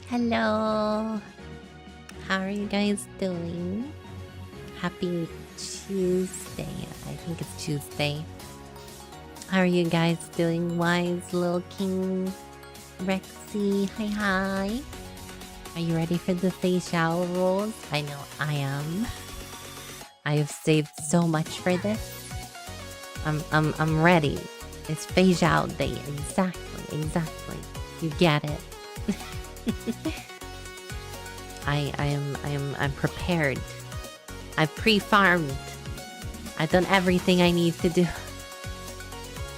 Hello. How are you guys doing? Happy Tuesday. I think it's Tuesday. How are you guys doing, Wise Little King? Rexy, hi. Are you ready for the Xiao rules? I know I am. I have saved so much for this. I'm ready. It's Xiao Day. Exactly. You get it. I'm prepared. I've pre-farmed. I've done everything I need to do.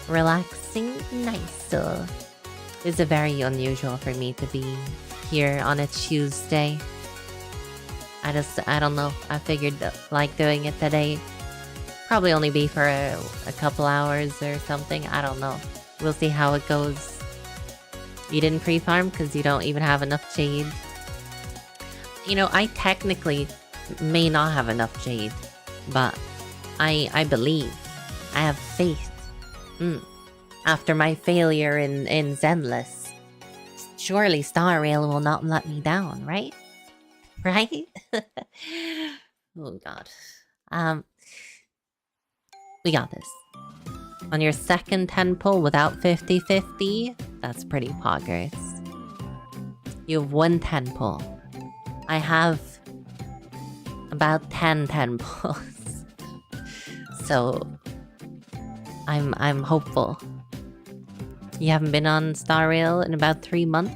Relaxing, nice. It's very unusual for me to be here on a Tuesday. I don't know. I figured like doing it today. Probably only be for a couple hours or something. I don't know. We'll see how it goes. You didn't pre-farm because you don't even have enough jade. You know, I technically may not have enough jade, but I believe. I have faith. After my failure in Zenless, surely Star Rail will not let me down, right? Right? Oh god. We got this. On your second 10 pull without 50-50, that's pretty poggers. You have 1 10 pull. I have about 10 pulls. So I'm hopeful. You haven't been on Star Rail in about 3 months.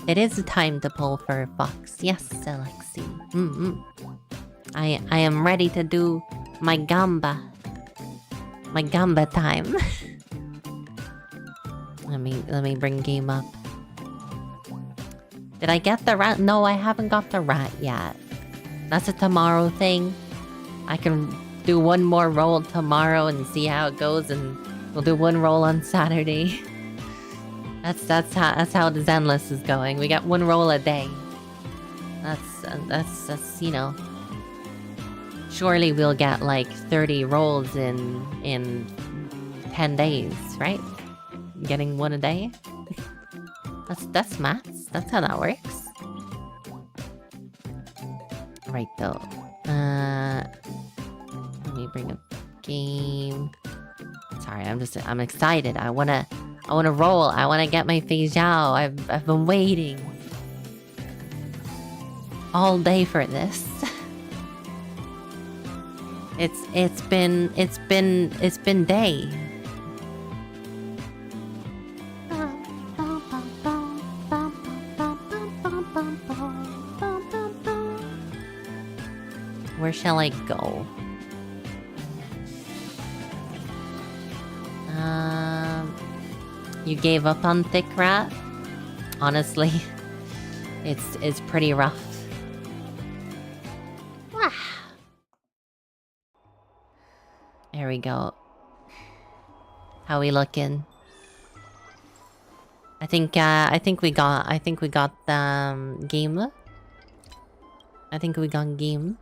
It is a time to pull for Fox. Yes, Alexi. I am ready to do my gamba. My gamba time. Let me bring game up. Did I get the rat? No, I haven't got the rat yet. That's a tomorrow thing. I can do one more roll tomorrow and see how it goes, and we'll do one roll on Saturday. That's how the Zenless is going. We got one roll a day. That's you know. Surely we'll get like 30 rolls in 10 days, right? Getting one a day. That's maths. That's how that works. Right though. Let me bring up game. Sorry, I'm excited. I wanna roll. I wanna get my Xiao. I've been waiting all day for this. It's been day. Where shall I go? You gave up on Thick Rat? Honestly, it's pretty rough. There we go. How we looking? I think we got game. I think we got game.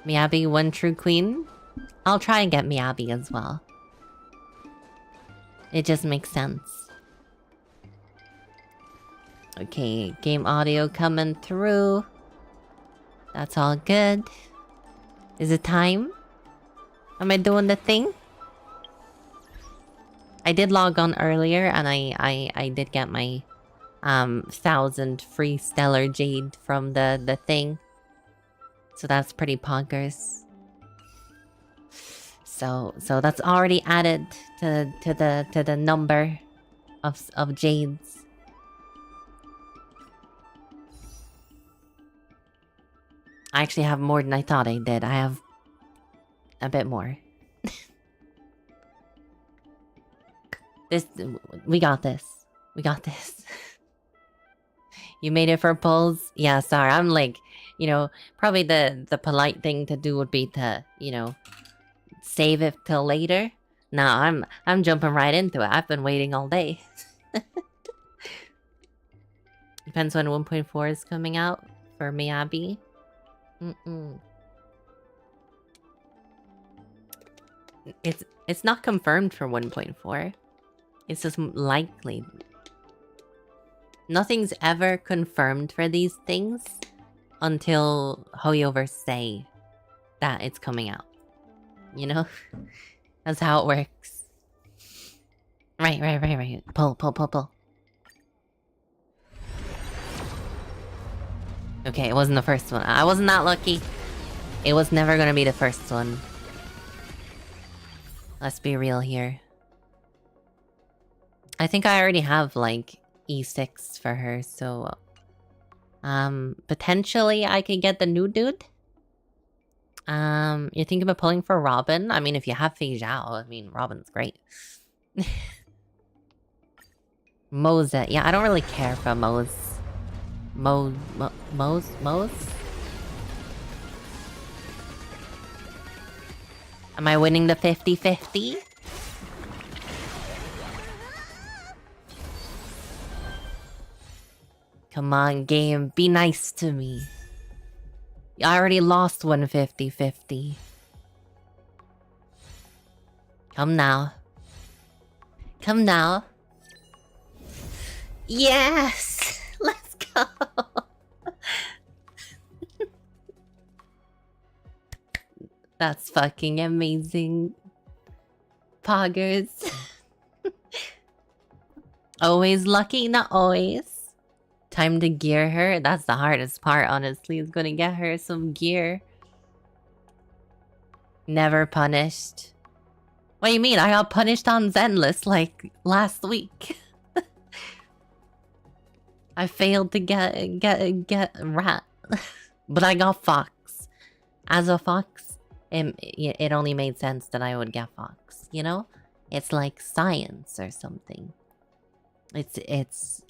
Miyabi, one true queen. I'll try and get Miyabi as well. It just makes sense. Okay, game audio coming through. That's all good. Is it time? Am I doing the thing? I did log on earlier and I did get my 1,000 free stellar jade from the thing. So that's pretty poggers. So that's already added to the number of jades. I actually have more than I thought I did. I have a bit more. We got this. We got this. You made it for pulls? Yeah, sorry. I'm like, you know, probably the polite thing to do would be to, you know, save it till later. No, I'm jumping right into it. I've been waiting all day. Depends when 1.4 is coming out for Miyabi. It's not confirmed for 1.4. It's just likely. Nothing's ever confirmed for these things until Hoyoverse say that it's coming out. You know? That's how it works. Right. Pull. Okay, it wasn't the first one. I wasn't that lucky. It was never gonna be the first one. Let's be real here. I think I already have, like, E6 for her, so... potentially I could get the new dude? You're thinking about pulling for Robin? I mean, if you have Fei Xiao, I mean, Robin's great. Mose, yeah, I don't really care for Mose. Mose? Am I winning the 50-50? Come on, game, be nice to me. I already lost one 50-50. Come now. Come now. Yes! Let's go! That's fucking amazing. Poggers. Always lucky, not always. Time to gear her. That's the hardest part, honestly, is gonna get her some gear. Never punished. What do you mean? I got punished on Zenless, like, last week. I failed to get rat. But I got fox. As a fox, it only made sense that I would get fox, you know? It's like science or something. It's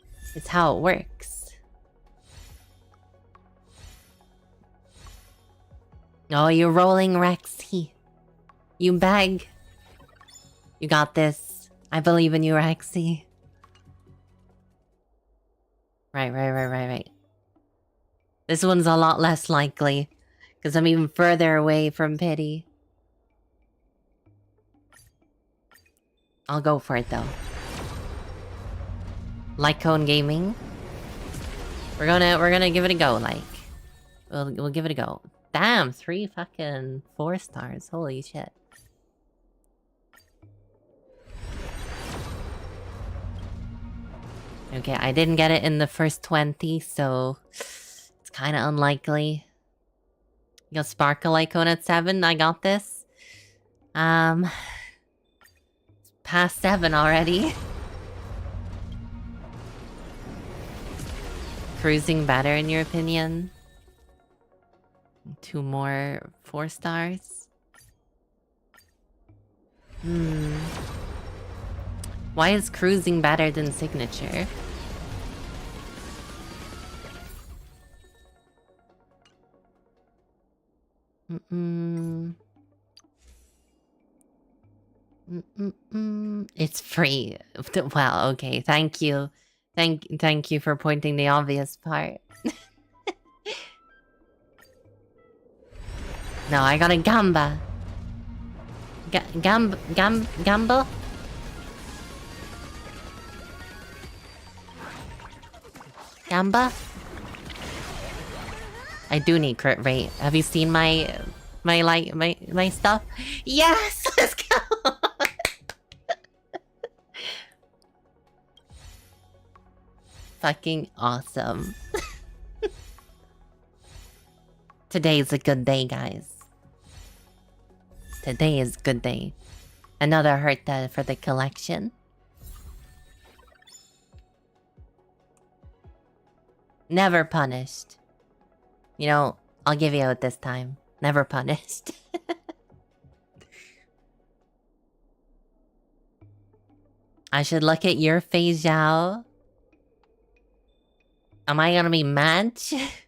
how it works. Oh, you're rolling, Rexy. You beg. You got this. I believe in you, Rexy. Right. This one's a lot less likely. Because I'm even further away from pity. I'll go for it, though. Like Cone Gaming. We're gonna give it a go, like. We'll give it a go. Damn, 3 fucking 4 stars. Holy shit. Okay, I didn't get it in the first 20, so it's kind of unlikely. You got Sparkle Icon at 7. I got this. Past 7 already. Cruising better in your opinion? 2 more 4 stars. Why is cruising better than signature? It's free. Well, okay. Thank you. Thank you for pointing the obvious part. No, I got a gamba. Gamba? Gamba? I do need crit rate. Have you seen my stuff? Yes! Let's go! Fucking awesome. Today's a good day, guys. Today is a good day. Another hurt for the collection. Never punished. You know, I'll give you out this time. Never punished. I should look at your Fei Xiao. Am I gonna be mad if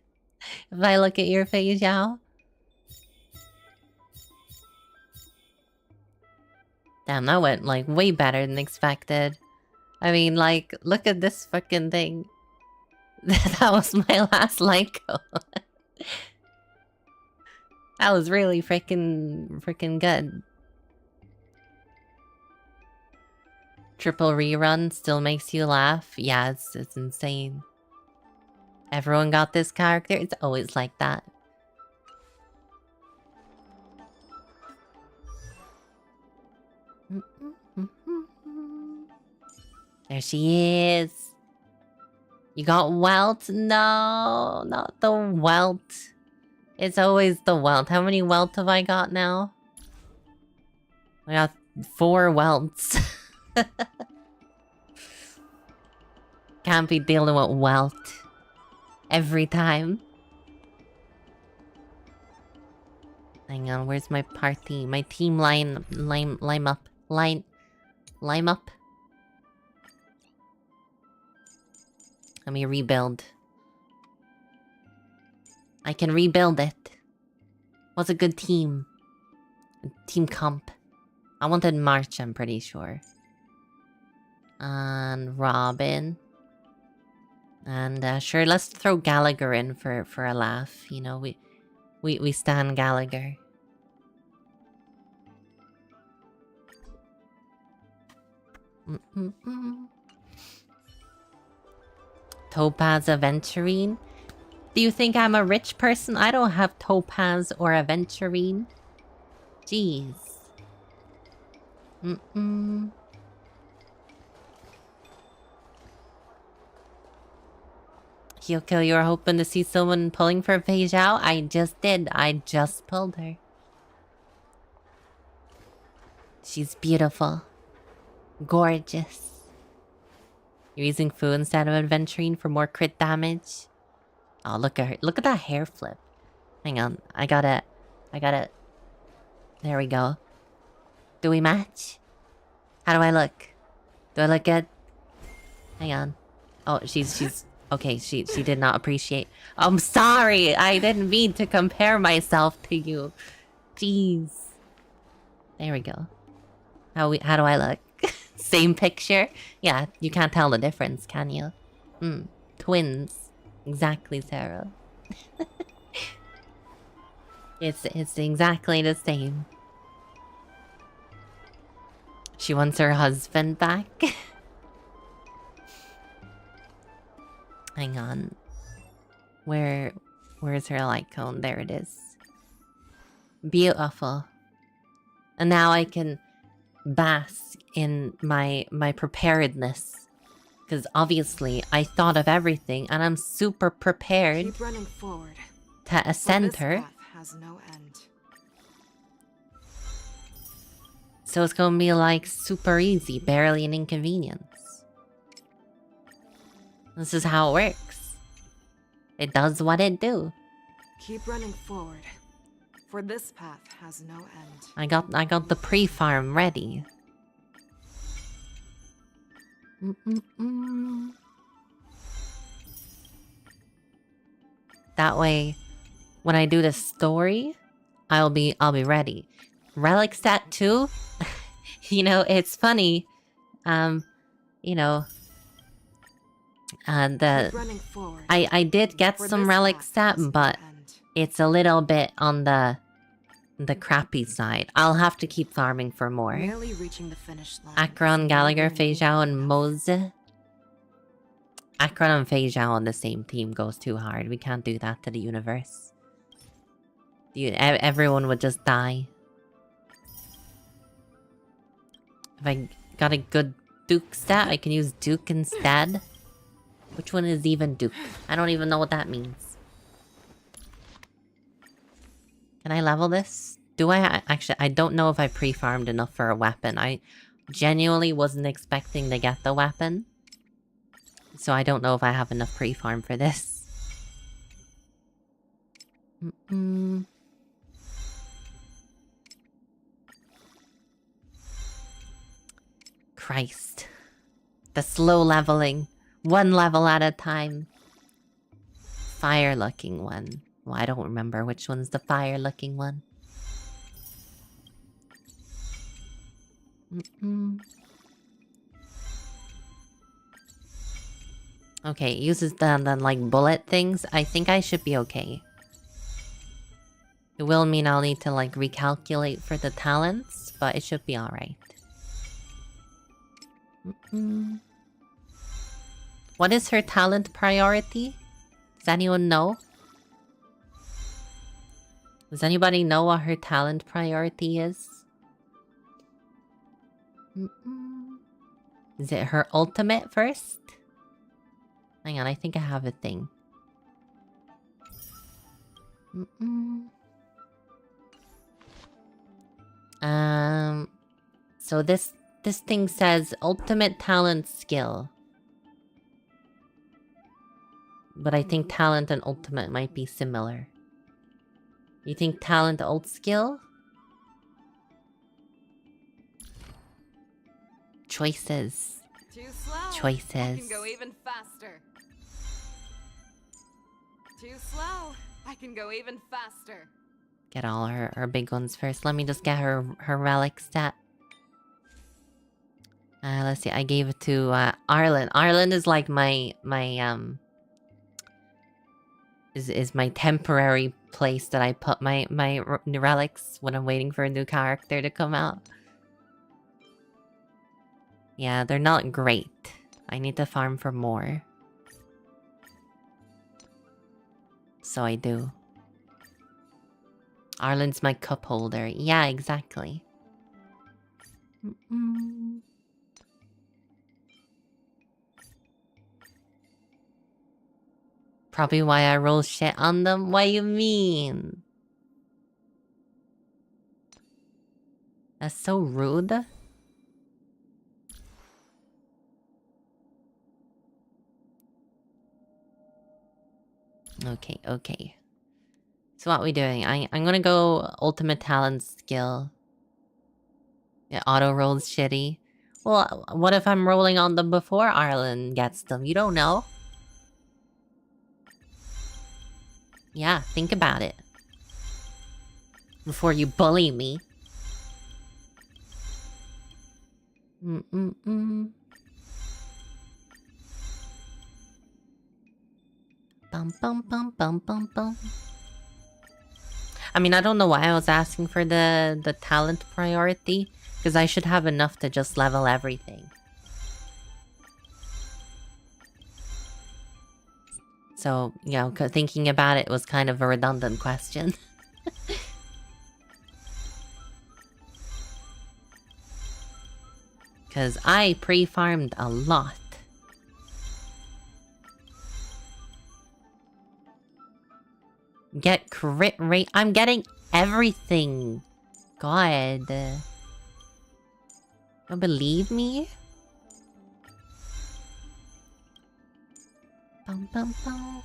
I look at your Fei Xiao? Damn, that went, like, way better than expected. I mean, like, look at this fucking thing. That was my last Lyco. That was really freaking good. Triple rerun still makes you laugh. Yeah, it's insane. Everyone got this character. It's always like that. There she is. You got welt? No, not the welt. It's always the welt. How many welt have I got now? I got 4 welts. Can't be dealing with welt every time. Hang on, where's my party? My team lime up. Lime up. Let me rebuild. I can rebuild it. What's a good team? Team comp. I wanted March, I'm pretty sure. And Robin. And sure, let's throw Gallagher in for a laugh. You know, we stan Gallagher. Topaz Aventurine? Do you think I'm a rich person? I don't have Topaz or Aventurine. Jeez. Hyoko, you were hoping to see someone pulling for Fei Xiao? I just did. I just pulled her. She's beautiful. Gorgeous. You're using Fu instead of Aventurine for more crit damage? Oh, look at her. Look at that hair flip. Hang on. I got it. There we go. Do we match? How do I look? Do I look good? Hang on. Oh, she's... Okay, she did not appreciate... I'm sorry! I didn't mean to compare myself to you. Jeez. There we go. How do I look? Same picture? Yeah, you can't tell the difference, can you? Twins. Exactly, Sarah. It's exactly the same. She wants her husband back. Hang on. Where's her light cone? There it is. Beautiful. And now I can bask in my preparedness. Because obviously I thought of everything and I'm super prepared. Keep running forward. To ascend her. This path has no end. So it's gonna be like super easy, barely an inconvenience. This is how it works. It does what it do. Keep running forward. For this path has no end. I got the pre-farm ready. That way, when I do the story, I'll be ready. Relic stat 2? You know, it's funny. You know, I did get some relic stat, but it's a little bit on the crappy side. I'll have to keep farming for more. Akron, Gallagher, Fei Xiao, and Mose. Akron and Fei Xiao on the same team goes too hard. We can't do that to the universe. Everyone would just die. If I got a good Duke stat, I can use Duke instead. Which one is even Duke? I don't even know what that means. Can I level this? Do I? Actually, I don't know if I pre-farmed enough for a weapon. I genuinely wasn't expecting to get the weapon. So I don't know if I have enough pre-farm for this. Christ. The slow leveling. One level at a time. Fire-looking one. Well, I don't remember which one's the fire-looking one. Okay, it uses the like bullet things. I think I should be okay. It will mean I'll need to like recalculate for the talents, but it should be alright. Mm-mm. What is her talent priority? Does anyone know? Does anybody know what her talent priority is? Mm-mm. Is it her ultimate first? Hang on, I think I have a thing. Mm-mm. So this thing says ultimate talent skill. But I think talent and ultimate might be similar. You think talent ult skill? Choices. Too slow. Choices. I can go even faster. Too slow. I can go even faster. Get all her big ones first. Let me just get her relic stat. Let's see. I gave it to Arlen. Arlen is like my is my temporary place that I put my relics when I'm waiting for a new character to come out. Yeah, they're not great. I need to farm for more. So I do. Arlen's my cup holder. Yeah, exactly. Mm-mm. Probably why I roll shit on them. What you mean? That's so rude. Okay, okay. So what we doing? I'm gonna go ultimate talent skill. Yeah, auto rolls shitty. Well, what if I'm rolling on them before Arlen gets them? You don't know. Yeah, think about it. Before you bully me. Mm-mm-mm. Bum bum bum bum bum bum. I mean, I don't know why I was asking for the talent priority. Because I should have enough to just level everything. So, you know, thinking about it was kind of a redundant question. Because I pre-farmed a lot. Get crit rate. I'm getting everything. God. Don't believe me? Bum, bum, bum.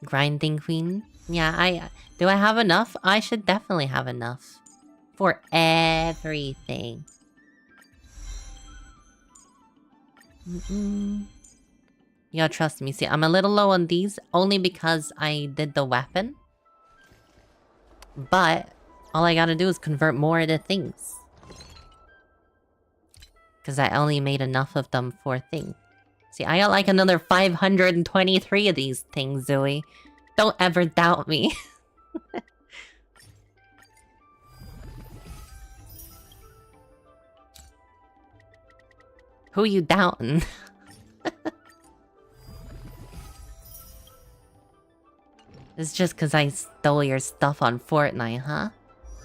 Grinding queen. Yeah, do I have enough? I should definitely have enough. For everything. Yeah, trust me. See, I'm a little low on these only because I did the weapon. But all I gotta do is convert more into things. Because I only made enough of them for things. See, I got like another 523 of these things, Zoe. Don't ever doubt me. Who you doubting? It's just because I stole your stuff on Fortnite, huh?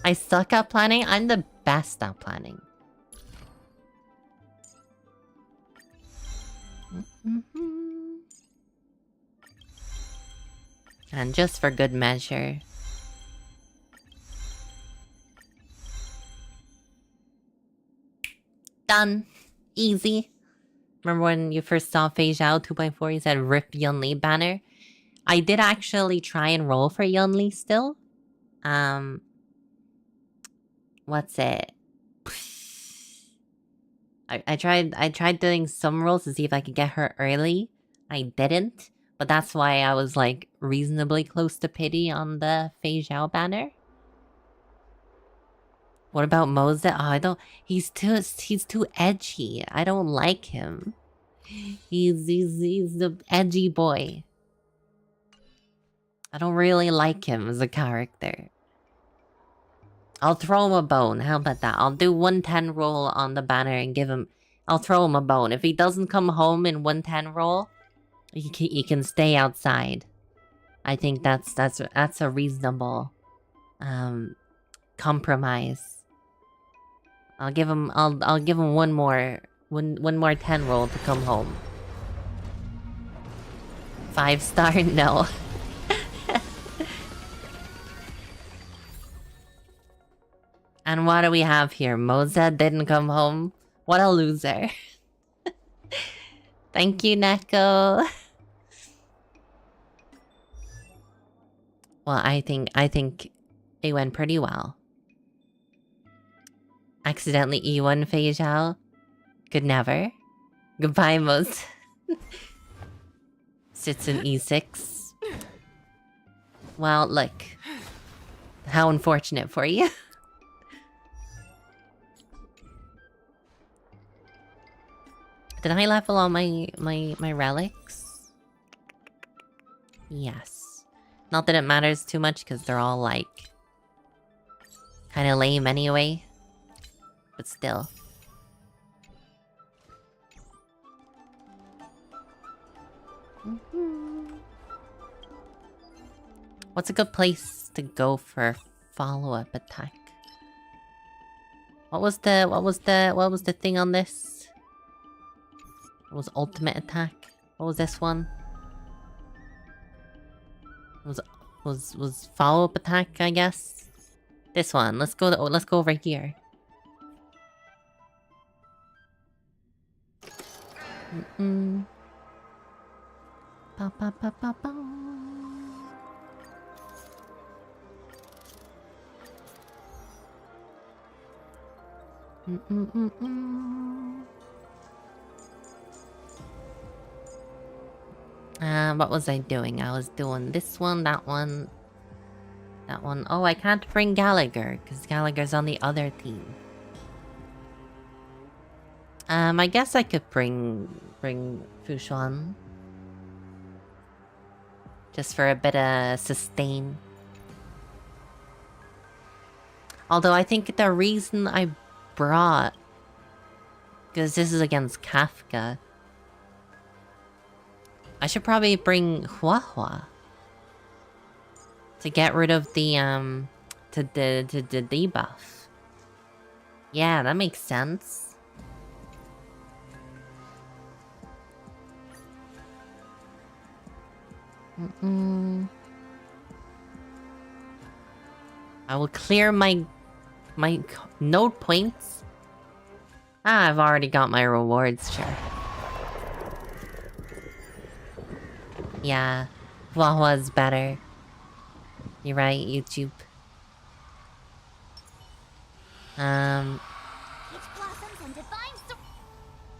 I suck at planning? I'm the best at planning. And just for good measure. Done. Easy. Remember when you first saw Fei Xiao 2.4, you said rip Yunli banner? I did actually try and roll for Yunli still. What's it? I tried doing some rolls to see if I could get her early. I didn't. But that's why I was like reasonably close to pity on the Fei Xiao banner. What about Mose? Oh, I don't. He's too edgy. I don't like him. He's the edgy boy. I don't really like him as a character. I'll throw him a bone. How about that? I'll do 110 roll on the banner and give him. I'll throw him a bone. If he doesn't come home in 110 roll, he can stay outside. I think that's a reasonable compromise. I'll give him one more 10 roll to come home. 5-star? No. And what do we have here? Moza didn't come home. What a loser. Thank you, Neko. Well, I think it went pretty well. Accidentally E1 Fei Xiao. Could never. Goodbye, Moza. Sits in E6. Well, look. How unfortunate for you. Did I level all my relics? Yes. Not that it matters too much, because they're all, like... kinda lame anyway. But still. What's a good place to go for follow-up attack? What was the thing on this? What was ultimate attack? What was this one? Was follow-up attack, I guess? This one. Let's go over here. Ba, ba, ba, ba, ba. What was I doing? I was doing this one, that one, that one. Oh, I can't bring Gallagher because Gallagher's on the other team. I guess I could bring Fushuan just for a bit of sustain. Although I think the reason I brought, because this is against Kafka, I should probably bring Huahua to get rid of the the debuff. Yeah, that makes sense. I will clear my node points. I've already got my rewards, sure. Yeah, Huahua's better. You're right, YouTube.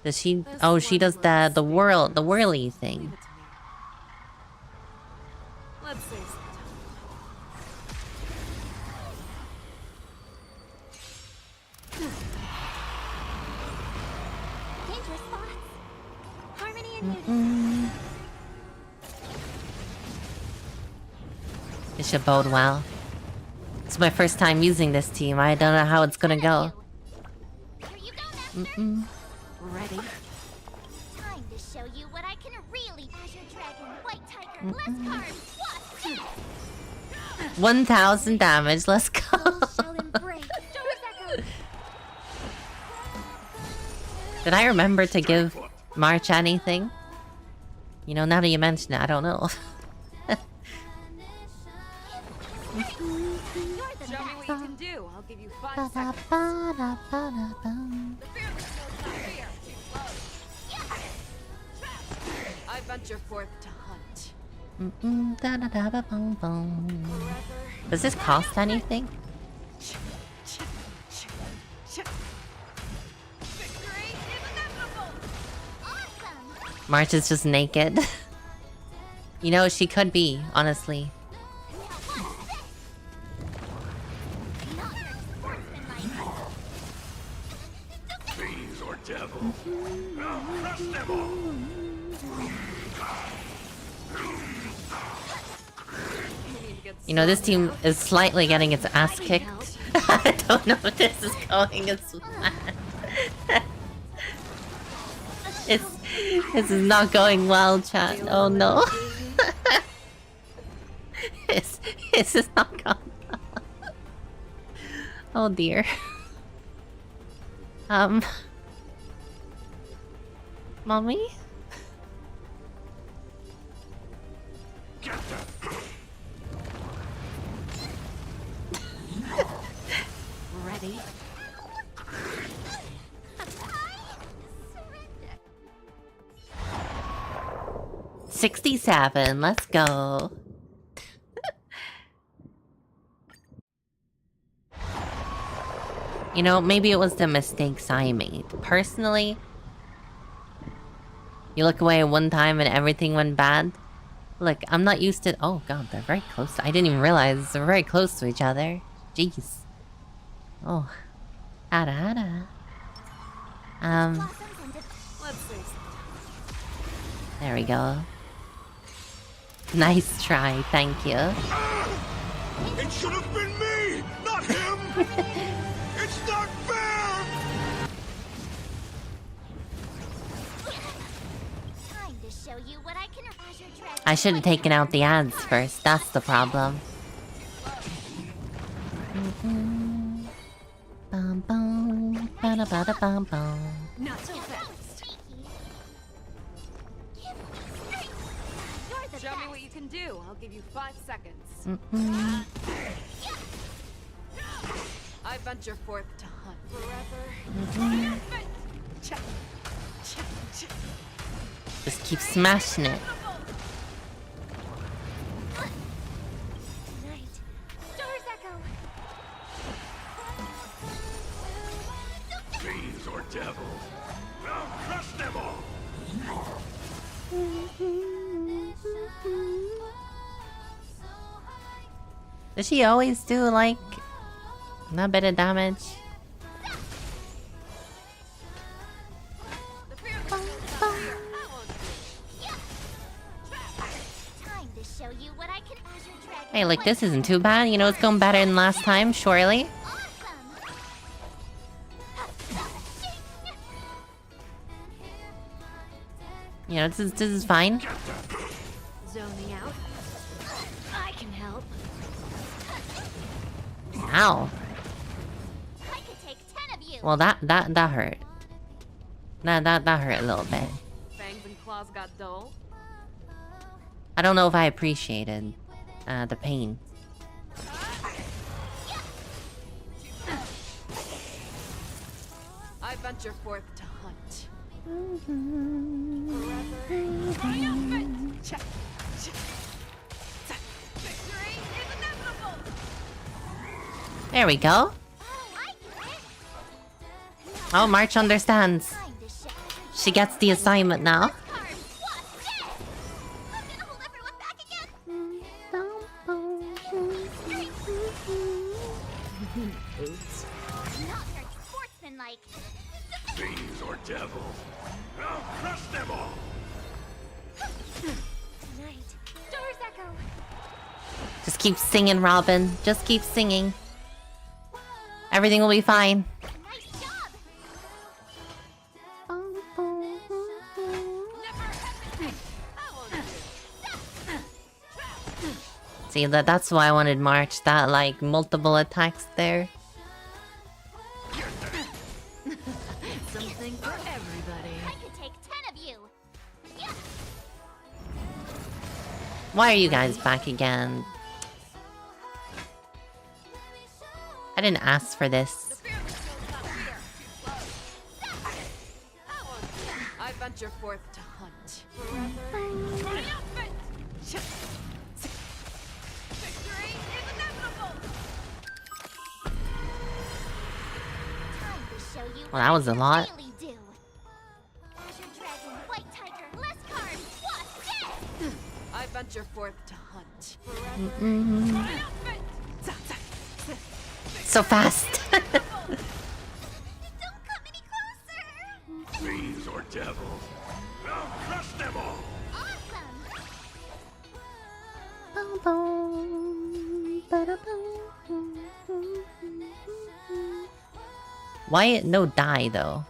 Does she? Oh, she does the whirly thing. Let's say so. Dangerous spots. Harmony and unity. It should bode well. It's my first time using this team. I don't know how it's gonna go. Here you go, Master. Ready? Time to show you what I can really. Azure Dragon, White Tiger, less cards. What? 1,000 damage. Let's go. Shall embrace. Did I remember to give March anything? You know, now that you mention it, I don't know. Show me what you can do. I'll give you 5 seconds. I venture forth to hunt. Does this cost anything? Victory is inevitable. Awesome. March is just naked. You know, she could be, honestly. Fiends or devils. Crush them all. You know, this team is slightly getting its ass kicked. I don't know if this is going as planned. This is not going well, chat. Oh no. This is not going well. Oh dear. Mommy? Ready? 67, let's go. You know, maybe it was the mistakes I made. Personally, you look away one time and everything went bad. Look, I'm not used to... Oh god, they're very close. I didn't even realize they're very close to each other. Jeez. Oh. Hada hada. Let's see. There we go. Nice try, thank you. It should have been me, not him. It's not fair. Time to show you what I can Azure Dragon. I should have taken out the ads first, that's the problem. Bum bum, bada bada bum bum. Not so fast. Show me what you can do. I'll give you 5 seconds. I venture forth to hunt forever. Just keep smashing it. Tonight, Doors Echo. Fiends or devils. I'll crush them all. Does she always do like a bit of damage? Time to show you what I can Azure Dragon. Hey, look, this isn't too bad. You know, it's going better than last time, surely. You know, this is fine. Zoning out. I can help. Ow. I could take 10 of you. Well, that hurt. That hurt a little bit. Fangs and claws got dull. I don't know if I appreciated the pain. I venture forth to hunt. There we go. Oh, March understands. She gets the assignment now. Fiends or devils. I'll crush them all. Tonight, Doors Echo. Just keep singing, Robin. Just keep singing. Everything will be fine. Nice job. See, that's why I wanted March. That, like, multiple attacks there. Something for everybody. I could take 10 of you. Yeah. Why are you guys back again? I didn't ask for this. I venture forth to hunt. Time to show you Well, that was a lot. what I really do. Azure Dragon, White Tiger, less cards, wasp, dead. I venture forth to hunt. So fast. Don't come any closer. Fiends or devils. I'll crush them all. Awesome. Why no die though?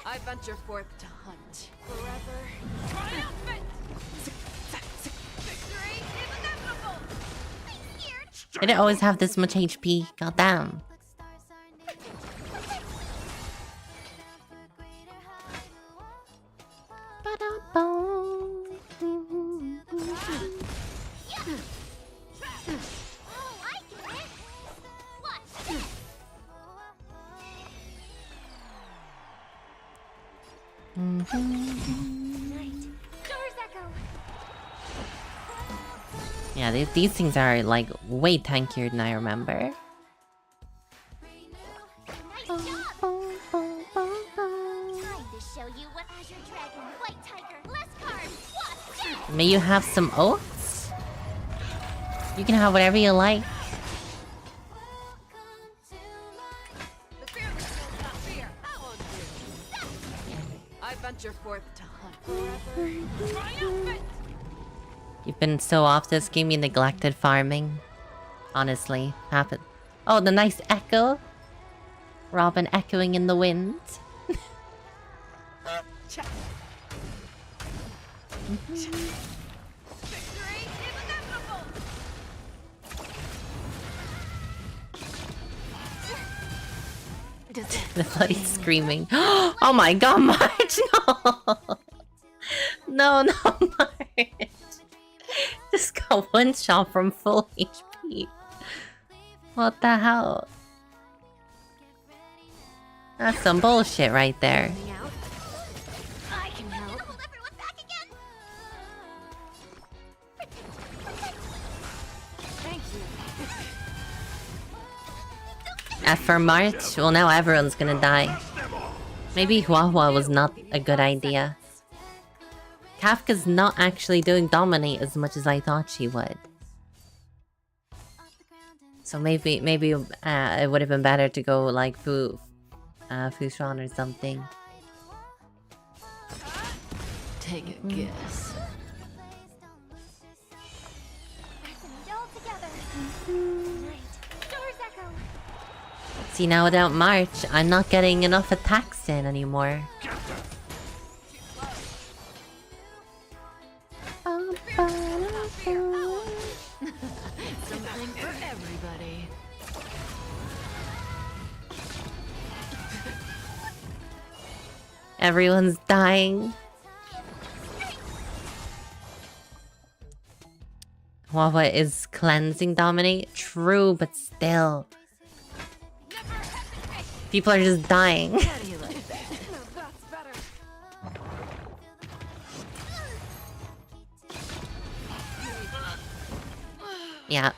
I venture forth to hunt. Forever. Triumphant! Victory is inevitable! I didn't always have this much HP. Goddamn. Yeah, these things are like way tankier than I remember. Time to show you what Azure Dragon, White Tiger, Lescar, what? May you have some oats? You can have whatever you like. The fearless knows not fear. How on you? I venture forth to hunt. Forever. Triumphant! You've been so off this game, you neglected farming. Honestly, happen. Oh, the nice echo. Robin echoing in the wind. Victory is inevitable! The bloody screaming. Oh my god, March! No! No, March! Just got one shot from full HP. What the hell? That's some bullshit right there. I can help. Hold everyone back again. Thank you. As for March, well now everyone's gonna die. Maybe Huahua was not a good idea. Kafka's not actually doing dominate as much as I thought she would. So maybe it would have been better to go like Fushan or something. Take a guess. All together. Right. Doors echo. See, now without March, I'm not getting enough attacks in anymore. Something for everybody. Everyone's dying. Wawa is cleansing dominate. True, but still. People are just dying. How do you like that? No, that's better. Yeah.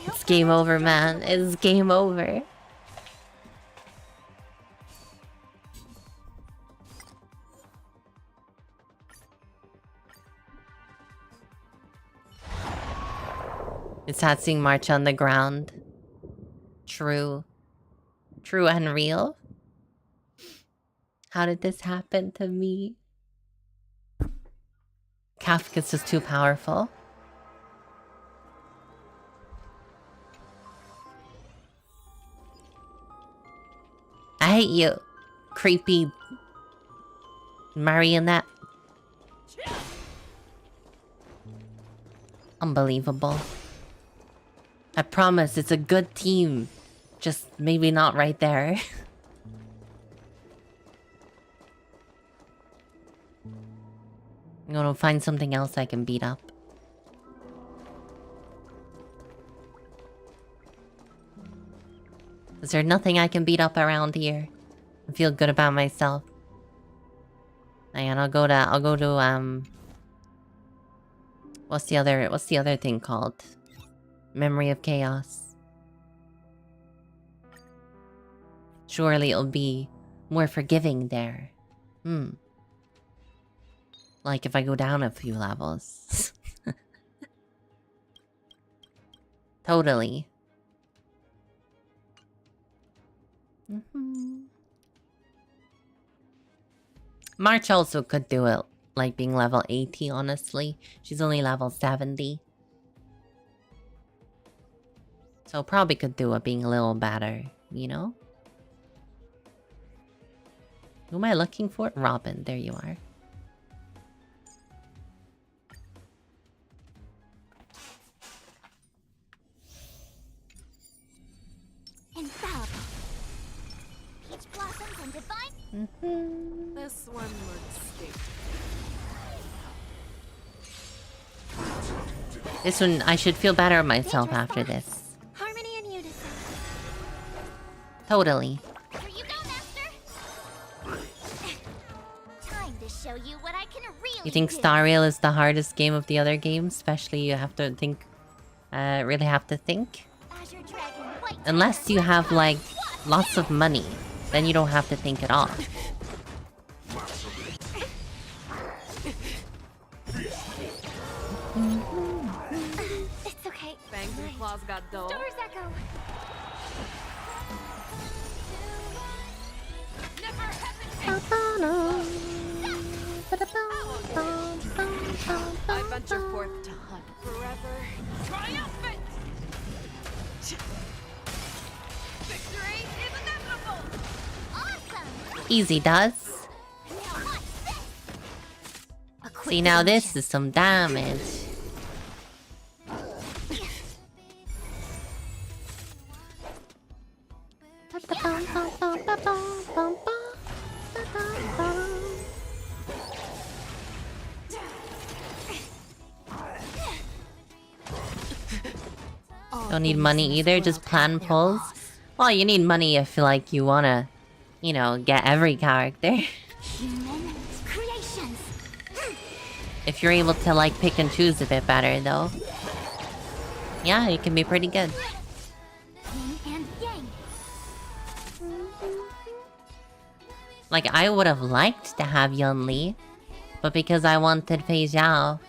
It's game over, man. It's game over. It's sad seeing March on the ground. True. True and real. How did this happen to me? Kafka's just too powerful. I hate you, creepy marionette. Unbelievable. I promise it's a good team. Just maybe not right there. I'm gonna find something else I can beat up. Is there nothing I can beat up around here? I feel good about myself. And I'll go to what's the other thing called? Memory of Chaos. Surely it'll be more forgiving there. Like if I go down a few levels. Totally. March also could do it, like being level 80, honestly. She's only level 70. So probably could do it being a little better, you know? Who am I looking for? Robin, there you are. Infallible. Peach blossoms and divine. This one looks stupid. This one, I should feel better myself after this. Harmony and unison. Totally. Here you go, master. Time to show you what I can really You think do. Star Rail is the hardest game of the other games? Especially you have to think... really have to think? Azure Dragon, White Unless Tiger, you have, Black like, Horse. lots of money. Then you don't have to think at all. It's okay. Fangs and claws got dull. Doors echo. Never hesitate. I venture forth to hunt forever. Triumphant! Victory is inevitable! Awesome. Easy does. Now watch this. A quick See, now this illusion. is some damage. Don't need money either, just plan pulls. Well, you need money if like you wanna, you know, get every character. Human creations. If you're able to like pick and choose a bit better though. Yeah, it can be pretty good. Yin and yang. Like I would have liked to have Yun Li, but because I wanted Fei Xiao,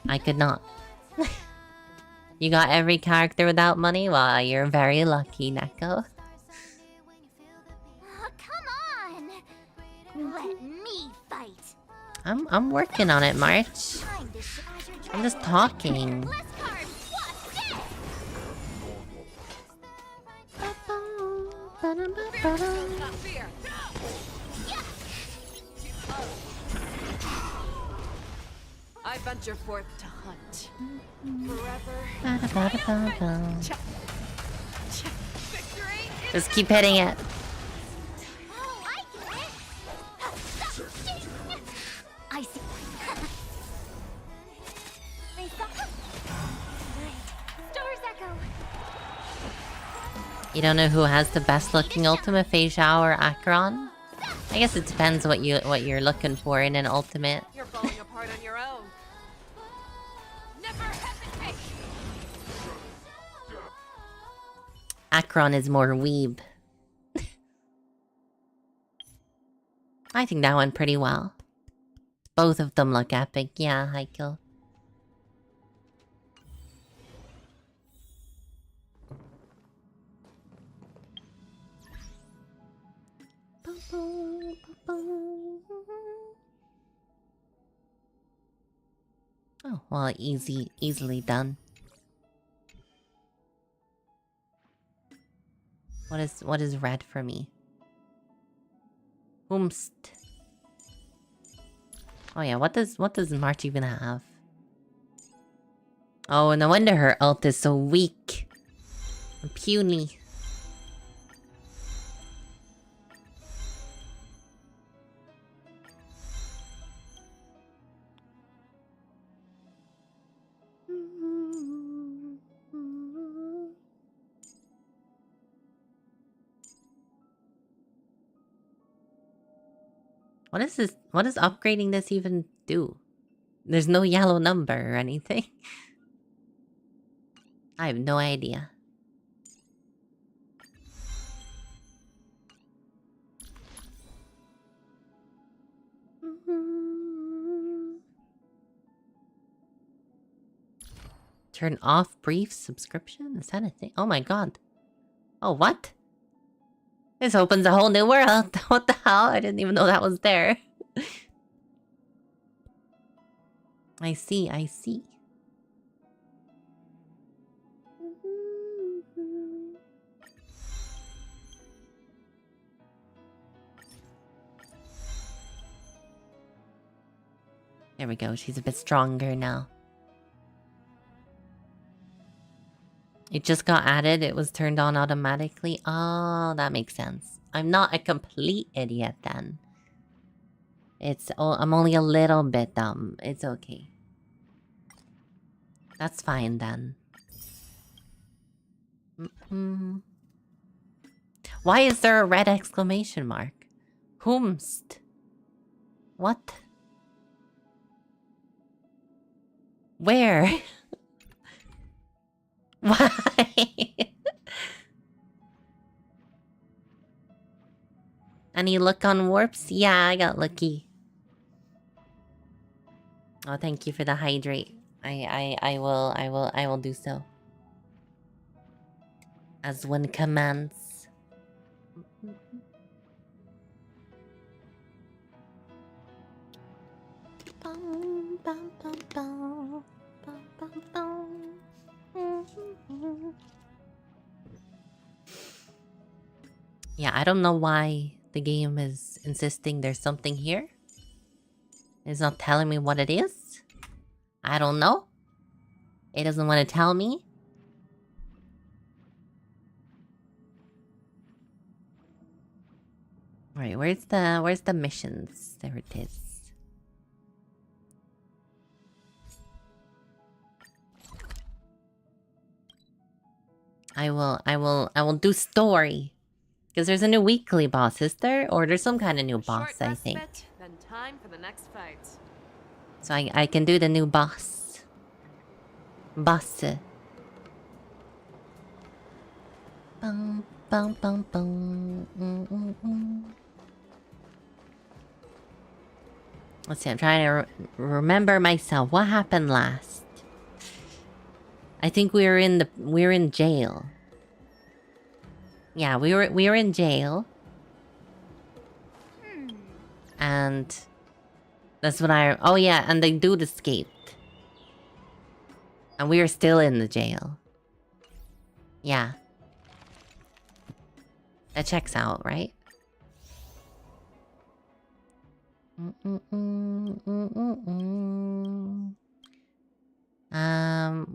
I could not. You got every character without money? Well, you're very lucky, Neko. Oh, come on. Let me fight. I'm working on it, March. Time to show Azure Dragon. I'm just talking. Less cards. What's this? Not fear. I venture forth to hunt forever. Victory is Just keep hitting it. Oh, I get it. I see. Face up. Stars echo. You don't know who has the best looking ultimate, Fei Xiao or Acheron? I guess it depends what you're looking for in an ultimate. You're falling apart on your own. Never hesitate. Acheron is more weeb. I think that went pretty well. Both of them look epic. Yeah, Heiko. Oh, well, easily done. What is red for me? Whomst. Oh yeah, what does March even have? Oh, no wonder her ult is so weak. And puny. What is this? What does upgrading this even do? There's no yellow number or anything. I have no idea. Turn off brief subscription? Is that a thing? Oh my god. Oh, what? This opens a whole new world. What the hell? I didn't even know that was there. I see, I see. There we go. She's a bit stronger now. It just got added. It was turned on automatically. Oh, that makes sense. I'm not a complete idiot then. I'm only a little bit dumb. It's okay. That's fine then. Why is there a red exclamation mark? Whomst? What? Where? Why? Any luck on warps? Yeah, I got lucky. Oh, thank you for the hydrate. I will do so. As one commands. Yeah, I don't know why the game is insisting there's something here. It's not telling me what it is. I don't know. It doesn't want to tell me. Right, where's the missions? There it is. I will do story. Because there's a new weekly boss, is there? Or there's some kind of new boss, I think. Then time for the next fight. So I can do the new boss. Boss. Bum, bum, bum, bum. Let's see, I'm trying to remember myself. What happened last? I think we were in jail. Yeah, we were in jail. And that's when oh yeah, and the dude escaped. And we were still in the jail. Yeah. That checks out, right?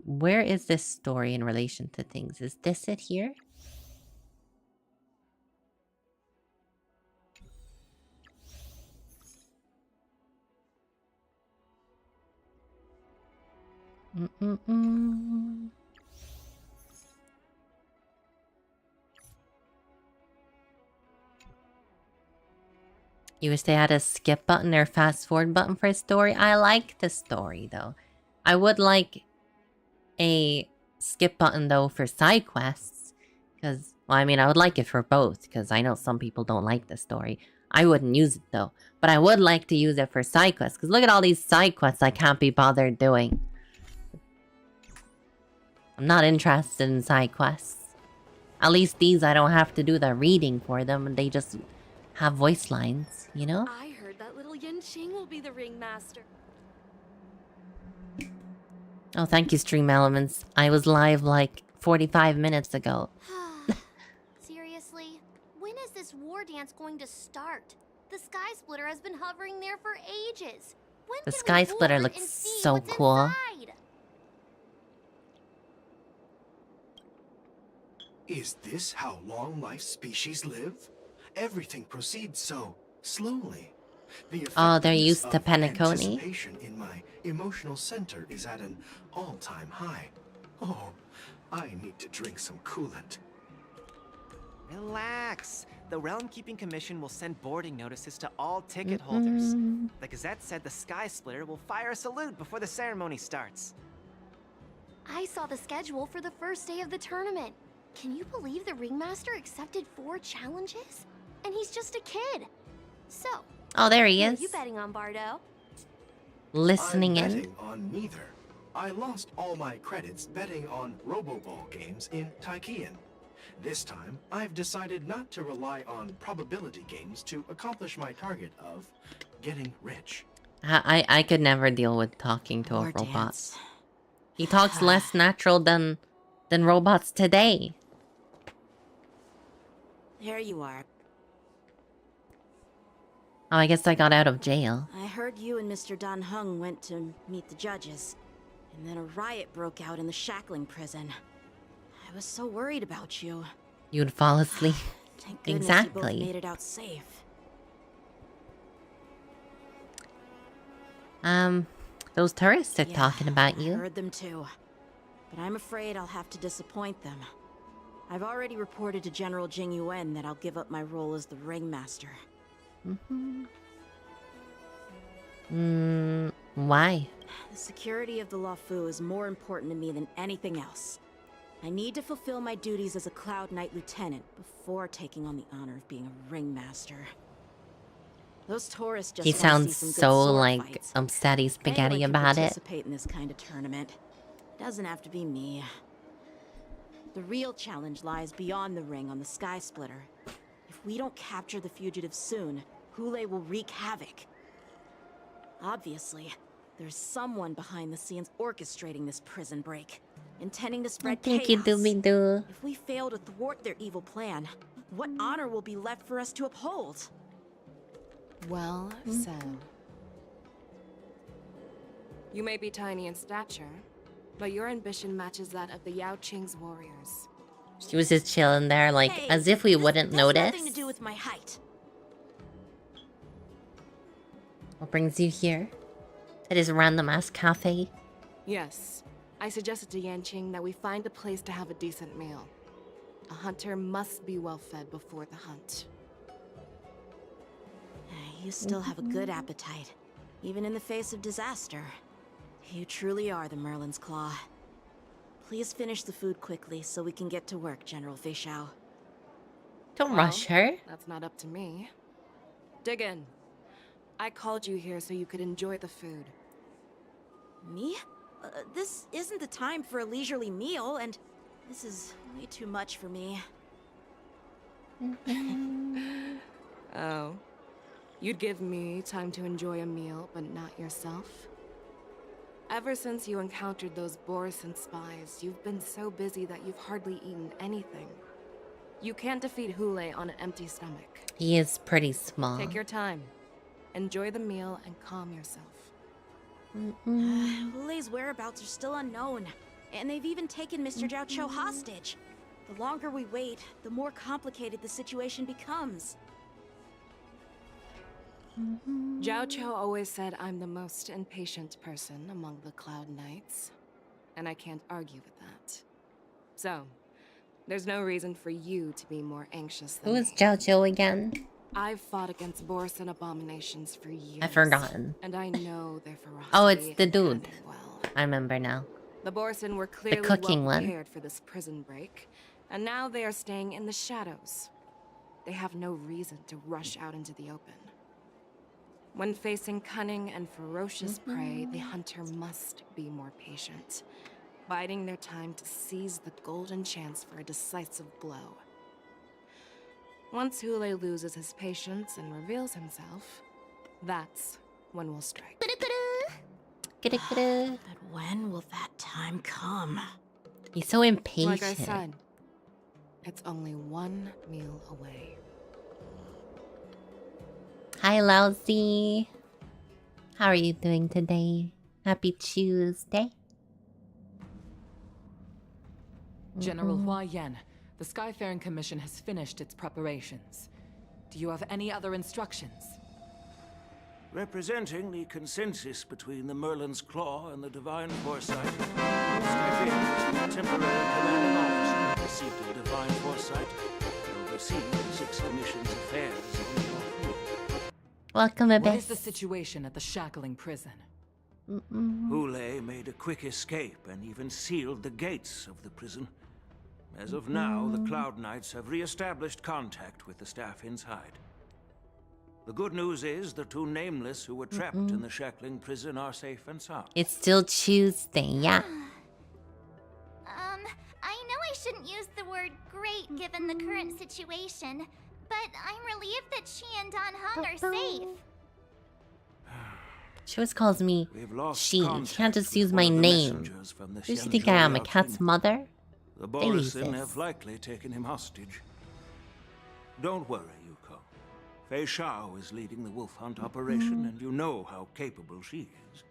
Where is this story in relation to things? Is this it here? You wish they had a skip button or fast forward button for a story? I like the story though. I would like a skip button though for side quests. Because, well, I mean, I would like it for both. Because I know some people don't like the story. I wouldn't use it though. But I would like to use it for side quests. Because look at all these side quests I can't be bothered doing. I'm not interested in side quests. At least these I don't have to do the reading for them. And they just have voice lines, you know? I heard that little Yin Ching will be the ringmaster. Oh, thank you, Stream Elements. I was live like 45 minutes ago. Seriously? When is this war dance going to start? The Sky Splitter has been hovering there for ages. When The can Sky we Splitter board looks and see so what's cool. inside? Is this how long-life species live? Everything proceeds so slowly. The Oh, they're effectiveness used to of Penacony. anticipation in my emotional center is at an all-time high. Oh, I need to drink some coolant. Relax. The Realm Keeping Commission will send boarding notices to all ticket holders. The Gazette said the Sky Splitter will fire a salute before the ceremony starts. I saw the schedule for the first day of the tournament. Can you believe the ringmaster accepted 4 challenges? And he's just a kid. So, Oh, there he who are is. you betting on, Bardo? Listening I'm in. betting on neither. I lost all my credits betting on Roboball games in Taikian. This time, I've decided not to rely on probability games to accomplish my target of getting rich. I could never deal with talking to a War robot. dance. He talks less natural than robots today. Here you are. Oh, I guess I got out of jail. I heard you and Mr. Dan Heng went to meet the judges, and then a riot broke out in the shackling prison. I was so worried about you. You'd fall asleep. Thank goodness you both Exactly. made it out safe. Those tourists are Yeah, talking about I you. heard them too. But I'm afraid I'll have to disappoint them. I've already reported to General Jing Yuan that I'll give up my role as the ringmaster. Why? The security of the Luofu is more important to me than anything else. I need to fulfill my duties as a Cloud Knight lieutenant before taking on the honor of being a ringmaster. Those tourists just He want to sounds see some good so sword like fights. upsetty spaghetti Anyone can about it. participate in this kind of tournament. Doesn't have to be me. The real challenge lies beyond the ring on the Sky Splitter. If we don't capture the fugitives soon, Hule will wreak havoc. Obviously, there's someone behind the scenes orchestrating this prison break, intending to spread Thank you, chaos. Dooby-Doo. If we fail to thwart their evil plan, what honor will be left for us to uphold? Well said. You may be tiny in stature, but your ambition matches that of the Yao Qing's warriors. She was just chilling there, like, Hey, as if we this wouldn't has notice. nothing to do with my height. What brings you here? To this random-ass cafe? Yes, I suggested to Yanqing that we find a place to have a decent meal. A hunter must be well fed before the hunt. You still have a good appetite, even in the face of disaster. You truly are the Merlin's Claw. Please finish the food quickly so we can get to work, General Fei Xiao. Don't rush her. That's not up to me. Dig in. I called you here so you could enjoy the food. Me? This isn't the time for a leisurely meal, and this is way too much for me. Oh. You'd give me time to enjoy a meal, but not yourself? Ever since you encountered those Borison spies, you've been so busy that you've hardly eaten anything. You can't defeat Hule on an empty stomach. He is pretty small. Take your time. Enjoy the meal and calm yourself. Hule's whereabouts are still unknown, and they've even taken Mr. Zhao Cho hostage. The longer we wait, the more complicated the situation becomes. Zhao Cho always said I'm the most impatient person among the Cloud Knights, and I can't argue with that. So, there's no reason for you to be more anxious than Who is me. Zhao Zhou again? I've fought against Borison abominations for years. I've forgotten. And I know their ferocity. Oh, it's the and dude. cunning well. I remember now. The Borison were clearly cooking well one. prepared for this prison break, and now they are staying in the shadows. They have no reason to rush out into the open. When facing cunning and ferocious prey, the hunter must be more patient, biding their time to seize the golden chance for a decisive blow. Once Hule loses his patience and reveals himself, that's when we'll strike. Get it, get it. But when will that time come? He's so impatient. Like I said, it's only one meal away. Hi, Lousy. How are you doing today? Happy Tuesday. General Hua Yan, the Skyfaring Commission has finished its preparations. Do you have any other instructions? Representing the consensus between the Merlin's Claw and the Divine Foresight, Skyfaring, temporary commanding officer, received of Divine Foresight, to oversee the 6 Commission's affairs on the North. Welcome, What Abyss. is the situation at the shackling prison? Hule made a quick escape and even sealed the gates of the prison. As of now, the Cloud Knights have re-established contact with the staff inside. The good news is the 2 nameless who were trapped in the shackling prison are safe and sound. It's still Tuesday, yeah. I know I shouldn't use the word great given the current situation, but I'm relieved that she and Don Hung are safe. She always calls me We've lost she. She contact can't just with use one my of the name. messengers from the Who does she Xianzhou think I am, a Yao cat's Qing. mother? The Borison Jesus. have likely taken him hostage. Don't worry, Yuko. Fei Xiao is leading the wolf hunt operation, and you know how capable she is.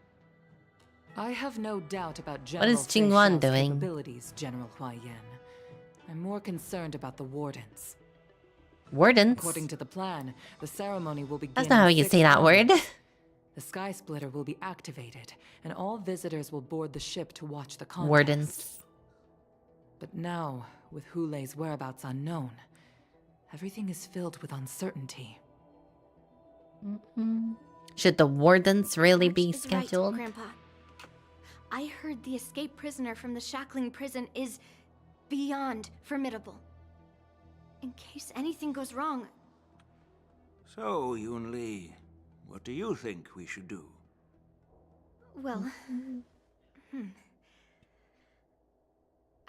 I have no doubt about What is General Fei Jingwan Xiao's doing? capabilities, General Huaiyan. I'm more concerned about the wardens. Wardens? According to the plan, the ceremony will begin. That's not how in you 6 say that word. hours. The Sky Splitter will be activated, and all visitors will board the ship to watch the contest. Wardens. But now, with Hulei's whereabouts unknown, everything is filled with uncertainty. Should the wardens really March be is scheduled? Right, Grandpa. I heard the escaped prisoner from the shackling prison is beyond formidable. In case anything goes wrong, So, Yun Li, what do you think we should do? well...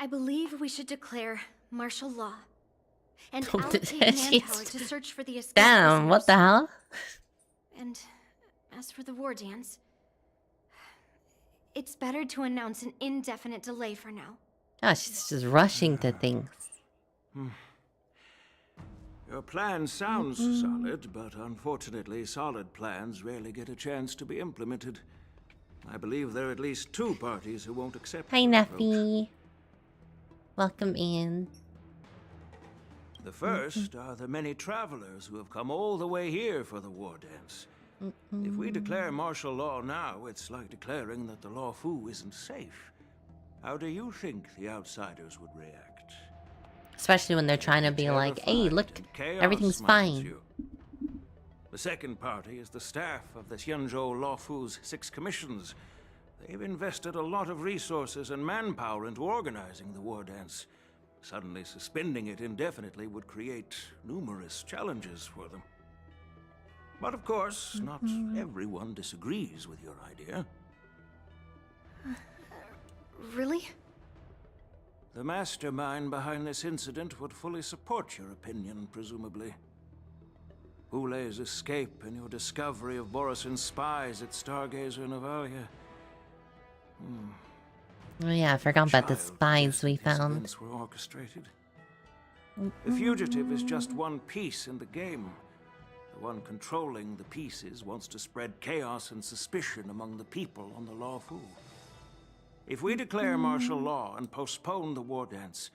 I believe we should declare martial law. And allocate manpower to search for the escaped Damn, what the prisoners. hell? And as for the war dance, it's better to announce an indefinite delay for now. Oh, she's just rushing to things. Your plan sounds solid, but unfortunately, solid plans rarely get a chance to be implemented. I believe there are at least 2 parties who won't accept Hi, your approach. Neffy. Welcome in. The first are the many travelers who have come all the way here for the war dance. If we declare martial law now, it's like declaring that the Law Fu isn't safe. How do you think the outsiders would react? Especially when they're trying to be like, hey, Terrified, look, and chaos everything's smiles fine. you. The second party is the staff of the Xianzhou Law Fu's 6 commissions. They've invested a lot of resources and manpower into organizing the war dance. Suddenly suspending it indefinitely would create numerous challenges for them. But of course, not everyone disagrees with your idea. Really? The mastermind behind this incident would fully support your opinion, presumably. Hulei's escape and your discovery of Borisin's spies at Stargazer Navalia. Oh yeah, I forgot about the Child spies we suggested these found. events were orchestrated. The fugitive is just one piece in the game. The one controlling the pieces wants to spread chaos and suspicion among the people on the Law Fu. If we declare martial law and postpone the war dance,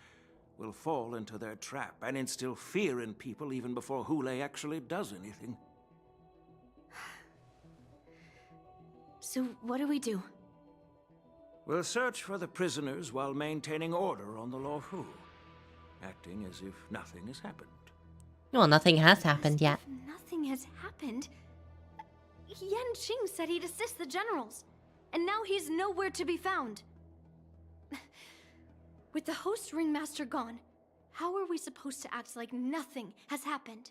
we'll fall into their trap and instill fear in people even before Hulei actually does anything. So what do we do? We'll search for the prisoners while maintaining order on the Law Fu, acting as if nothing has happened. Well, nothing has happened yet. If nothing has happened. Yan Qing said he'd assist the generals, and now he's nowhere to be found. With the host ringmaster gone, how are we supposed to act like nothing has happened?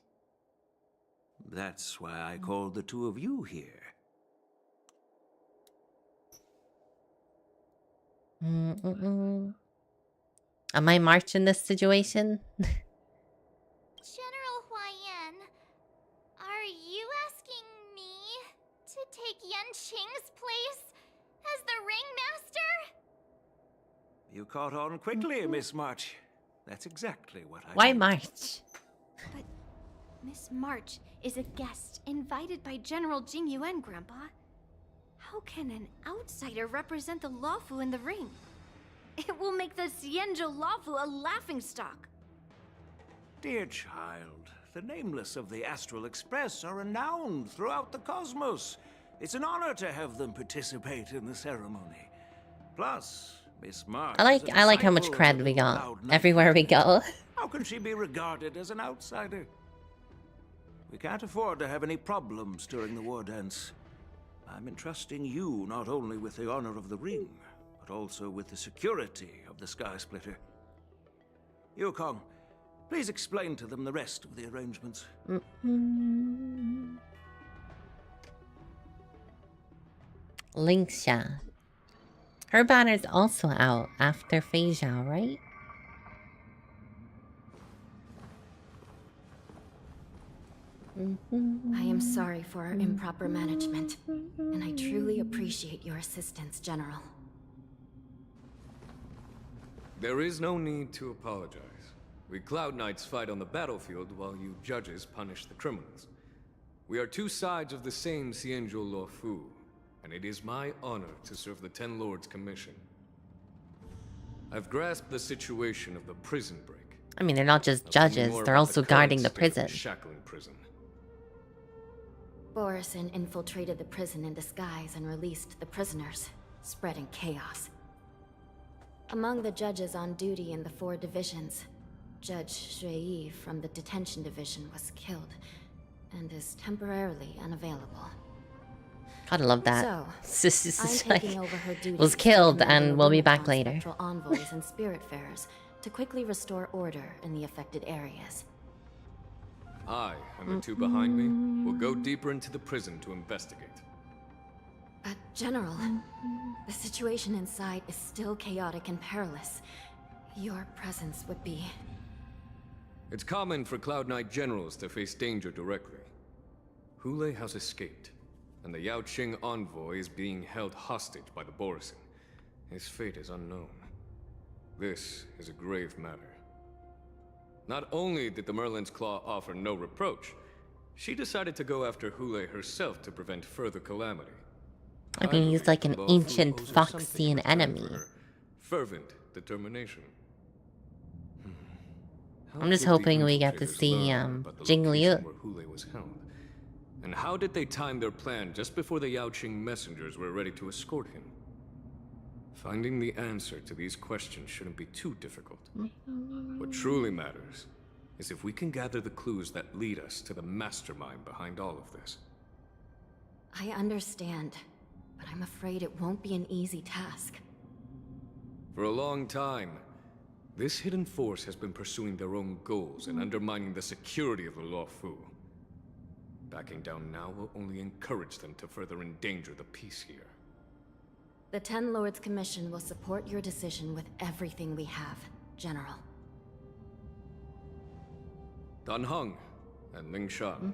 That's why I called the 2 of you here. Am I March in this situation? General Huaiyan, are you asking me to take Yan Qing's place as the ringmaster? You caught on quickly, Miss March. That's exactly what I Why meant. March? But Miss March is a guest invited by General Jing Yuan, Grandpa. How can an outsider represent the Lawfu in the ring? It will make the Xianzhou Lawfu a laughingstock. Dear child, the nameless of the Astral Express are renowned throughout the cosmos. It's an honor to have them participate in the ceremony. Plus, Miss March. I like how much cred we got everywhere we go. How can she be regarded as an outsider? We can't afford to have any problems during the war dance. I'm entrusting you not only with the honor of the ring, but also with the security of the Sky Splitter. Yukong, please explain to them the rest of the arrangements. Linxia. Her banner's also out after Fei Xiao, right? I am sorry for our improper management, and I truly appreciate your assistance, General. There is no need to apologize. We Cloud Knights fight on the battlefield while you judges punish the criminals. We are two sides of the same Xianzhou Luofu, and it is my honor to serve the Ten Lords' commission. I've grasped the situation of the prison break. I mean, they're not just I'll tell you judges, more they're about also current guarding the state of prison. shackling prison. Borisin infiltrated the prison in disguise and released the prisoners, spreading chaos. Among the judges on duty in the 4 divisions, Judge Shui from the detention division was killed and is temporarily unavailable. Gotta love that. So, This is I'm like, taking over her duties. was killed commanding and a we'll be limit back on later. Spectral envoys and spiritfarers to quickly restore order in the affected areas. I and the 2 behind me will go deeper into the prison to investigate. But General, the situation inside is still chaotic and perilous. Your presence would be... It's common for Cloud Knight generals to face danger directly. Hule has escaped, and the Yaoqing envoy is being held hostage by the Borisin. His fate is unknown. This is a grave matter. Not only did the Merlin's Claw offer no reproach, she decided to go after Hule herself to prevent further calamity. I mean, he's like an ancient Foxian enemy. Fervent determination. I'm just hoping we get to see Jing Liu. Where Hule was held. And how did they time their plan just before the Yaoqing messengers were ready to escort him? Finding the answer to these questions shouldn't be too difficult. What truly matters is if we can gather the clues that lead us to the mastermind behind all of this. I understand, but I'm afraid it won't be an easy task. For a long time, this hidden force has been pursuing their own goals and undermining the security of the Luofu. Backing down now will only encourage them to further endanger the peace here. The Ten Lords Commission will support your decision with everything we have, General. Dan Heng and Ling Shan.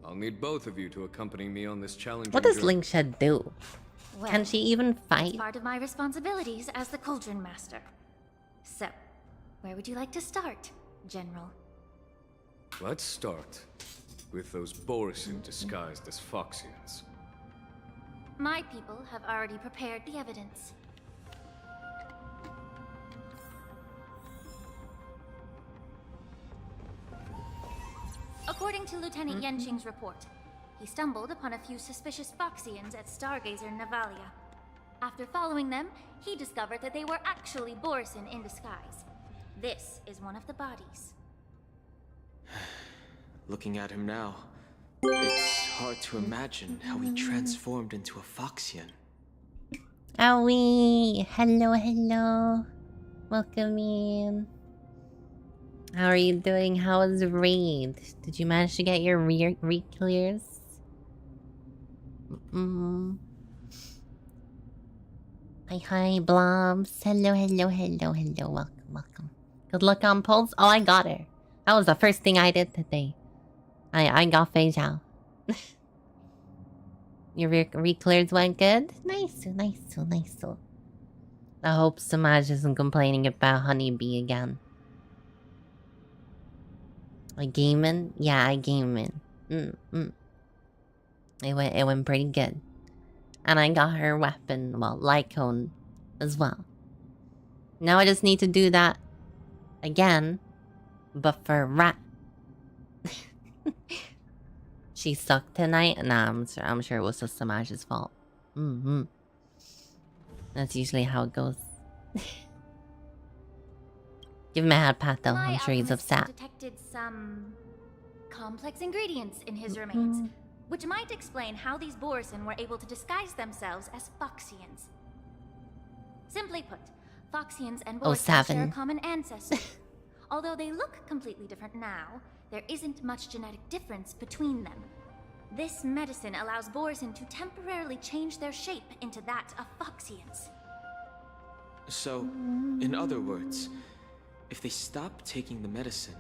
I'll need both of you to accompany me on this challenging What does journey. Ling Shan do? Well, Can she even fight? part of my responsibilities as the Cauldron Master. So, where would you like to start, General? Let's start with those Borisin disguised as Foxians. My people have already prepared the evidence. According to Lieutenant Yenqing's report, he stumbled upon a few suspicious Foxians at Stargazer Navalia. After following them, he discovered that they were actually Borisin in disguise. This is one of the bodies. Looking at him now, it's hard to imagine how he transformed into a Foxian. Owie! Hello, hello. Welcome in. How are you doing? How was the raid? Did you manage to get your re-clears? Hi, Blobs. Hello, hello, hello, hello. Welcome, welcome. Good luck on Pulse. Oh, I got her. That was the first thing I did today. I got Fei Zhao. Your re-clears went good? Nice, nice, nice. I hope Samaj isn't complaining about Honeybee again. I gaming? Yeah, I gaming. It went pretty good. And I got her weapon, well, Lycone as well. Now I just need to do that again, but for Rat. She sucked tonight? Nah, I'm sure it was just Samaj's fault. That's usually how it goes. Give him a hat pat though, I'm sure he's upset. Detected some complex ingredients in his remains, which might explain how these Borisin were able to disguise themselves as Foxians. Simply put, Foxians and Borisin share a common ancestor. Although they look completely different now, there isn't much genetic difference between them. This medicine allows Borisin to temporarily change their shape into that of Foxians. So, in other words, if they stop taking the medicine,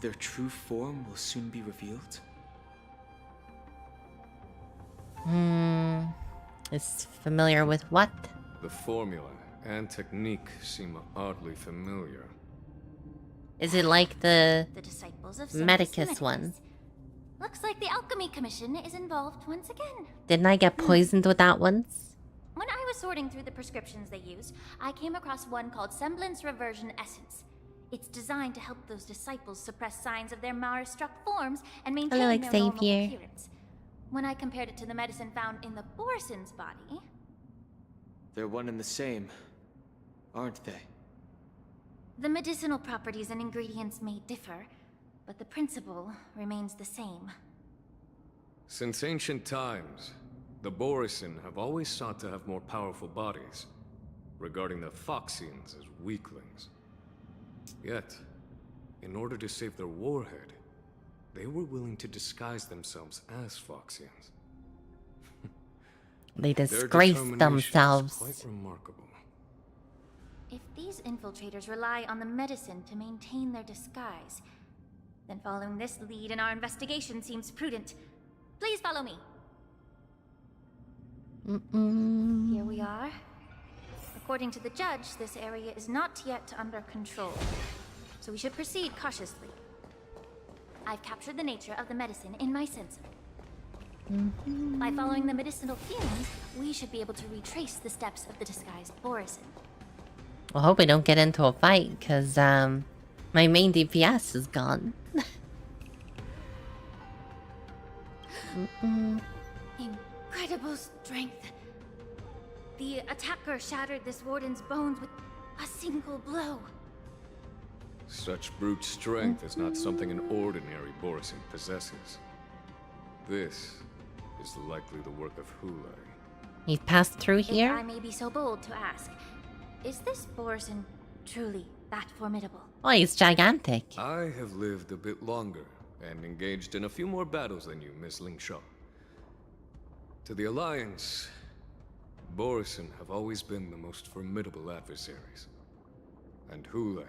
their true form will soon be revealed? Is familiar with what? The formula and technique seem oddly familiar. Is it like the disciples of Medicus one? Looks like the Alchemy Commission is involved once again. Didn't I get poisoned with that once? When I was sorting through the prescriptions they used, I came across one called Semblance Reversion Essence. It's designed to help those disciples suppress signs of their Mara-struck forms and maintain Hello, their normal Xavier. appearance. When I compared it to the medicine found in the Borison's body... They're one and the same, aren't they? The medicinal properties and ingredients may differ, but the principle remains the same. Since ancient times, the Borison have always sought to have more powerful bodies, regarding the Foxians as weaklings. Yet, in order to save their warhead, they were willing to disguise themselves as Foxians. They Their disgraced determination is themselves. quite remarkable. If these infiltrators rely on the medicine to maintain their disguise, then following this lead in our investigation seems prudent. Please follow me. Here we are. According to the judge, this area is not yet under control, so we should proceed cautiously. I've captured the nature of the medicine in my sensor. By following the medicinal fumes, we should be able to retrace the steps of the disguised Borison. I hope we don't get into a fight, because my main DPS is gone. Incredible strength. The attacker shattered this warden's bones with a single blow. Such brute strength is not something an ordinary Borison possesses. This is likely the work of Hule. He's passed through If here? I may be so bold to ask, is this Borison truly that formidable? Oh, he's gigantic. I have lived a bit longer and engaged in a few more battles than you, Miss Xiao. To the Alliance, Borison have always been the most formidable adversaries. And Hule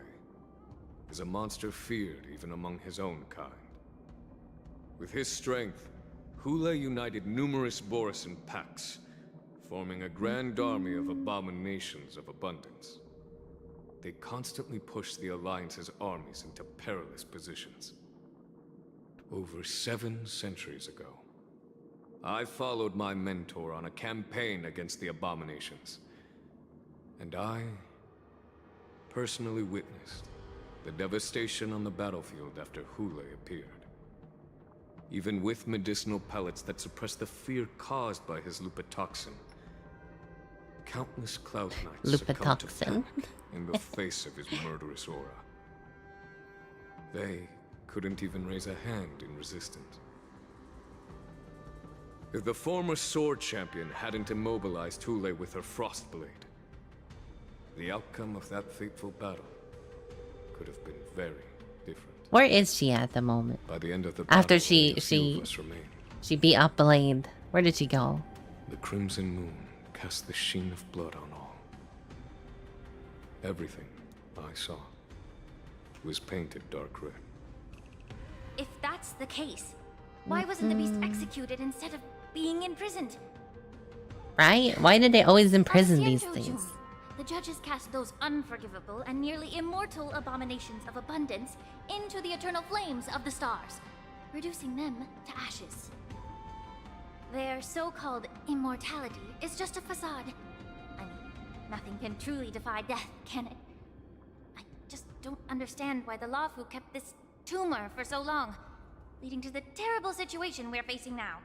is a monster feared even among his own kind. With his strength, Hule united numerous Borison packs, forming a grand army of abominations of abundance. They constantly push the Alliance's armies into perilous positions. Over 7 centuries ago, I followed my mentor on a campaign against the abominations. And I personally witnessed the devastation on the battlefield after Hule appeared. Even with medicinal pellets that suppress the fear caused by his lupatoxin, countless Cloud Knights succumbed to Lupatoxin. panic in the face of his murderous aura. They couldn't even raise a hand in resistance. If the former sword champion hadn't immobilized Hule with her Frostblade, the outcome of that fateful battle could have been very different. Where is she at the moment? By the end of the After battle, only a few she of us remained. beat up Blade. Where did she go? The crimson moon cast the sheen of blood on all. Everything I saw was painted dark red. If that's the case, why wasn't the beast executed instead of being imprisoned? Right? Why did they always imprison On these Xianzhou things? Jun, the judges cast those unforgivable and nearly immortal abominations of abundance into the eternal flames of the stars, reducing them to ashes. Their so-called immortality is just a facade. I mean, nothing can truly defy death, can it? I just don't understand why the Luofu kept this tumor for so long, leading to the terrible situation we're facing now.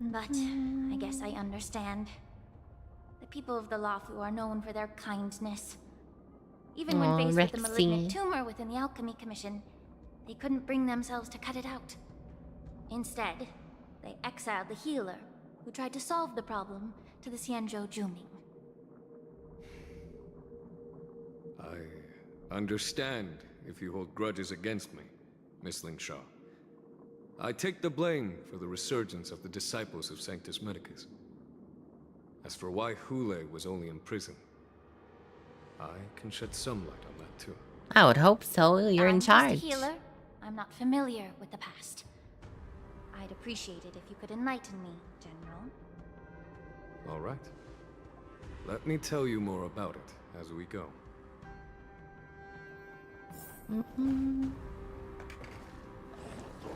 But I guess I understand. The people of the Luofu are known for their kindness. Even when faced with the malignant tumor within the Alchemy Commission, they couldn't bring themselves to cut it out. Instead, they exiled the healer, who tried to solve the problem, to the Xianzhou Juming. I understand if you hold grudges against me, Miss Xiao. I take the blame for the resurgence of the disciples of Sanctus Medicus. As for why Hule was only in prison, I can shed some light on that too. I would hope so. You're in I'm just a charge. healer. I'm not familiar with the past. I'd appreciate it if you could enlighten me, General. All right. Let me tell you more about it as we go.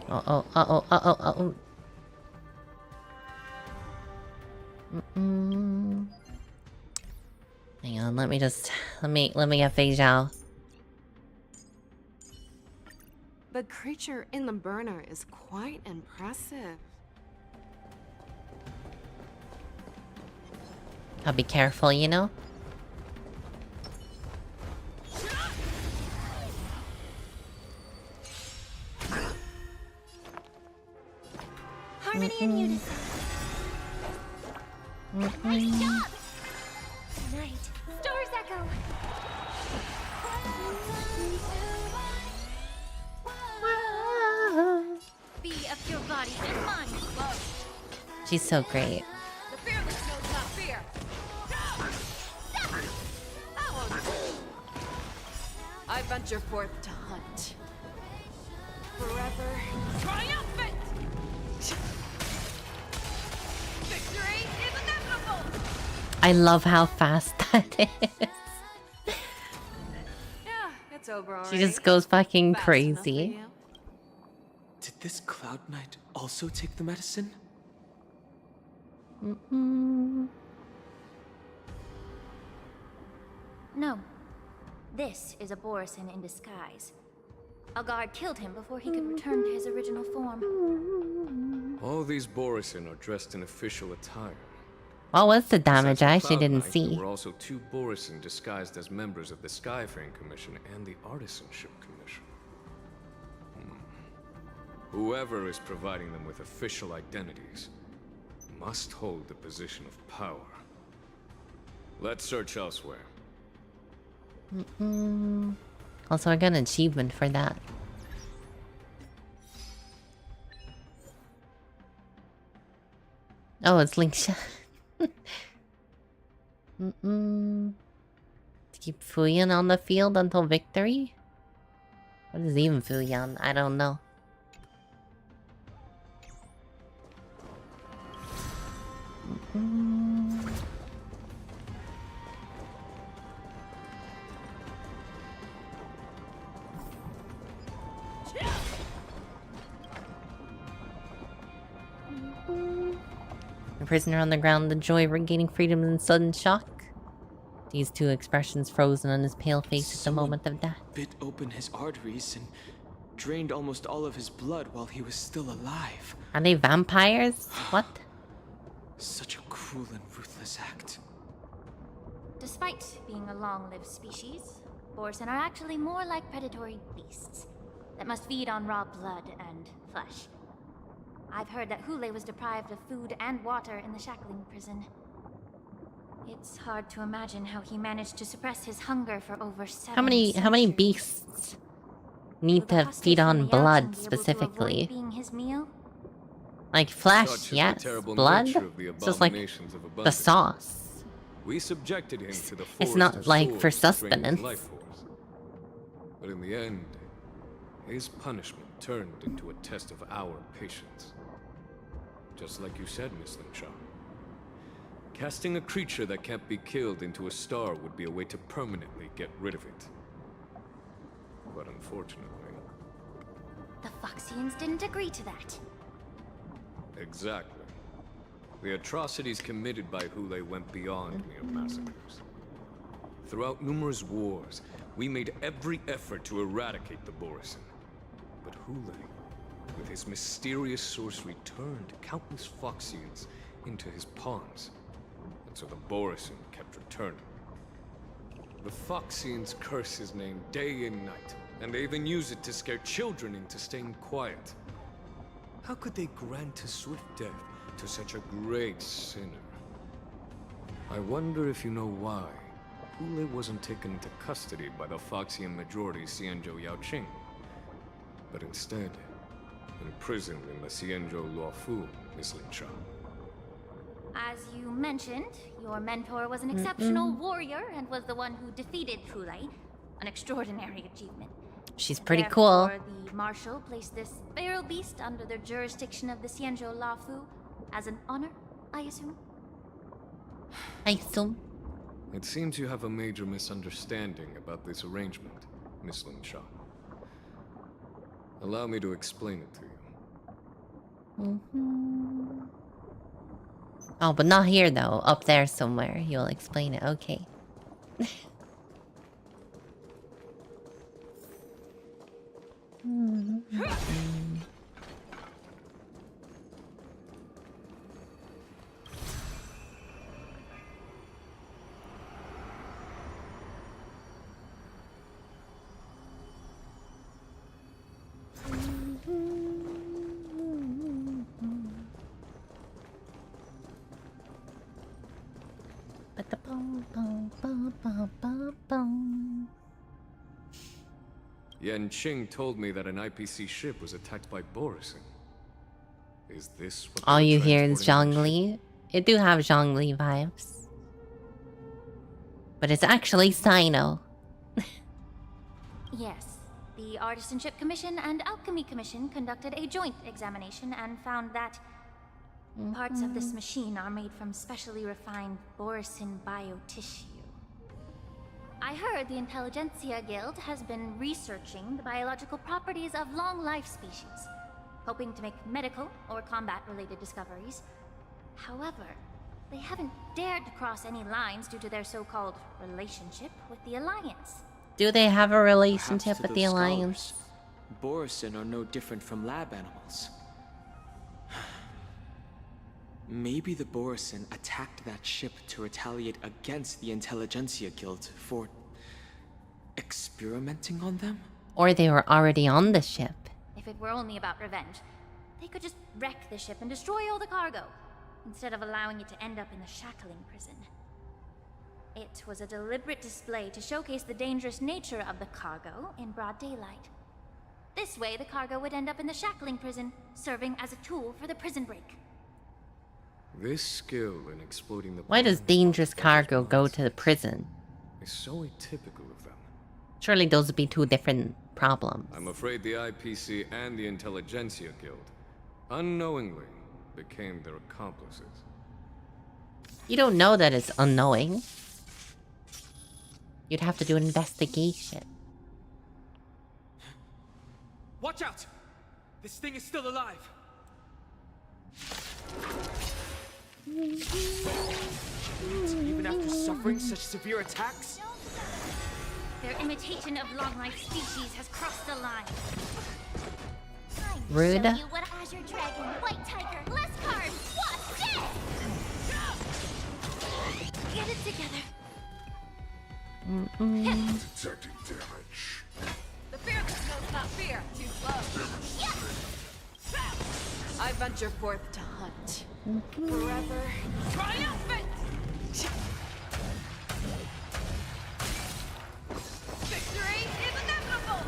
Uh-oh, uh-oh, uh-oh, uh-oh. Hang on, let me get Fei Zhao. The creature in the burner is quite impressive. I'll be careful, you know? Harmony and unison. Nice job! Tonight, stars echo. Be of your body and mind. She's so great. The fearless knows not fear. I venture forth to hunt. Forever triumphant! Victory is inevitable! I love how fast that is. Yeah, it's over already. She just goes fucking Fast crazy. enough for you. Did this Cloud Knight also take the medicine? No. This is a Borison in disguise. A guard killed him before he could return to his original form. All these Borison are dressed in official attire. What was the damage? Besides the I actually Cloud didn't Knight, see. There were also 2 Borison disguised as members of the Skyfaring Commission and the Artisanship Commission. Whoever is providing them with official identities must hold the position of power. Let's search elsewhere. Also, I got an achievement for that. Oh, it's Link Shot. To keep Fuyan on the field until victory? What is even Fuyan? I don't know. A prisoner on the ground, the joy of regaining freedom and sudden shock. These 2 expressions frozen on his pale face at the moment of death. Bit open his arteries and drained almost all of his blood while he was still alive. Are they vampires? What? Such a cruel and ruthless act. Despite being a long-lived species, Borison are actually more like predatory beasts that must feed on raw blood and flesh. I've heard that Hule was deprived of food and water in the shackling prison. It's hard to imagine how he managed to suppress his hunger for over 7 How many centuries. beasts need Will the to feed hostage on from the Yaoqing blood be able to specifically? avoid being his meal? Like flesh, Such is the yes. terrible Blood? nature of the It's just like abominations of the abundance. sauce. We subjected him to the It's forest not of like for swords to drain his sustenance. life force. But in the end, his punishment turned into a test of our patience. Just like you said, Miss Lingshaw. Casting a creature that can't be killed into a star would be a way to permanently get rid of it. But unfortunately... The Foxians didn't agree to that. Exactly. The atrocities committed by Hule went beyond mere massacres. Throughout numerous wars, we made every effort to eradicate the Borison. But Hule, with his mysterious sorcery, turned countless Foxians into his pawns. And so the Borison kept returning. The Foxians curse his name day and night, and they even use it to scare children into staying quiet. How could they grant a swift death to such a great sinner? I wonder if you know why Hule wasn't taken into custody by the Foxian majority Xianzhou Yaoqing, but instead imprisoned in the Xianzhou Luofu, Miss Lingshaw. As you mentioned, your mentor was an exceptional warrior and was the one who defeated Hule, an extraordinary achievement. She's pretty cool. Therefore, the Marshal placed this feral beast under the jurisdiction of the Xianzhou Luofu as an honor, I assume? I assume. It seems you have a major misunderstanding about this arrangement, Miss Lingshaw. Allow me to explain it to you. Oh, but not here though. Up there somewhere. You'll explain it. Okay. Yan Qing told me that an IPC ship was attacked by Borison. Is this what All they were you hear is transporting on the Zhongli. It do have Zhongli vibes. But it's actually Sino. Yes. The Artisanship Commission and Alchemy Commission conducted a joint examination and found that parts of this machine are made from specially refined Borison biotissue. I heard the Intelligentsia Guild has been researching the biological properties of long-life species, hoping to make medical or combat-related discoveries. However, they haven't dared to cross any lines due to their so-called relationship with the Alliance. Do they have a relationship Perhaps to with the those Alliance? scholars, Borison are no different from lab animals. Maybe the Borison attacked that ship to retaliate against the Intelligentsia Guild for experimenting on them? Or they were already on the ship. If it were only about revenge, they could just wreck the ship and destroy all the cargo, instead of allowing it to end up in the shackling prison. It was a deliberate display to showcase the dangerous nature of the cargo in broad daylight. This way, the cargo would end up in the shackling prison, serving as a tool for the prison break. This skill in exploiting the Why does dangerous cargo go to the prison? is so atypical of them. Surely those would be two different problems. I'm afraid the IPC and the Intelligentsia Guild unknowingly became their accomplices. You don't know that it's unknowing. You'd have to do an investigation. Watch out! This thing is still alive! Even after suffering such severe attacks? Their imitation of long-life species has crossed the line. Rude. Show you what Azure Dragon, White Tiger, less cards, what's this? Get it together. Detecting damage. The fearless knows not fear. Too slow. I venture forth to hunt. Forever triumphant! Victory is inevitable!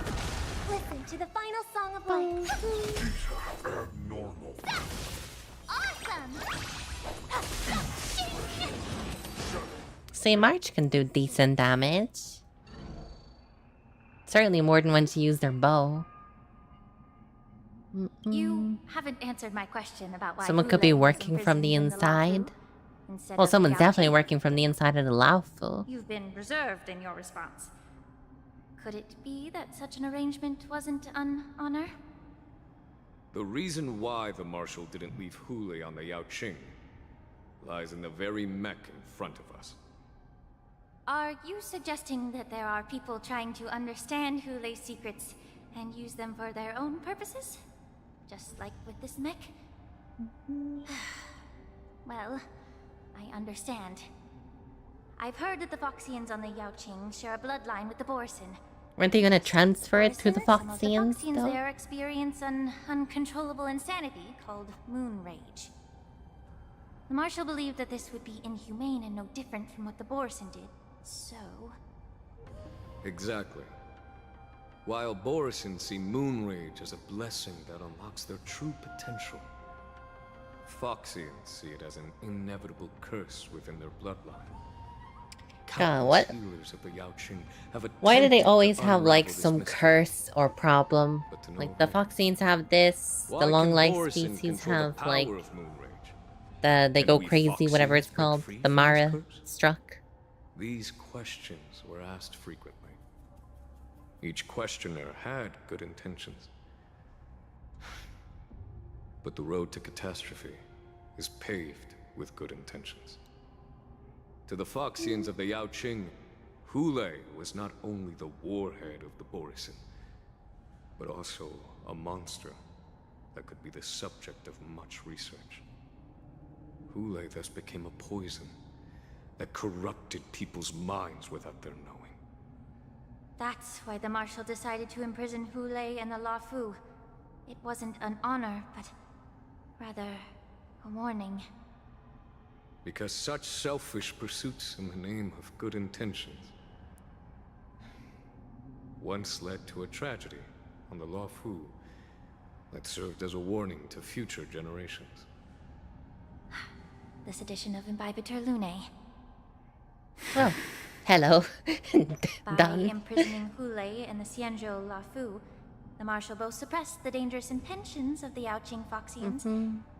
Listen to the final song of life. Abnormal. Awesome! St. March can do decent damage. Certainly more than when she used her bow. You haven't answered my question about why Someone could be Hule was working from the imprisoned in inside. Lafu instead Well, of the someone's definitely Yaoqing. working from the inside of the Laofu. You've been reserved in your response. Could it be that such an arrangement wasn't an honor? The reason why the Marshal didn't leave Hule on the Yaoqing lies in the very mech in front of us. Are you suggesting that there are people trying to understand Hule's secrets and use them for their own purposes? Just like with this mech? Well, I understand. I've heard that the Foxians on the Yaoqing share a bloodline with the Borison. Weren't they gonna transfer it to the Some of the Foxians, Foxians though? there experience an uncontrollable insanity called moon rage. The Marshal believed that this would be inhumane and no different from what the Borison did. So... Exactly. While Borison see moon rage as a blessing that unlocks their true potential, Foxians see it as an inevitable curse within their bloodline. God, what? Healers of the Yaoqing have Why do they attempted to always have like unravel this some mystery. curse or problem? But to no Like the avail. Foxians have this, Why the can long life Borison species control the have power like of moon rage? they Can go we crazy, whatever it's Foxians break called, free the from this Mara curse? struck. These questions were asked frequently. Each questioner had good intentions. But the road to catastrophe is paved with good intentions. To the Foxians of the Yaoqing, Hule was not only the warhead of the Borisin, but also a monster that could be the subject of much research. Hule thus became a poison that corrupted people's minds without their knowing. That's why the Marshal decided to imprison Hule and the Luofu. It wasn't an honor, but rather a warning. Because such selfish pursuits in the name of good intentions once led to a tragedy on the Luofu that served as a warning to future generations. This edition of Imbibitor Lunae. Oh, hello. By Done. imprisoning Hule and the Xianzhou Luofu, the Marshal both suppressed the dangerous intentions of the Yaoqing Foxians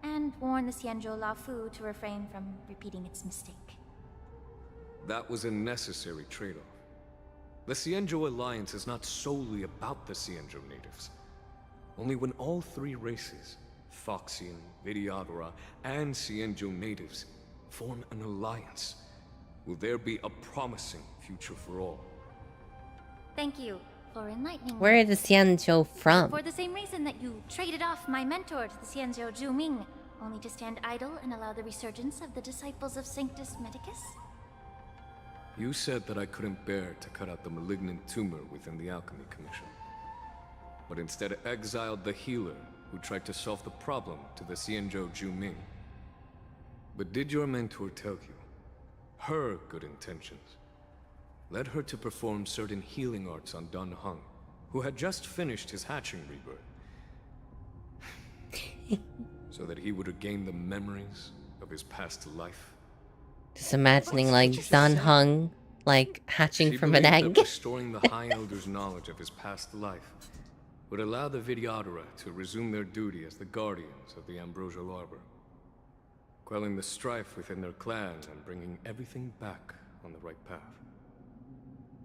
and warned the Xianzhou Luofu to refrain from repeating its mistake. That was a necessary trade-off. The Xianzhou alliance is not solely about the Xianzhou natives. Only when all three races, Foxian, Vidyadhara, and Xianzhou natives, form an alliance, will there be a promising future for all. Thank you for enlightening me. Where is the Xianzhou from? For the same reason that you traded off my mentor to the Xianzhou Zhuming, only to stand idle and allow the resurgence of the disciples of Sanctus Medicus? You said that I couldn't bear to cut out the malignant tumor within the Alchemy Commission, but instead exiled the healer who tried to solve the problem to the Xianzhou Zhuming. But did your mentor tell you her good intentions led her to perform certain healing arts on Dun Hung, who had just finished his hatching rebirth, so that he would regain the memories of his past life? Just imagining like Dun Hung, like hatching from an egg. That restoring the High Elder's knowledge of his past life would allow the Vidyadhara to resume their duty as the guardians of the Ambrosial Arbor, quelling the strife within their clan and bringing everything back on the right path.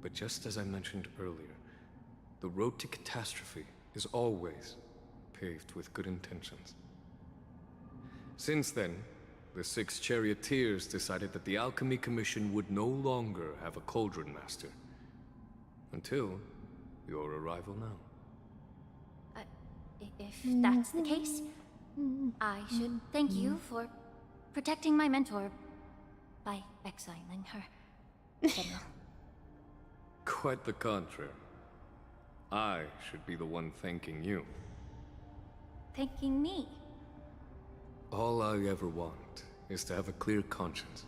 But just as I mentioned earlier, the road to catastrophe is always paved with good intentions. Since then, the 6 charioteers decided that the Alchemy Commission would no longer have a Cauldron Master. Until your arrival now. If that's the case, I should thank you for protecting my mentor by exiling her, General. Quite the contrary. I should be the one thanking you. Thanking me? All I ever want is to have a clear conscience.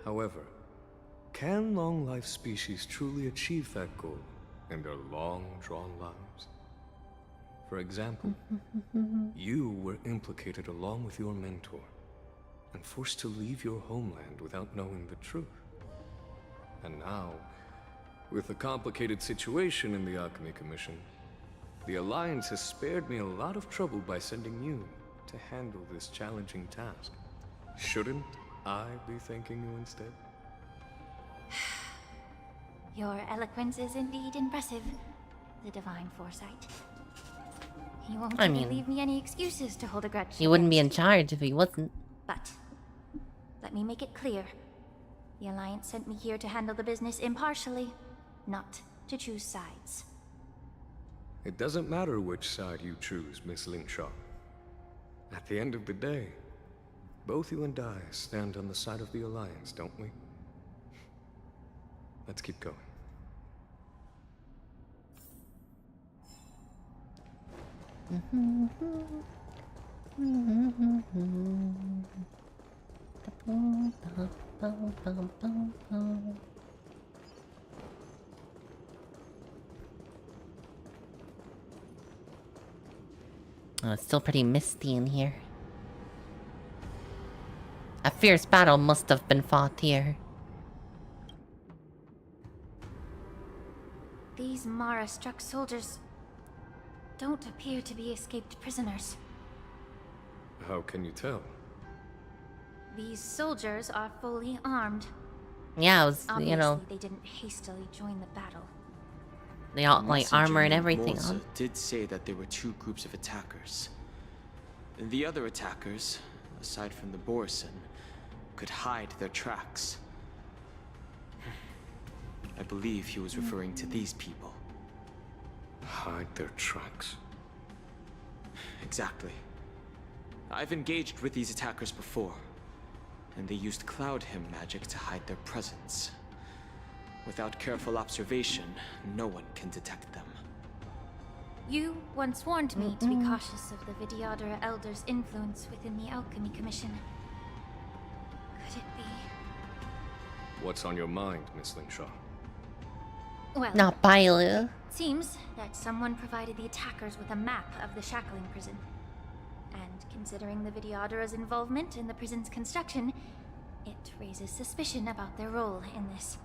However, can long-life species truly achieve that goal in their long-drawn lives? For example, you were implicated along with your mentor and forced to leave your homeland without knowing the truth. And now, with the complicated situation in the Alchemy Commission, the Alliance has spared me a lot of trouble by sending you to handle this challenging task. Shouldn't I be thanking you instead? Your eloquence is indeed impressive. The divine foresight. You won't leave me any excuses to hold a grudge. He wouldn't be in charge if he wasn't. But let me make it clear. The Alliance sent me here to handle the business impartially, not to choose sides. It doesn't matter which side you choose, Miss Lingshaw. At the end of the day, both you and I stand on the side of the Alliance, don't we? Let's keep going. Oh, it's still pretty misty in here. A fierce battle must have been fought here. These Mara-struck soldiers don't appear to be escaped prisoners. How can you tell? These soldiers are fully armed. Yeah, it was, Obviously, you know, they didn't hastily join the battle. they all like armor and everything Morza on. did say that there were 2 groups of attackers. The other attackers, aside from the Borison, could hide their tracks. I believe he was referring to these people. Hide their tracks. Exactly. I've engaged with these attackers before, and they used Cloud Hymn magic to hide their presence. Without careful observation, no one can detect them. You once warned me to be cautious of the Vidyadhara Elder's influence within the Alchemy Commission. Could it be? What's on your mind, Miss Lingshaw? Well, Not Bailu. it seems that someone provided the attackers with a map of the shackling prison. And considering the Vidyadhara's involvement in the prison's construction, it raises suspicion about their role in this.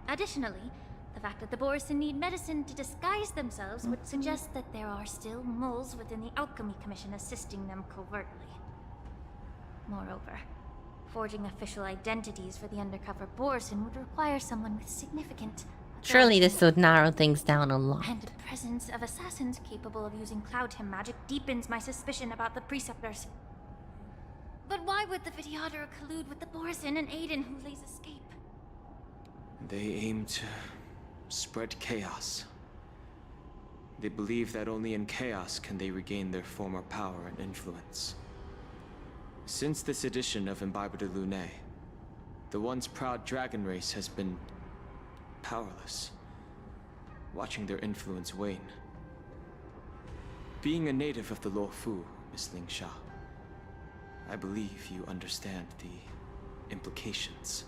Additionally, the fact that the Borison need medicine to disguise themselves would suggest that there are still moles within the Alchemy Commission assisting them covertly. Moreover, forging official identities for the undercover Borison would require someone with significant Surely authority. this would narrow things down a lot. And the presence of assassins capable of using Cloud Hymn magic deepens my suspicion about the Preceptors. But why would the Vidyadhara collude with the Borison and aid in Hule's escape? They aim to spread chaos. They believe that only in chaos can they regain their former power and influence. Since this edition of Imbibe de Lune, the once proud dragon race has been powerless, watching their influence wane. Being a native of the Luofu, Miss Lingsha, I believe you understand the implications.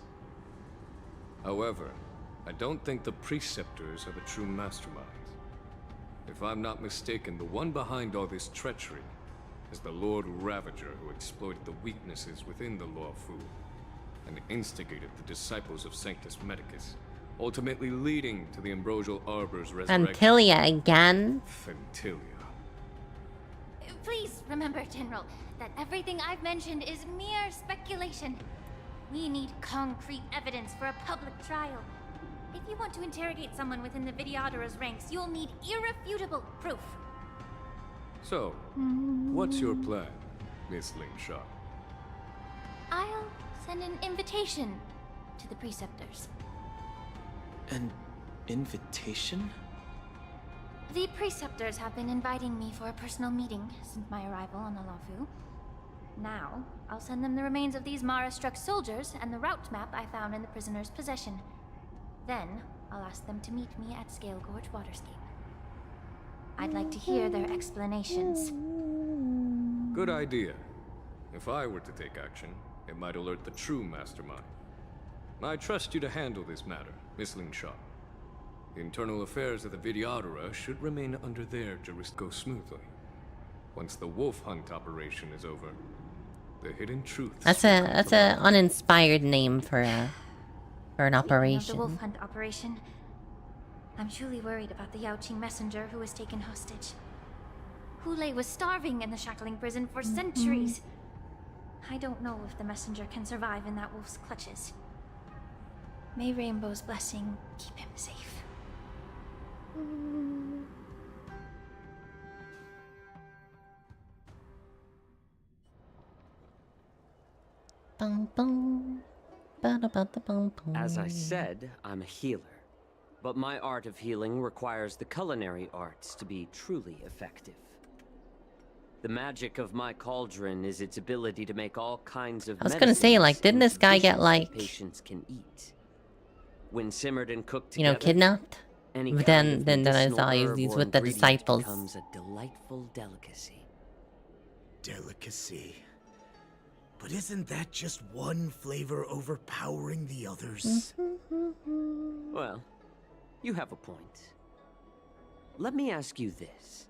However, I don't think the Preceptors are the true masterminds. If I'm not mistaken, the one behind all this treachery is the Lord Ravager who exploited the weaknesses within the Luofu and instigated the disciples of Sanctus Medicus, ultimately leading to the Ambrosial Arbor's resurrection. Antilia again? Fentilia. Please remember, General, that everything I've mentioned is mere speculation. We need concrete evidence for a public trial. If you want to interrogate someone within the Vidyadhara's ranks, you'll need irrefutable proof. So, what's your plan, Miss Lingshaw? I'll send an invitation to the Preceptors. An invitation? The Preceptors have been inviting me for a personal meeting since my arrival on the Luofu. Now, I'll send them the remains of these Mara-struck soldiers and the route map I found in the prisoner's possession. Then, I'll ask them to meet me at Scale Gorge Waterscape. I'd like to hear their explanations. Good idea. If I were to take action, it might alert the true mastermind. I trust you to handle this matter, Miss Lingshaw. The internal affairs of the Vidyadhara should remain under their jurisdiction. Go smoothly. Once the wolf hunt operation is over, the hidden truth. That's a uninspired name for an Speaking operation. of the wolf hunt operation, I'm truly worried about the Yaoqing messenger who was taken hostage. Hule was starving in the shackling prison for centuries. I don't know if the messenger can survive in that wolf's clutches. May Rainbow's blessing keep him safe. Bum, bum. Ba-da-ba-da-bum, bum. As I said, I'm a healer. But my art of healing requires the culinary arts to be truly effective. The magic of my cauldron is its ability to make all kinds of I was gonna say, like, medicines didn't this guy get, dishes like, patients can eat. When simmered and cooked you know, together, kidnapped? any But kind then of I medicinal saw herb these or with the ingredient disciples. becomes a delightful delicacy. Delicacy. But isn't that just one flavor overpowering the others? Well, you have a point. Let me ask you this.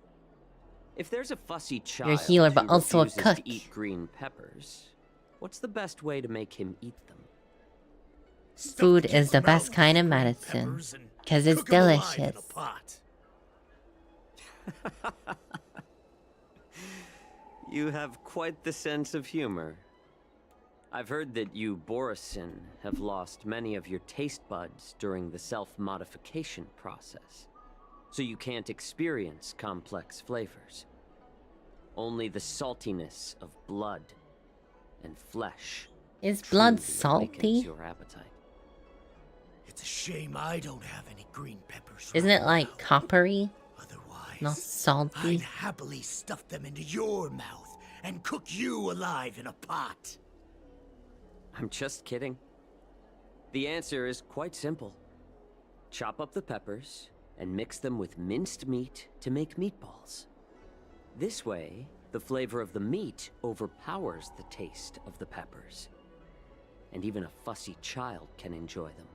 If there's a fussy child You're a healer, but who also a refuses cook. to eat green peppers, what's the best way to make him eat them? Food is the best kind of medicine. Because it's Cook 'em alive in a delicious. pot. You have quite the sense of humor. I've heard that you, Borison, have lost many of your taste buds during the self-modification process, so you can't experience complex flavors. Only the saltiness of blood and flesh. Is blood truly awakens salty? your appetite. It's a shame I don't have any green peppers. Isn't it like coppery? Otherwise, Not salty? I'd happily stuff them into your mouth and cook you alive in a pot. I'm just kidding. The answer is quite simple. Chop up the peppers and mix them with minced meat to make meatballs. This way, the flavor of the meat overpowers the taste of the peppers. And even a fussy child can enjoy them.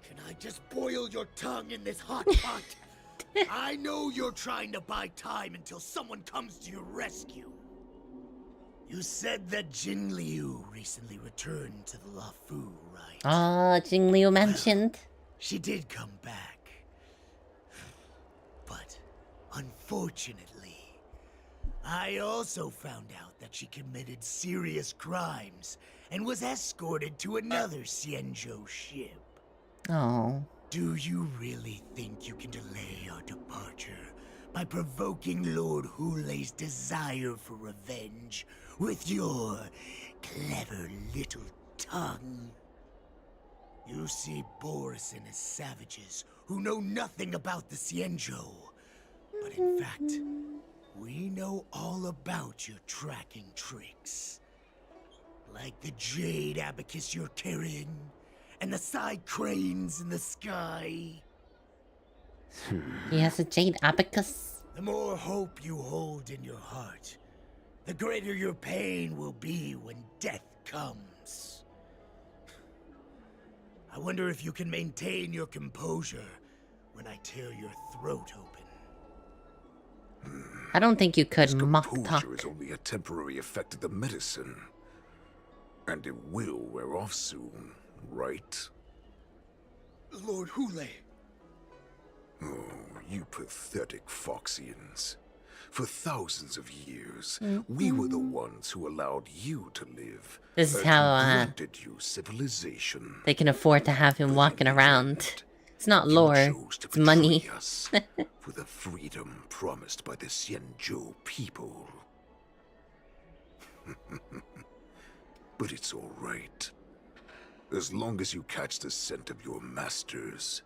Can I just boil your tongue in this hot pot? I know you're trying to buy time until someone comes to your rescue. You said that Jin Liu recently returned to the Luofu, right? Ah, Jing Liu mentioned. She did come back. But, unfortunately, I also found out that she committed serious crimes and was escorted to another Xianzhou ship. Oh. Do you really think you can delay our departure by provoking Lord Hulei's desire for revenge with your clever little tongue? You see Borison as savages who know nothing about the Xianzhou. But in fact, we know all about your tracking tricks. Like the jade abacus you're carrying, and the side cranes in the sky. He has a jade abacus. The more hope you hold in your heart, the greater your pain will be when death comes. I wonder if you can maintain your composure when I tear your throat open. I don't think you could mock Composure talk. is only a temporary effect of the medicine. And it will wear off soon, right? Lord Hulei. Oh, you pathetic Foxians. For thousands of years, we were the ones who allowed you to live. This is and how, who granted you civilization. They can afford to have him walking around. It's not lore, it's money. Us for the freedom promised by the Xianzhou people. But it's all right. As long as you catch the scent of your masters,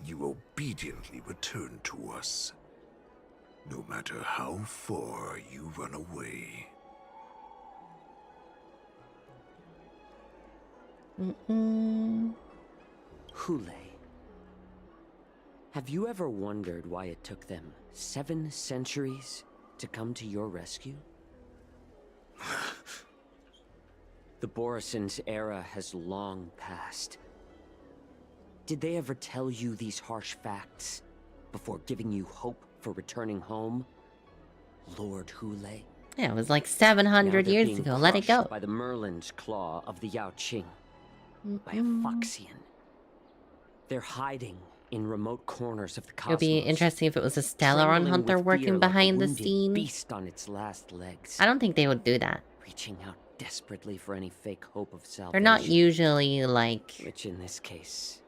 you obediently return to us. No matter how far you run away. Hulei. Have you ever wondered why it took them 7 centuries to come to your rescue? The Borison's era has long passed. Did they ever tell you these harsh facts before giving you hope for returning home, Lord Hulei? Yeah, it was like 700 years ago. Let it go. By the Merlin's claw of the Yao Qing. By a Foxian. They're hiding in remote corners of the cosmos. It would be interesting if it was a Stellaron hunter working behind the scenes. Beast on its last legs. I don't think they would do that. Reaching out desperately for any fake hope of salvation. They're not usually like which in this case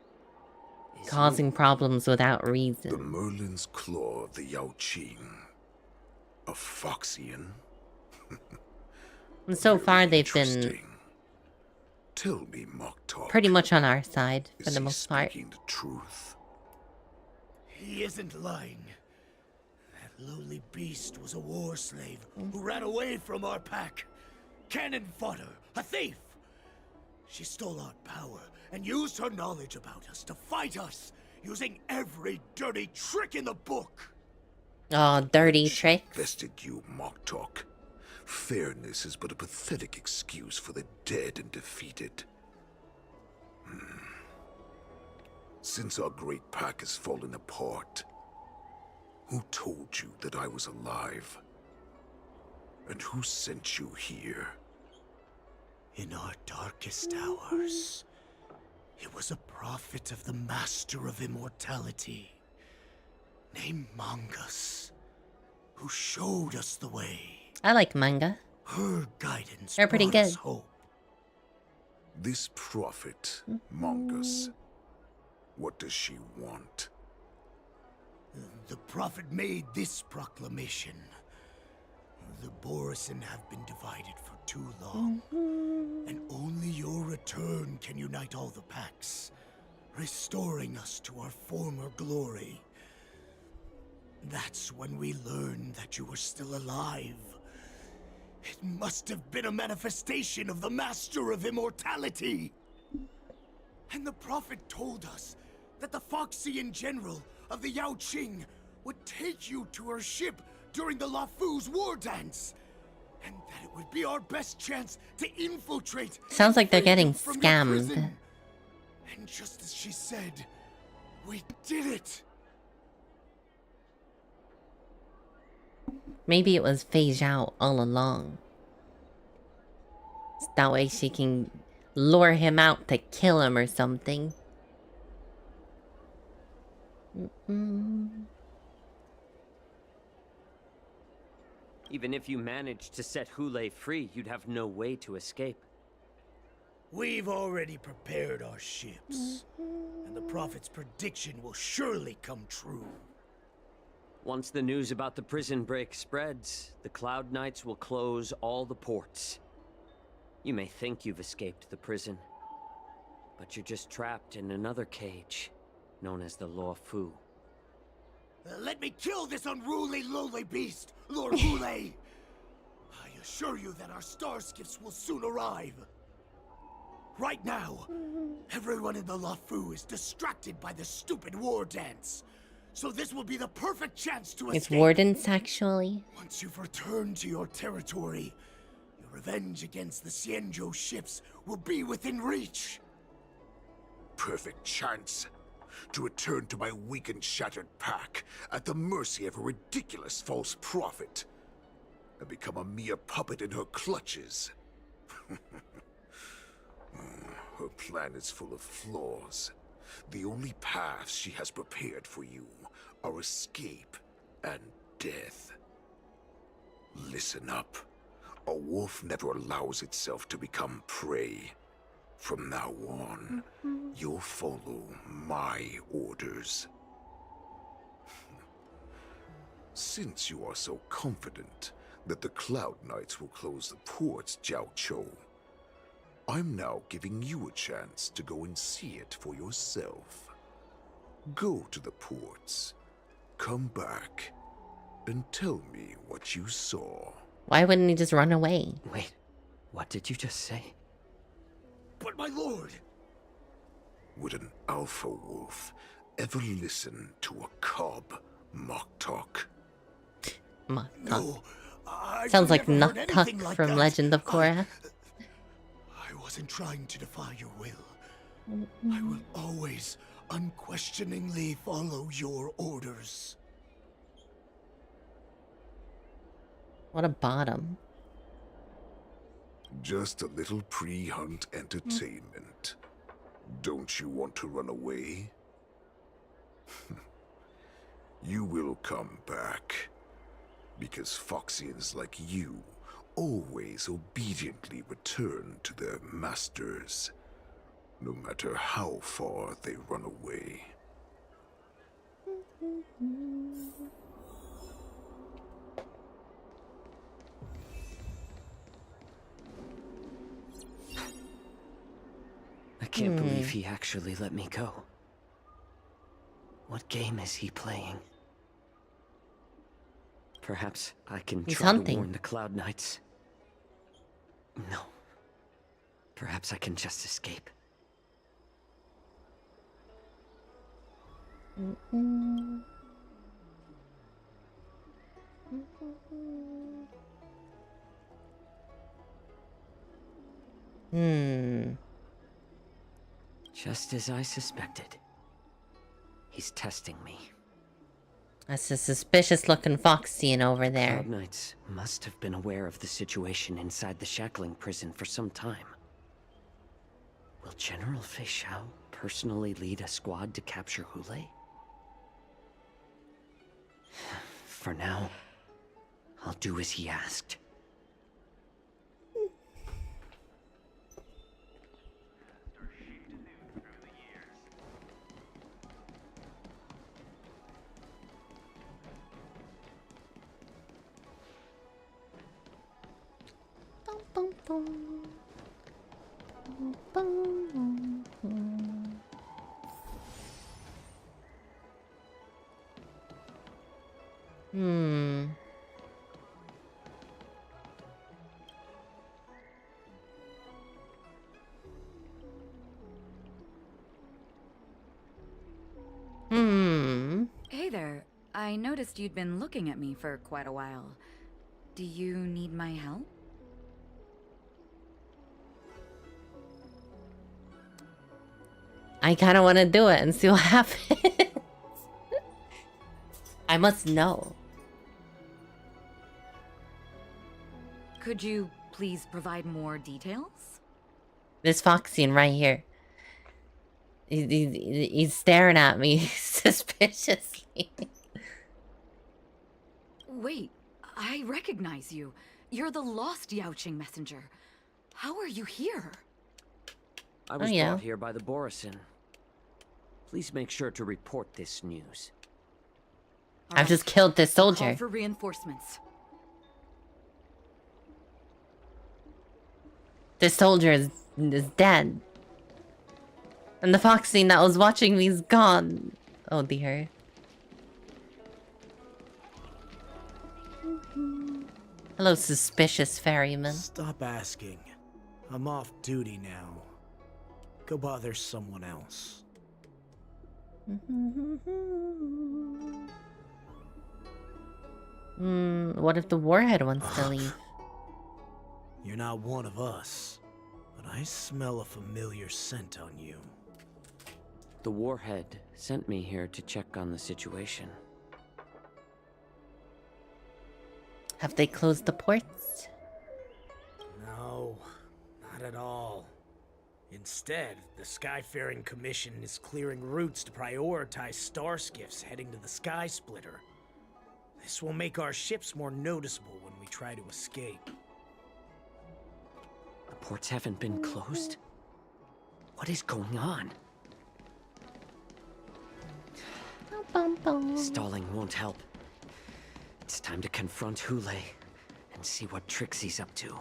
causing problems without reason. The Merlin's claw of the Yao Qing. A Foxian? And so far they've been Tell me, Mock Talk. pretty much on our side for the most part. Speaking the truth. He isn't lying. That lowly beast was a war slave who ran away from our pack. Cannon fodder, a thief. She stole our power and used her knowledge about us to fight us, using every dirty trick in the book. Oh, dirty tricks. Bested you, Mock Talk. Fairness is but a pathetic excuse for the dead and defeated. Since our great pack has fallen apart, who told you that I was alive? And who sent you here? In our darkest hours, it was a prophet of the Master of Immortality, named Mangus, who showed us the way. I like manga. Her guidance They're pretty brought us good. hope. This prophet, Mongus, what does she want? The prophet made this proclamation. the Borison have been divided for too long, and only your return can unite all the packs, restoring us to our former glory. That's when we learned that you were still alive. It must have been a manifestation of the Master of Immortality. And the Prophet told us that the Foxian General of the Yao Qing would take you to her ship during the Lafu's war dance. And that it would be our best chance to infiltrate. Sounds like they're and free you getting from your scammed. prison. And just as she said, we did it. Maybe it was Fei Zhao all along. That way she can lure him out to kill him or something. Even if you managed to set Hule free, you'd have no way to escape. We've already prepared our ships, and the Prophet's prediction will surely come true. Once the news about the prison break spreads, the Cloud Knights will close all the ports. You may think you've escaped the prison, but you're just trapped in another cage, known as the Law Fu. Let me kill this unruly, lowly beast, Lord Hule! I assure you that our star skiffs will soon arrive. Right now, everyone in the Law Fu is distracted by the stupid war dance. So this will be the perfect chance to escape. It's Wardens, actually. Once you've returned to your territory, your revenge against the Xianzhou ships will be within reach. Perfect chance to return to my weak and shattered pack at the mercy of a ridiculous false prophet and become a mere puppet in her clutches. Her plan is full of flaws. The only paths she has prepared for you are escape and death. Listen up. A wolf never allows itself to become prey. From now on, you'll follow my orders. Since you are so confident that the Cloud Knights will close the ports, Jiao Chou, I'm now giving you a chance to go and see it for yourself. Go to the ports, come back, and tell me what you saw. Why wouldn't he just run away? Wait, what did you just say? But my lord! Would an alpha wolf ever listen to a cub mock talk? Mock No, talk. I've Sounds like never heard Nuktuk anything like from that. Legend of Korra. I wasn't trying to defy your will. I will always unquestioningly follow your orders. What a bottom. Just a little pre-hunt entertainment. Don't you want to run away? You will come back. Because Foxians like you always obediently return to their masters, no matter how far they run away. I can't believe he actually let me go. What game is he playing? Perhaps I can He's try hunting. to warn the Cloud Knights. No. Perhaps I can just escape. Just as I suspected. He's testing me. That's a suspicious looking Foxian over there. Cloud Knights must have been aware of the situation inside the shackling prison for some time. Will General Fei Xiao personally lead a squad to capture Hule? For now, I'll do as he asked. Hmm. Hey there. I noticed you'd been looking at me for quite a while. Do you need my help? I kind of want to do it and see what happens. I must know. Could you please provide more details? This Foxian right here. He's staring at me suspiciously. Wait, I recognize you. You're the lost Yaoqing messenger. How are you here? I was brought here by the Borison. Please make sure to report this news. I've just killed this soldier. Call for reinforcements. This soldier is dead. And the Foxine that was watching me is gone. Oh dear. Hello, suspicious ferryman. Stop asking. I'm off duty now. Go bother someone else. What if the warhead wants to leave? You're not one of us, but I smell a familiar scent on you. The warhead sent me here to check on the situation. Have they closed the ports? No, not at all. Instead, the Skyfaring Commission is clearing routes to prioritize star skiffs heading to the Sky Splitter. This will make our ships more noticeable when we try to escape. The ports haven't been closed? What is going on? Stalling won't help. It's time to confront Hule and see what tricks he's up to.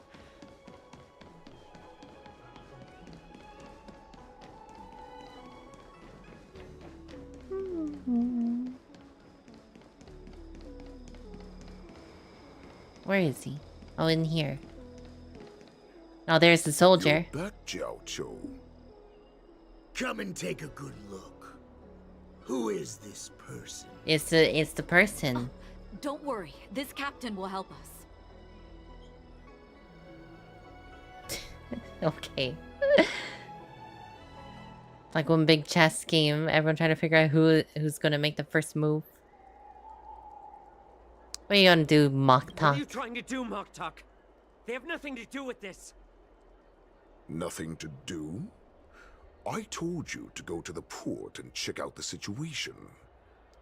Where is he? Oh, in here. Oh, there's the soldier. You're back, Xiao. Come and take a good look. Who is this person? It's the person. Don't worry, this captain will help us. Okay. Like one big chess game, everyone trying to figure out who's gonna make the first move. What are you gonna do, Mock What Talk? are you trying to do, Moktok? They have nothing to do with this. Nothing to do? I told you to go to the port and check out the situation.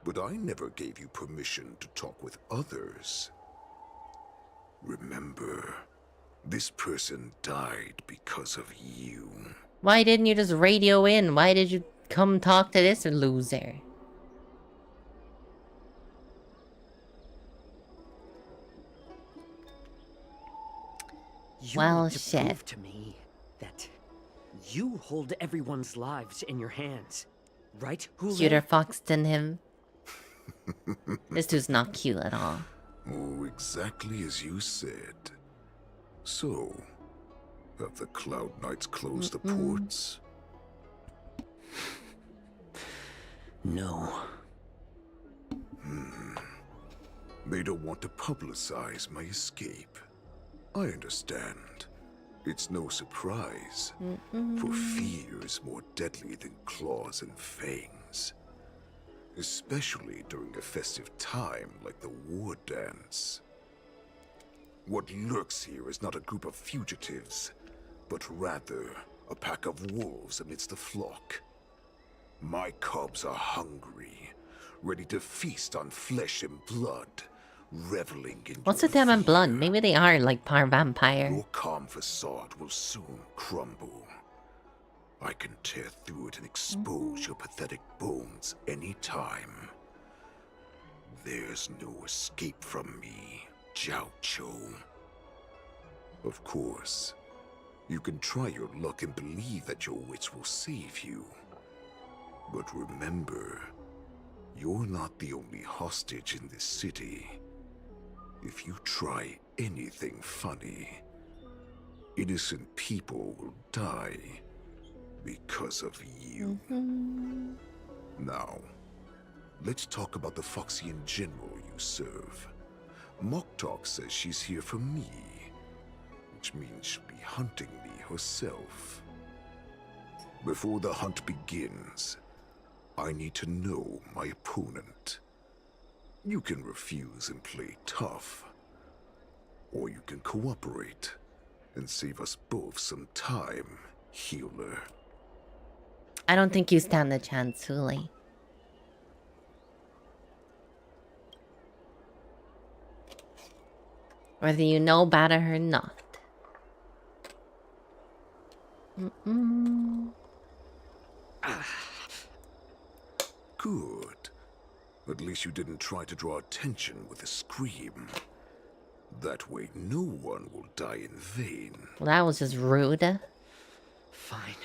But I never gave you permission to talk with others. Remember, this person died because of you. Why didn't you just radio in? Why did you come talk to this loser? You Well, need to shit. prove to me that you hold everyone's lives in your hands, right? Hule? Cuter fox than him. This dude's not cute at all. Oh, exactly as you said. So, have the Cloud Knights closed the ports? No. They don't want to publicize my escape. I understand. It's no surprise, for fear is more deadly than claws and fangs. Especially during a festive time like the war dance. What lurks here is not a group of fugitives, but rather a pack of wolves amidst the flock. My cubs are hungry, ready to feast on flesh and blood, reveling in What's with them and blood? Maybe they are like par vampire. your calm facade will soon crumble. I can tear through it and expose your pathetic bones anytime. There's no escape from me, Xiao. Of course, You can try your luck and believe that your wits will save you. But remember, you're not the only hostage in this city. If you try anything funny, innocent people will die because of you. Now, let's talk about the Foxian general you serve. Moktok says she's here for me, which means she'll be hunting me herself. Before the hunt begins, I need to know my opponent. You can refuse and play tough, or you can cooperate and save us both some time, healer. I don't think you stand a chance, Hule. Whether you know about it or not. Good. At least you didn't try to draw attention with a scream. That way no one will die in vain. Well, that was just rude. Fine.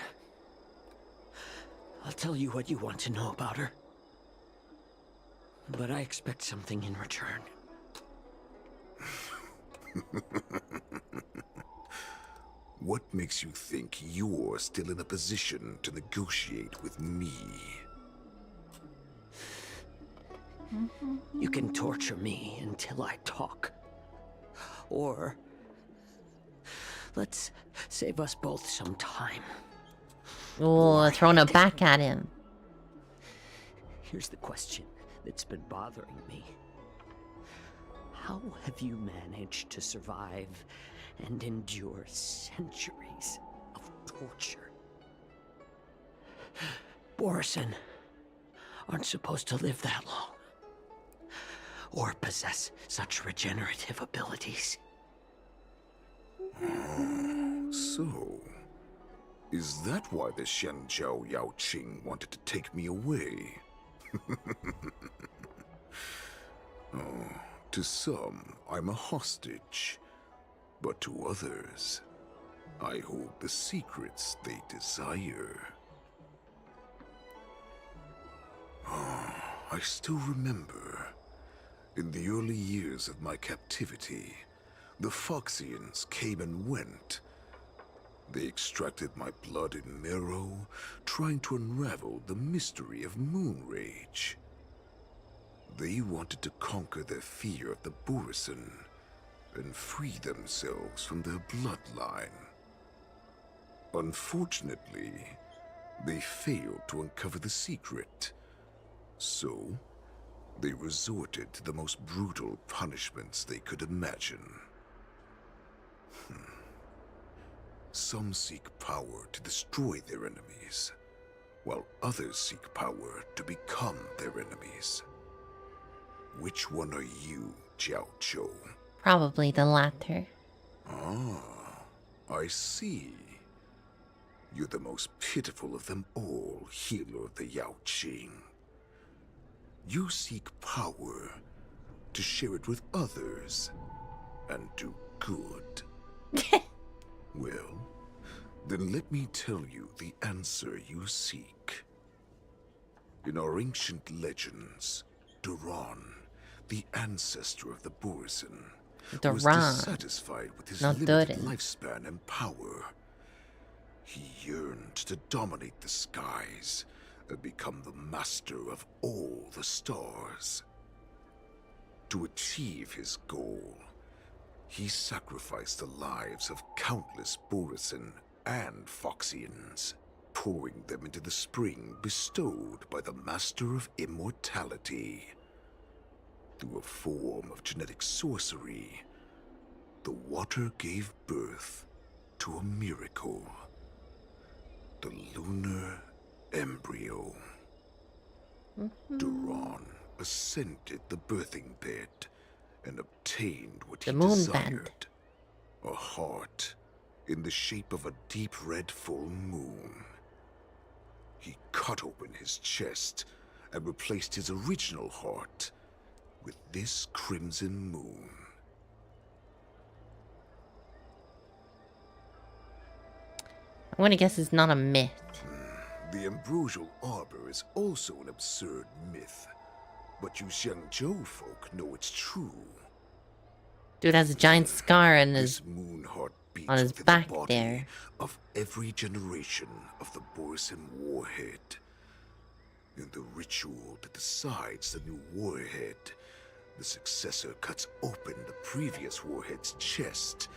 I'll tell you what you want to know about her. But I expect something in return. What makes you think you're still in a position to negotiate with me? You can torture me until I talk. Or let's save us both some time. Oh, throwing it back at him. Here's the question that's been bothering me. How have you managed to survive and endure centuries of torture? Borison aren't supposed to live that long, or possess such regenerative abilities. So, is that why the Shanjiao Yaoqing wanted to take me away? Oh, to some, I'm a hostage. But to others, I hold the secrets they desire. I still remember, in the early years of my captivity, the Foxians came and went. They extracted my blood and marrow, trying to unravel the mystery of moon rage. They wanted to conquer their fear of the Borison and free themselves from their bloodline. Unfortunately, they failed to uncover the secret. So, they resorted to the most brutal punishments they could imagine. Some seek power to destroy their enemies, while others seek power to become their enemies. Which one are you, Jiao Zhou? Probably the latter. Ah, I see. You're the most pitiful of them all, healer of the Yaoqing. You seek power to share it with others and do good. Well, then let me tell you the answer you seek. In our ancient legends, Duran, the ancestor of the Borison, was dissatisfied with his limited lifespan and power. He yearned to dominate the skies and become the master of all the stars. To achieve his goal, he sacrificed the lives of countless Borison and Foxians, pouring them into the spring bestowed by the Master of Immortality. Through a form of genetic sorcery, the water gave birth to a miracle. The lunar embryo. Duran ascended the birthing bed and obtained what he desired. A heart in the shape of a deep red full moon. He cut open his chest and replaced his original heart with this crimson moon. I'm gonna guess it's not a myth. The ambrosial arbor is also an absurd myth, but you Xiangzhou folk know it's true. Dude has a giant scar on his beats on his within back the body there. of every generation of the Borisin warhead. In the ritual that decides the new warhead, the successor cuts open the previous warhead's chest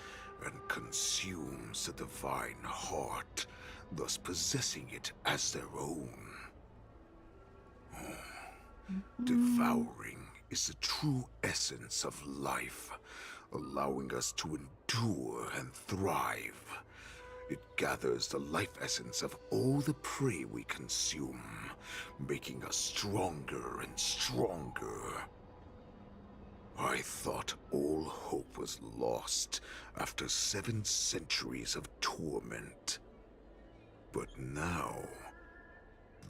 and consumes the divine heart, thus possessing it as their own. Devouring is the true essence of life, allowing us to endure and thrive. It gathers the life essence of all the prey we consume, making us stronger and stronger. I thought all hope was lost after 7 centuries of torment. But now,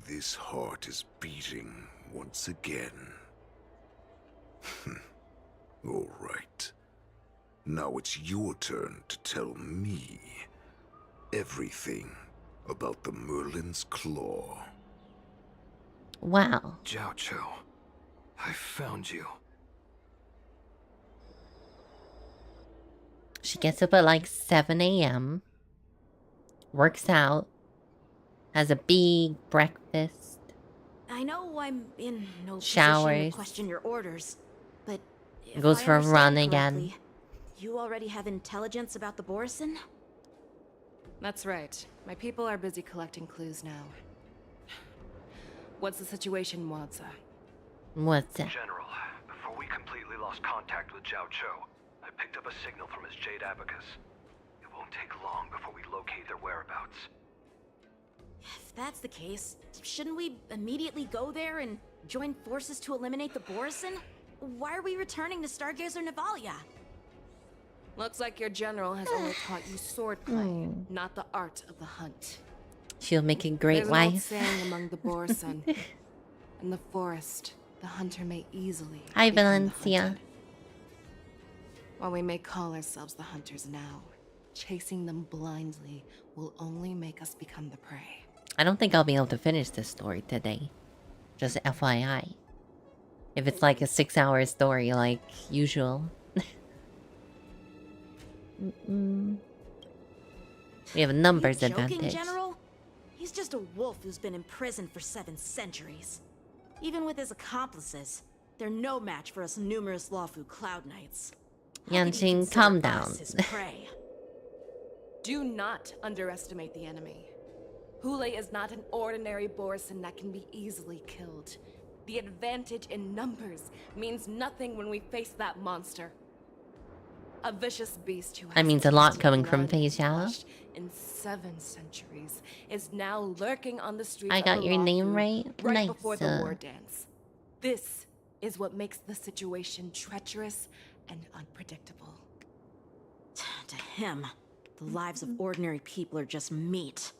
this heart is beating once again. All right. Now it's your turn to tell me everything about the Merlin's Claw. Wow. Xiao, I found you. She gets up at like 7 a.m., works out, has a big breakfast. I know I'm in no position Showers. to question your orders, but if Goes I for a run understand again. correctly, you already have intelligence about the Borisin? That's right. My people are busy collecting clues now. What's the situation, Wadza? What's that? General, before we completely lost contact with Xiao, I picked up a signal from his Jade Abacus. It won't take long before we locate their whereabouts. If that's the case, shouldn't we immediately go there and join forces to eliminate the Borisin? Why are we returning to Stargazer Navalia? Looks like your general has only taught you swordplay, not the art of the hunt. She'll make a great There's an old wife. saying among the Borisin. In the forest, the hunter may easily Hi, become the Valencia. hunted. While we may call ourselves the hunters now, chasing them blindly will only make us become the prey. I don't think I'll be able to finish this story today. Just FYI. If it's like a 6-hour story like usual. We have a numbers Are you joking, advantage. General? He's just a wolf who's been imprisoned for 7 centuries. Even with his accomplices, they're no match for us numerous Lawfu Cloud Knights. How could he Yanqing, consider calm us down. his prey? Do not underestimate the enemy. Hule is not an ordinary Borisin that can be easily killed. The advantage in numbers means nothing when we face that monster. A vicious beast who That means a lot coming from Fei Xiao. in 7 centuries is now lurking on the streets I of got your name Lawfu right? right before the Nice. war dance. This is what makes the situation treacherous and unpredictable. To him, the lives of ordinary people are just meat,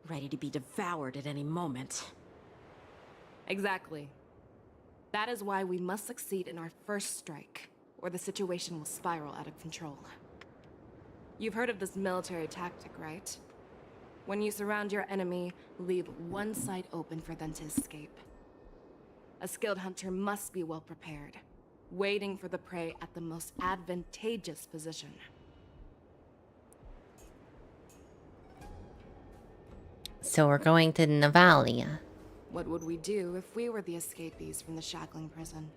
ready to be devoured at any moment. Exactly. That is why we must succeed in our first strike, or the situation will spiral out of control. You've heard of this military tactic, right? When you surround your enemy, leave one side open for them to escape. A skilled hunter must be well prepared, waiting for the prey at the most advantageous position. So we're going to Navalia. What would we do if we were the escapees from the shackling prison?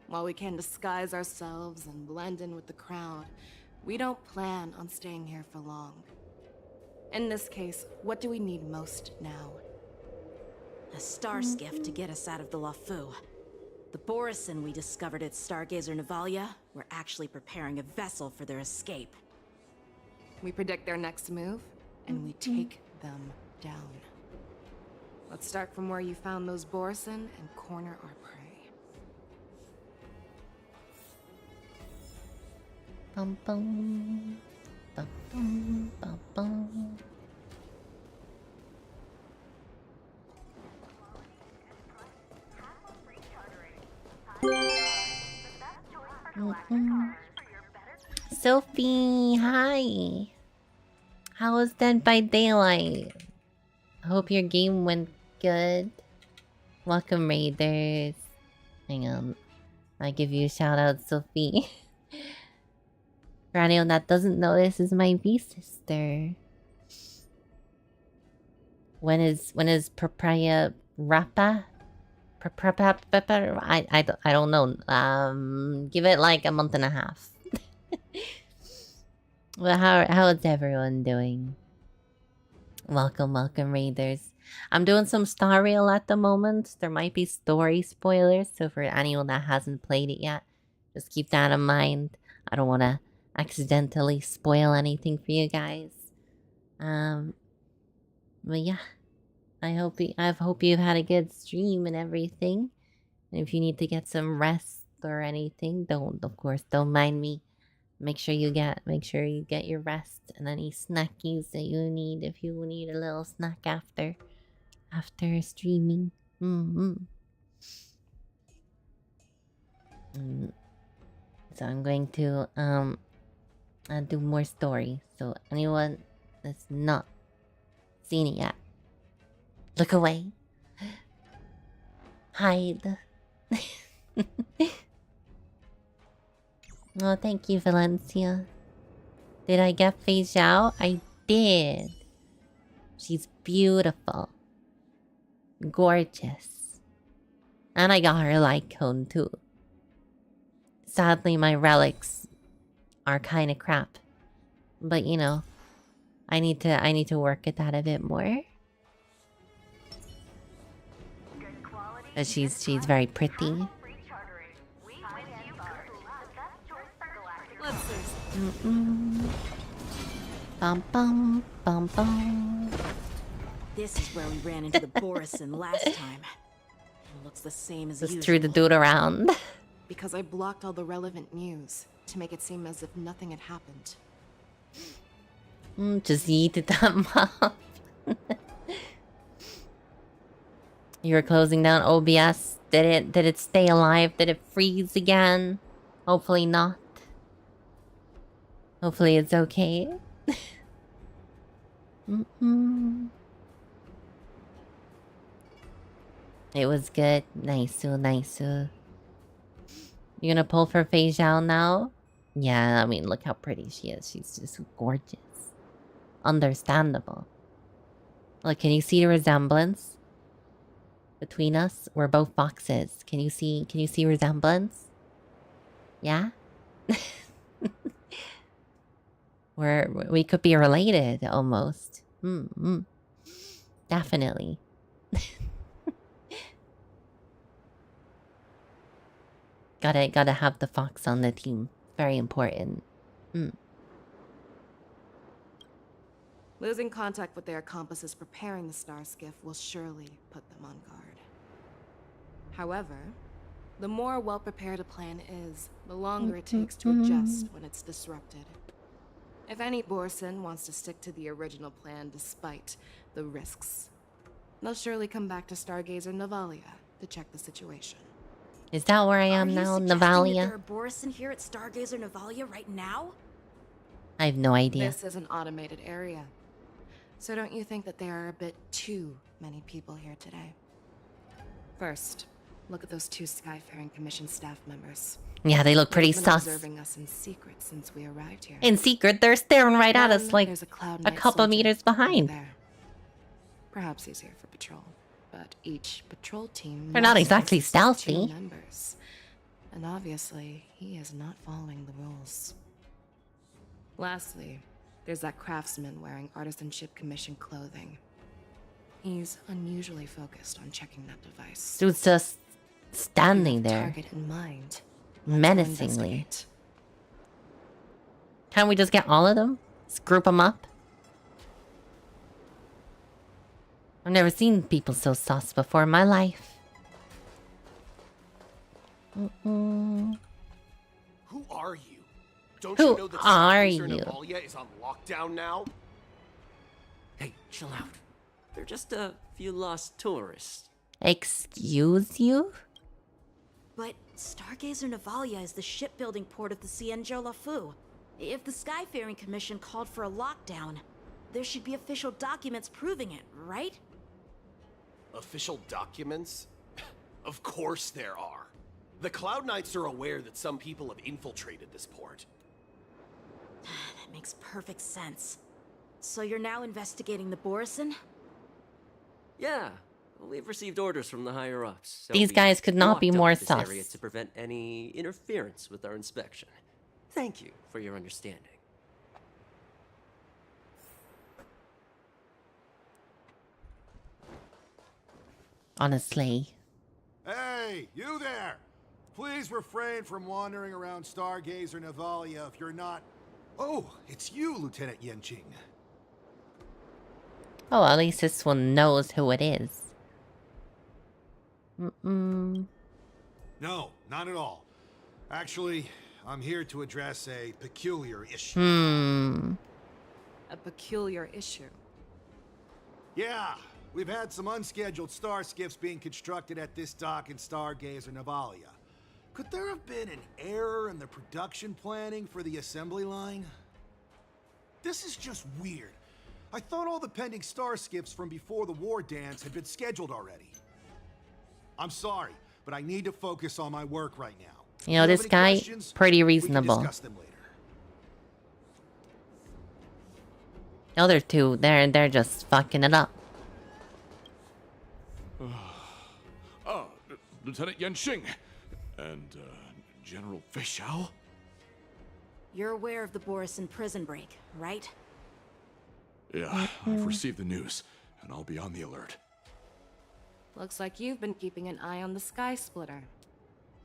While we can disguise ourselves and blend in with the crowd, we don't plan on staying here for long. In this case, what do we need most now? A star skiff to get us out of the Lawfu. The Borisin we discovered at Stargazer Navalia were actually preparing a vessel for their escape. We predict their next move, and we take them down. Let's start from where you found those Borisin and corner our prey. Bum bum. Bum bum bum bum. Sophie, hi. How was Dead by Daylight? I hope your game went good. Welcome, Raiders. Hang on. I give you a shout out, Sophie. For anyone that doesn't know, this is my V sister. When is Papaya Rappa? I don't know. Give it like a month and a half. Well, how is everyone doing? Welcome, Raiders. I'm doing some Star Rail at the moment. There might be story spoilers, so for anyone that hasn't played it yet, just keep that in mind. I don't want to accidentally spoil anything for you guys. But yeah, I hope you've had a good stream and everything. And if you need to get some rest or anything, don't mind me. Make sure you get your rest and any snackies that you need if you need a little snack after streaming. So I'm going to do more stories. So anyone that's not seen it yet, look away. Hide. Oh, thank you, Valencia. Did I get Xiao? I did. She's beautiful. Gorgeous. And I got her light cone too. Sadly, my relics are kind of crap. But you know, I need to work at that a bit more. But she's very pretty. Bum bum bum bum. This is where we ran into the Borison last time. It looks the same as usual. Just threw the dude around. Because I blocked all the relevant news to make it seem as if nothing had happened. Just yeeted them up. You were closing down OBS. Did it stay alive? Did it freeze again? Hopefully not. Hopefully it's okay. It was good. Nice. You gonna pull for Fei Zhao now? Yeah, I mean, look how pretty she is. She's just gorgeous. Understandable. Look, can you see the resemblance between us? We're both foxes. Can you see resemblance? Yeah? We could be related almost. Definitely. Gotta have the fox on the team. Very important. Losing contact with their accomplices preparing the star skiff will surely put them on guard. However, the more well-prepared a plan is, the longer it takes to adjust when it's disrupted. If any Borison wants to stick to the original plan despite the risks, they'll surely come back to Stargazer Navalia to check the situation. Is that where I am now, Navalia? There are Borison here at Stargazer Navalia right now? I have no idea. This is an automated area. So don't you think that there are a bit too many people here today? First, look at those 2 Skyfaring Commission staff members. Yeah, they look pretty They've been sus. observing us in secret since we arrived here. In secret, they're staring right at us like There's Cloud a Knight couple soldier meters behind. over there. Perhaps easier for patrol, but each patrol team They're not must exactly consist of 2 stealthy. members. And obviously, he is not following the rules. Lastly, there's that craftsman wearing Artisanship Commission clothing. He's unusually focused on checking that device. Dude's just standing You have a there, target in mind. menacingly. Can't we just get all of them? Just group them up? I've never seen people so sus before in my life. Who are you? Don't Who you know that are Stargazer you? Navalia is on lockdown now? Hey, chill out. They're just a few lost tourists. Excuse you? But Stargazer Navalia is the shipbuilding port of the Cienjo Lafu. If the Skyfaring Commission called for a lockdown, there should be official documents proving it, right? Official documents? Of course there are. The Cloud Knights are aware that some people have infiltrated this port. That makes perfect sense. So you're now investigating the Borison? Yeah, we've received orders from the higher-ups. So These we guys could not be blocked more off this sus. area to prevent any interference with our inspection. Thank you for your understanding. Honestly. Hey, you there! Please refrain from wandering around Stargazer Navalia if you're not... Oh, it's you, Lieutenant Yenqing. Oh, at least this one knows who it is. Mm-mm. No, not at all. Actually, I'm here to address a peculiar issue. A peculiar issue. Yeah, we've had some unscheduled star skiffs being constructed at this dock in Stargazer Navalia. Could there have been an error in the production planning for the assembly line? This is just weird. I thought all the pending star skiffs from before the war dance had been scheduled already. I'm sorry, but I need to focus on my work right now. You know, this guy, pretty we can reasonable. discuss them later. The other two, they're just fucking it up. Lieutenant Yenqing and General Xiao. You're aware of the Borison prison break, right? Yeah, I've received the news, and I'll be on the alert. Looks like you've been keeping an eye on the Sky Splitter.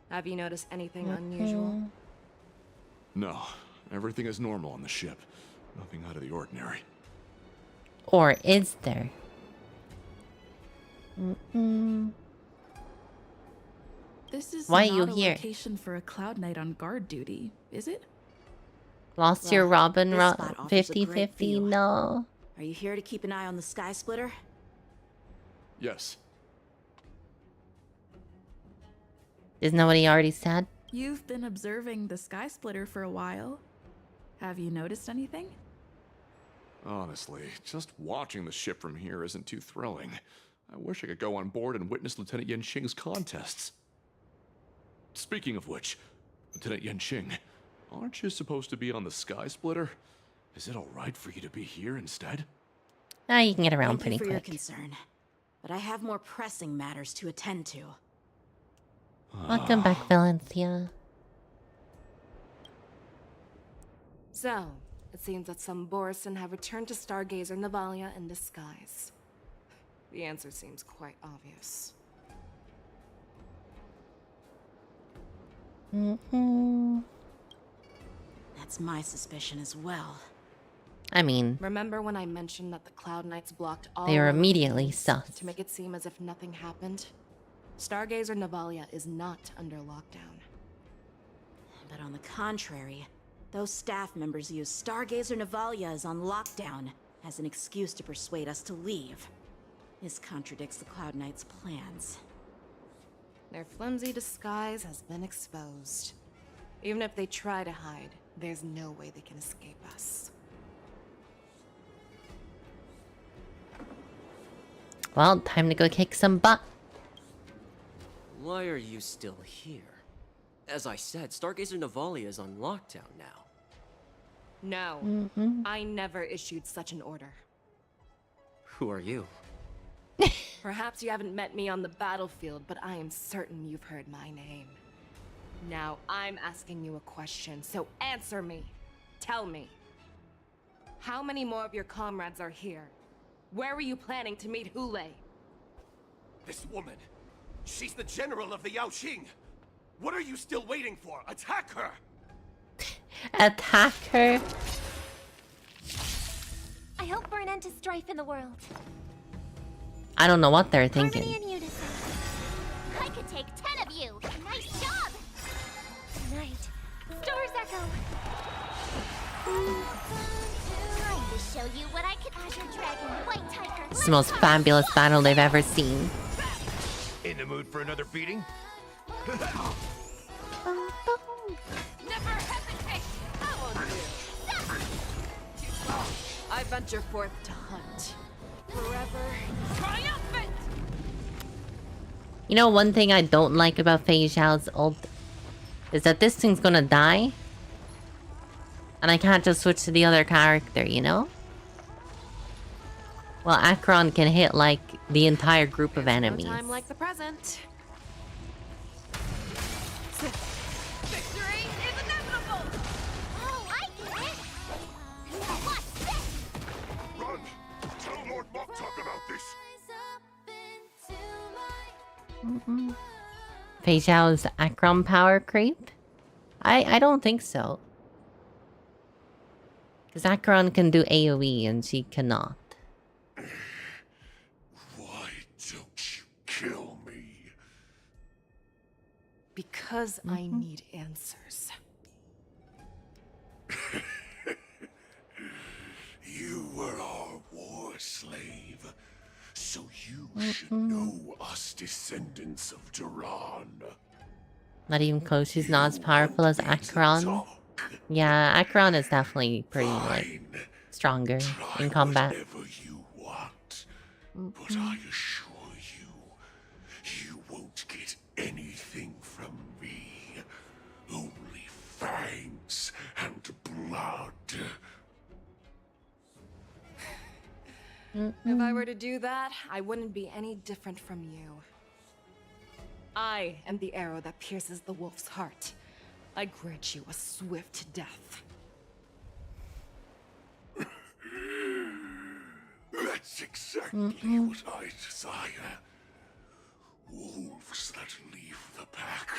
Have you noticed anything unusual? No, everything is normal on the ship. Nothing out of the ordinary. Or is there? This is Why not you a here? location for a Cloud Knight on guard duty, is it? Lost your Robin this spot offers a great 50-50? view. No. Are you here to keep an eye on the Sky Splitter? Yes. Isn't that what he already said? You've been observing the Sky Splitter for a while. Have you noticed anything? Honestly, just watching the ship from here isn't too thrilling. I wish I could go on board and witness Lieutenant Yenqing's contests. Speaking of which, Lieutenant Yenqing, aren't you supposed to be on the Sky Splitter? Is it alright for you to be here instead? Ah, you can get around Thank you pretty for your quick. concern, but I have more pressing matters to attend to. Welcome back, Valencia. So, it seems that some Borison have returned to Stargazer Navalia in disguise. The answer seems quite obvious. That's my suspicion as well. I mean, Remember when I mentioned that the Cloud Knights blocked all they are road immediately lanes sus. to make it seem as if nothing happened? Stargazer Navalia is not under lockdown. But on the contrary, those staff members use Stargazer Navalia is on lockdown as an excuse to persuade us to leave. This contradicts the Cloud Knights' plans. Their flimsy disguise has been exposed. Even if they try to hide, there's no way they can escape us. Well, time to go kick some butt. Why are you still here? As I said, Stargazer Navalia is on lockdown now. No, I never issued such an order. Who are you? Perhaps you haven't met me on the battlefield, but I am certain you've heard my name. Now I'm asking you a question, so answer me. Tell me. How many more of your comrades are here? Where were you planning to meet Hule? This woman, she's the general of the Yaoxing. What are you still waiting for? Attack her! Attack her. I hope for an end to strife in the world. I don't know what they're Harmony thinking. and unison. I could take 10 of you. Nice job. Tonight, Stars Echo. Time to show you what I can. Azure Dragon, White Tiger. It's the most fabulous battle they've ever seen. In the mood for another beating? Never hesitate. I've venture forth to hunt. Forever triumphant! You know, one thing I don't like about Fei Xiao's ult is that this thing's gonna die. And I can't just switch to the other character, you know? Well, Akron can hit, like, the entire group of enemies. No time like the present. Victory is inevitable! Oh, I get it! Now what's this? Run! Tell Lord Moktok about this! Fei Xiao's Akron power creep? I don't think so. Because Akron can do AoE and she cannot. Why don't you kill me? Because I need answers. You were our war slave, so you should know us descendants of Duran. Not even close. She's not as powerful as Akron. Yeah, Akron is definitely pretty, like, stronger in combat. Whatever you want, but I assure you, you won't get anything from me. Only fangs and blood. If I were to do that, I wouldn't be any different from you. I am the arrow that pierces the wolf's heart. I grant you a swift death. That's exactly what I desire. Wolves that leave the pack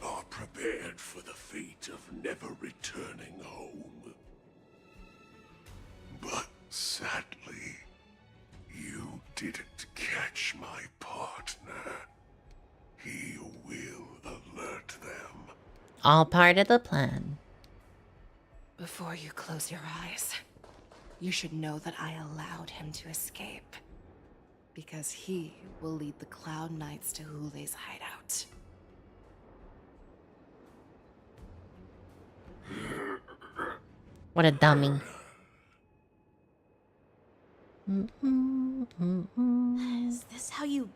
are prepared for the fate of never returning home. But sadly, you didn't catch my partner. He will alert them. All part of the plan. Before you close your eyes, you should know that I allowed him to escape. Because he will lead the Cloud Knights to Hule's hideout. What a dummy. Is this how you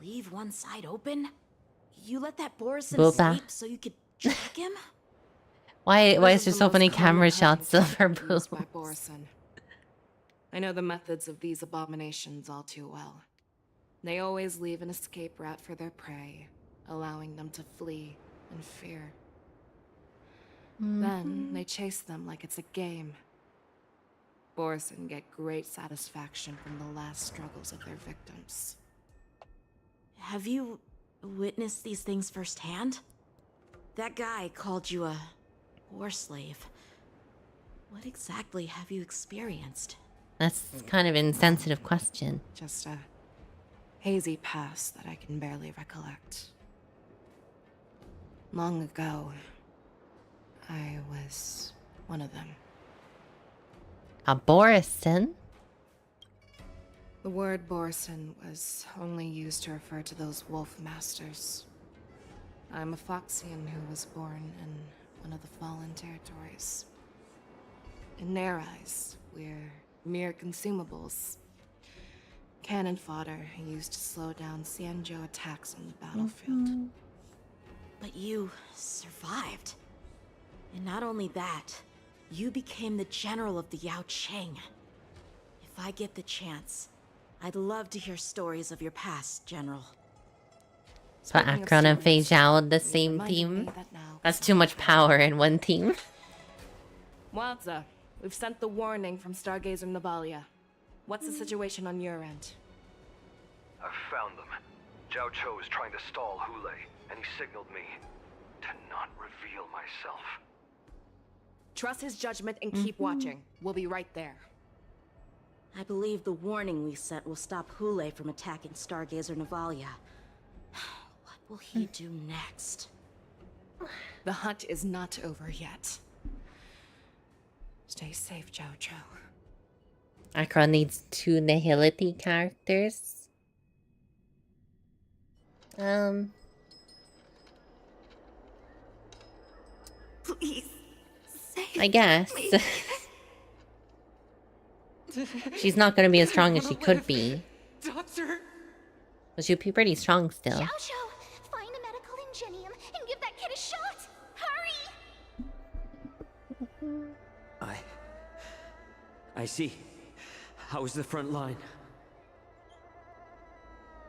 leave one side open? You let that Borison Booba. escape so you could track him? Why is This there the so most many common camera technique shots of her used boobs? by Borison. I know the methods of these abominations all too well. They always leave an escape route for their prey, allowing them to flee in fear. Then they chase them like it's a game. Borison get great satisfaction from the last struggles of their victims. Have you witnessed these things firsthand? That guy called you a war slave. What exactly have you experienced? That's kind of an insensitive question. Just a hazy past that I can barely recollect. Long ago, I was one of them. A Borison? The word Borison was only used to refer to those wolf masters. I'm a Foxian who was born in one of the fallen territories. In their eyes, we're mere consumables. Cannon fodder used to slow down Xianzhou attacks on the battlefield. But you survived. And not only that, you became the general of the Yao Cheng. If I get the chance, I'd love to hear stories of your past, General. So Akron and Fei Xiao the same team? That's too much power in one team. Wadza, we've sent the warning from Stargazer Navalia. What's the situation on your end? I've found them. Zhao Cho is trying to stall Hule, and he signaled me to not reveal myself. Trust his judgment and keep watching. We'll be right there. I believe the warning we sent will stop Hule from attacking Stargazer Navalia. What will he do next? The hunt is not over yet. Stay safe, Zhao Cho. Akron needs 2 Nihility characters. Please, save I guess. me. She's not gonna be as strong as she could be. Doctor! But she'll be pretty strong still. Xiao, find a medical ingenium and give that kid a shot! Hurry! I see. How's the front line?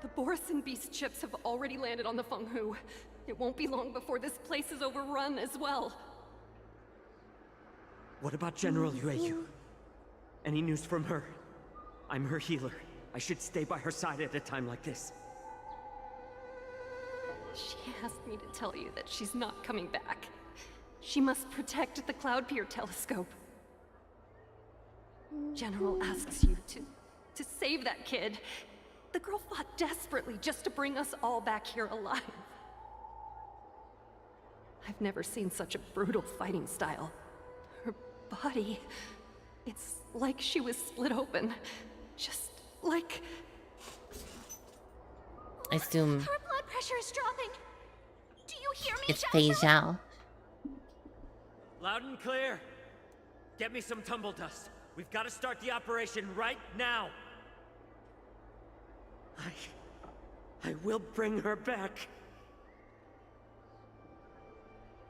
The Borison beast ships have already landed on the Fenghu. It won't be long before this place is overrun as well. What about General Yueyu? Any news from her? I'm her healer. I should stay by her side at a time like this. She asked me to tell you that she's not coming back. She must protect the Cloud Pier telescope. General asks you to save that kid. The girl fought desperately just to bring us all back here alive. I've never seen such a brutal fighting style. Her body, it's like she was split open. Just like... I assume Her blood pressure is dropping. Do you hear me, it's Xiao? Fei Zhao. Loud and clear. Get me some tumble dust. We've got to start the operation right now. I will bring her back.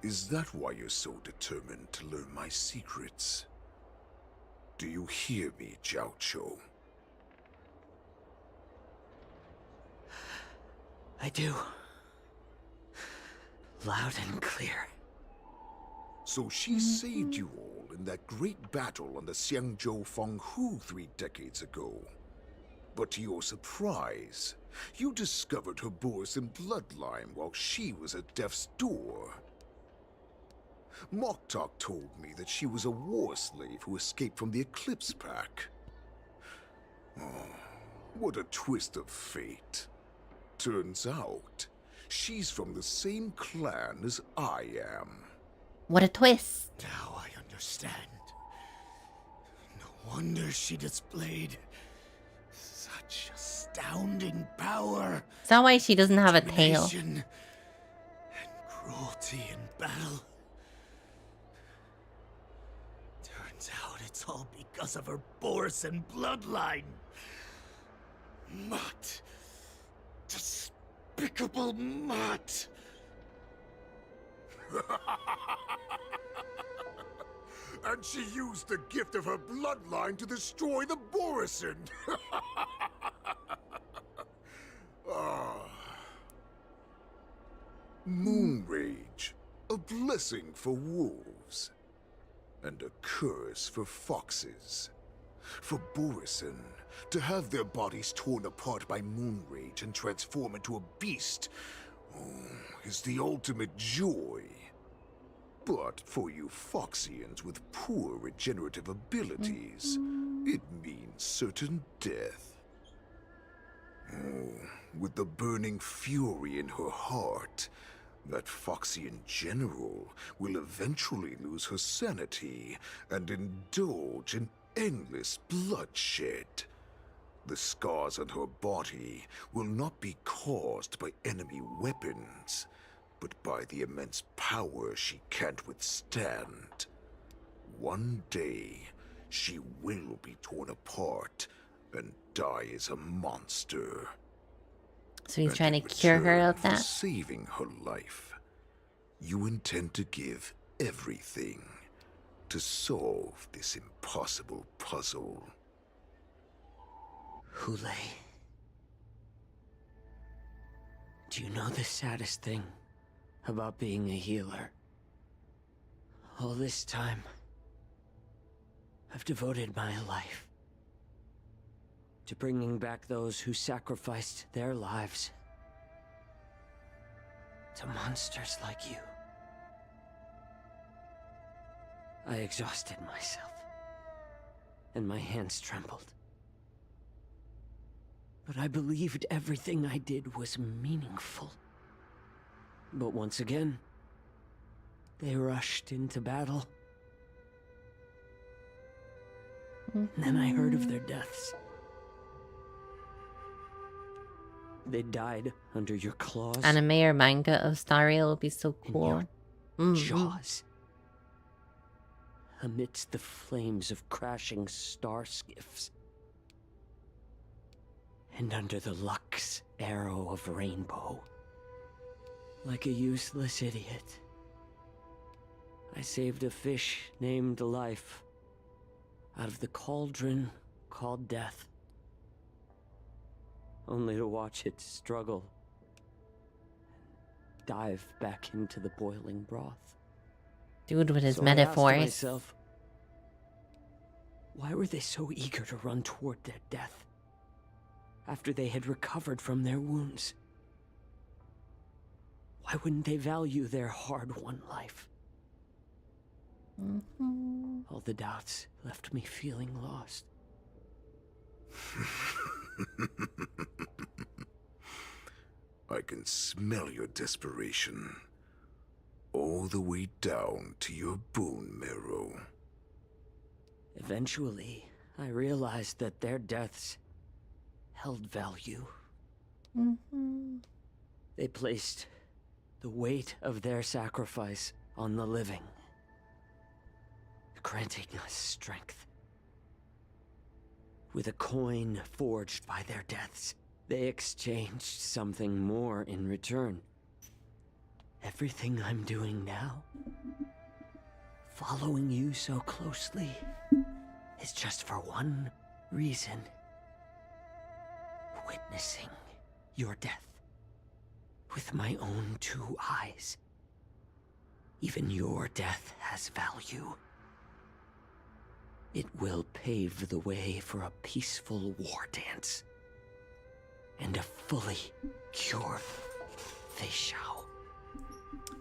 Is that why you're so determined to learn my secrets? Do you hear me, Jiao Chou? I do. Loud and clear. So she saved you all in that great battle on the Xiangzhou Fenghu 3 decades ago. But to your surprise, you discovered her Borison bloodline while she was at death's door. Moktok told me that she was a war slave who escaped from the Eclipse Pack. Oh, what a twist of fate. Turns out, she's from the same clan as I am. What a twist. Now I understand. No wonder she displayed such astounding power. Is that why she doesn't have a tail? Determination and cruelty in battle. Turns out it's all because of her Borison bloodline. Mutt. Despicable mutt. And she used the gift of her bloodline to destroy the Borison. Moon Rage, a blessing for wolves, and a curse for foxes. For Borison, to have their bodies torn apart by Moon Rage and transform into a beast is the ultimate joy. But for you Foxians with poor regenerative abilities, it means certain death. With the burning fury in her heart, that Foxian general will eventually lose her sanity and indulge in endless bloodshed. The scars on her body will not be caused by enemy weapons, but by the immense power she can't withstand. One day, she will be torn apart and die as a monster. So he's trying to cure her of For that? saving her life, you intend to give everything to solve this impossible puzzle. Hule. Do you know the saddest thing about being a healer? All this time, I've devoted my life to bringing back those who sacrificed their lives to monsters like you. I exhausted myself, and my hands trembled. But I believed everything I did was meaningful. But once again, they rushed into battle. Then I heard of their deaths. They died under your claws. Anime or manga of Staria would be so cool. Jaws. amidst the flames of crashing star skiffs. And under the Lux arrow of rainbow, like a useless idiot, I saved a fish named Life out of the cauldron called Death, only to watch it struggle and dive back into the boiling broth. Dude with his So I asked metaphors. myself, why were they so eager to run toward their death after they had recovered from their wounds? Why wouldn't they value their hard-won life? All the doubts left me feeling lost. I can smell your desperation. All the way down to your bone marrow. Eventually, I realized that their deaths held value. They placed the weight of their sacrifice on the living, granting us strength. With a coin forged by their deaths, they exchanged something more in return. Everything I'm doing now, following you so closely, is just for one reason. Witnessing your death with my own two eyes. Even your death has value. It will pave the way for a peaceful war dance and a fully cured Xiao.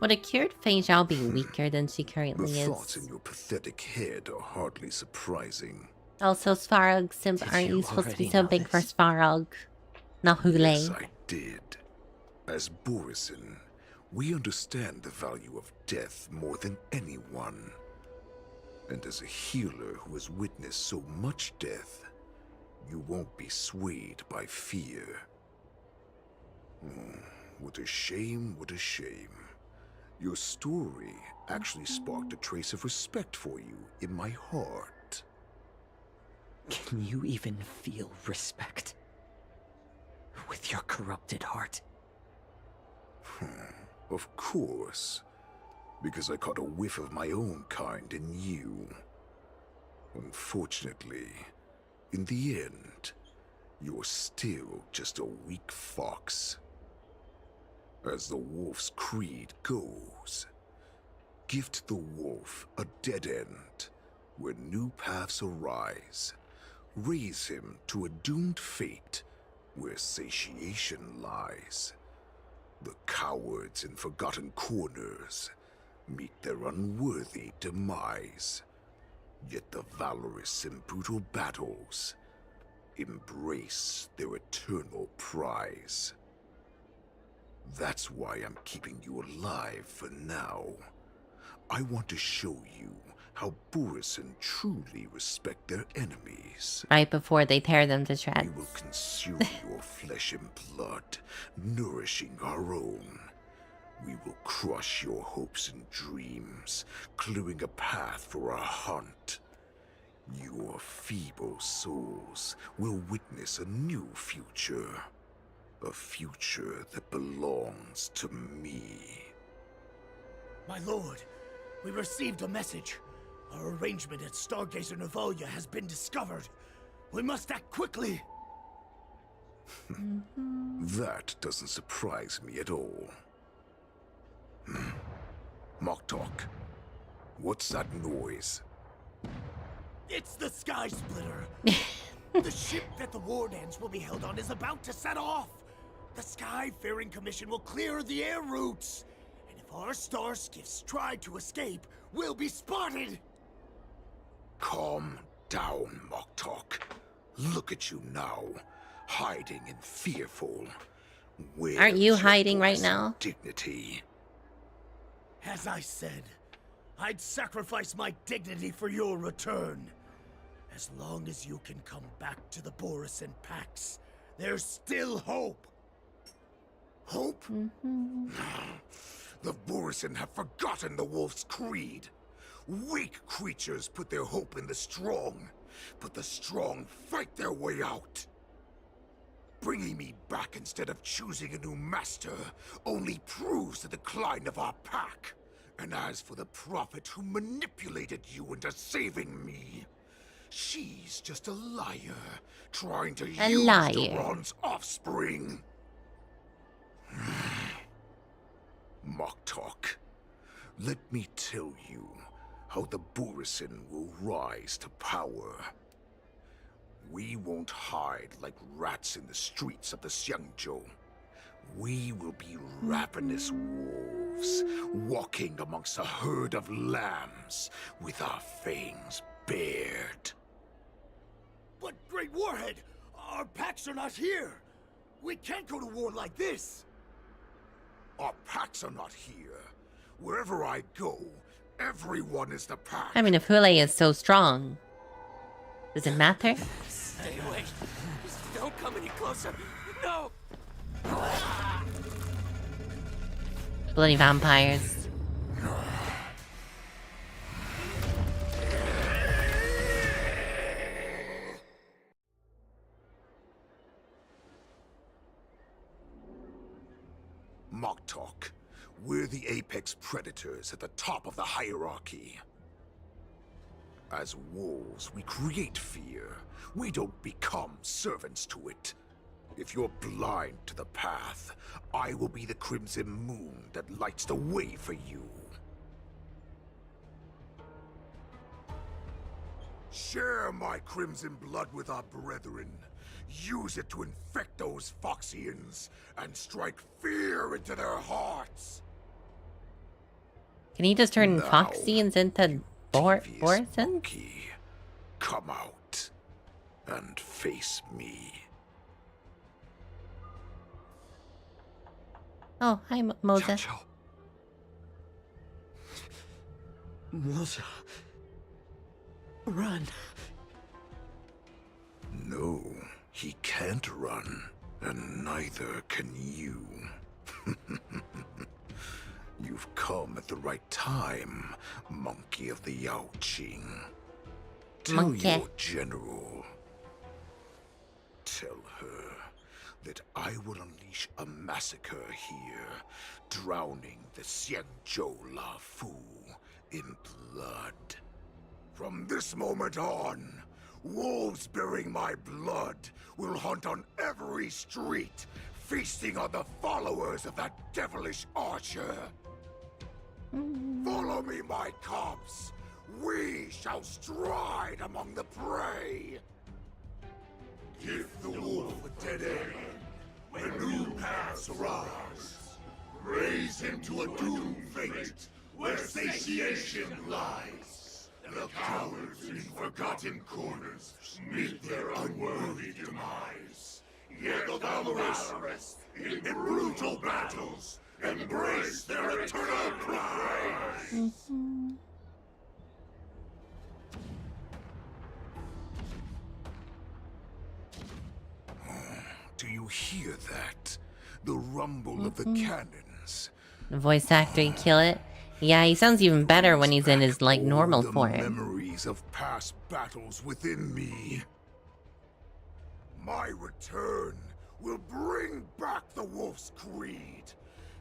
Would a cured Fei Zhao be weaker than she The currently thoughts is? in your pathetic head are hardly surprising. Also, Svarog simp, aren't you supposed to be so big for Svarog? Not Hule. Yes, I did. As Borisin, we understand the value of death more than anyone. And as a healer who has witnessed so much death, you won't be swayed by fear. What a shame, what a shame. Your story actually sparked a trace of respect for you in my heart. Can you even feel respect with your corrupted heart? Of course. Because I caught a whiff of my own kind in you. Unfortunately, in the end, you're still just a weak fox. As the wolf's creed goes, gift the wolf a dead end where new paths arise. Raise him to a doomed fate where satiation lies. The cowards in forgotten corners meet their unworthy demise. Yet the valorous in brutal battles embrace their eternal prize. That's why I'm keeping you alive for now. I want to show you how Borisin truly respect their enemies. Right before they tear them to We shreds. will consume your flesh and blood, nourishing our own. We will crush your hopes and dreams, clearing a path for our hunt. Your feeble souls will witness a new future. A future that belongs to me. My lord, we received a message. Our arrangement at Stargazer Navalia has been discovered. We must act quickly. That doesn't surprise me at all. Moktok, what's that noise? It's the Sky Splitter. The ship that the Wardens will be held on is about to set off. The Skyfaring Commission will clear the air routes. And if our star skiffs try to escape, we'll be spotted. Calm down, Moktok. Look at you now, hiding and fearful. Where's Aren't you your hiding right voice now? and dignity? As I said, I'd sacrifice my dignity for your return. As long as you can come back to the Borisin Pax, there's still hope. Hope? The Borisin have forgotten the Wolf's creed. Weak creatures put their hope in the strong, but the strong fight their way out. Bringing me back instead of choosing a new master only proves the decline of our pack. And as for the prophet who manipulated you into saving me, she's just a liar, trying to use Duran's offspring. Mock talk. Let me tell you how the Borisin will rise to power. We won't hide like rats in the streets of the Xiangzhou. We will be ravenous wolves, walking amongst a herd of lambs with our fangs bared. But, Great Warhead, our packs are not here. We can't go to war like this. Our packs are not here. Wherever I go, everyone is the pack. I mean, if Hule is so strong, does it matter? Stay away. Just don't come any closer. No! Bloody vampires. Mock talk. We're the apex predators at the top of the hierarchy. As wolves, we create fear. We don't become servants to it. If you're blind to the path, I will be the crimson moon that lights the way for you. Share my crimson blood with our brethren. Use it to infect those Foxians and strike fear into their hearts. Can he just turn Foxians into Borisons? Come out and face me. Oh, hi, Moza. Moza. Run. No, he can't run, and neither can you. You've come at the right time, monkey of the Yaoqing. Tell your general. Tell her that I will unleash a massacre here, drowning the Xiangzhou Lafu in blood. From this moment on, wolves bearing my blood will hunt on every street, feasting on the followers of that devilish archer. Follow me, my cubs. We shall stride among the prey. Give the wolf a dead end when new paths arise. Raise him to a doomed fate where satiation lies. The cowards in forgotten corners meet their unworthy demise. Yet the valorous in brutal battles embrace their eternal prize. Do you hear that? The rumble of the cannons. The voice actor, you kill it. Yeah, he sounds even better when he's in his like normal the form. Memories of past battles within me. My return will bring back the wolf's creed.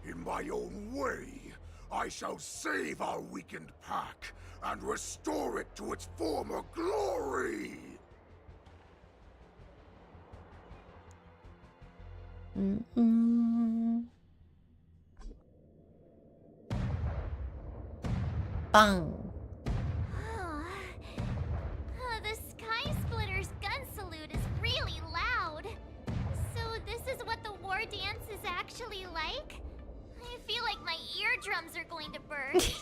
In my own way, I shall save our weakened pack and restore it to its former glory. Bang. The Sky Splitter's gun salute is really loud. So this is what the war dance is actually like? I feel like my eardrums are going to burst.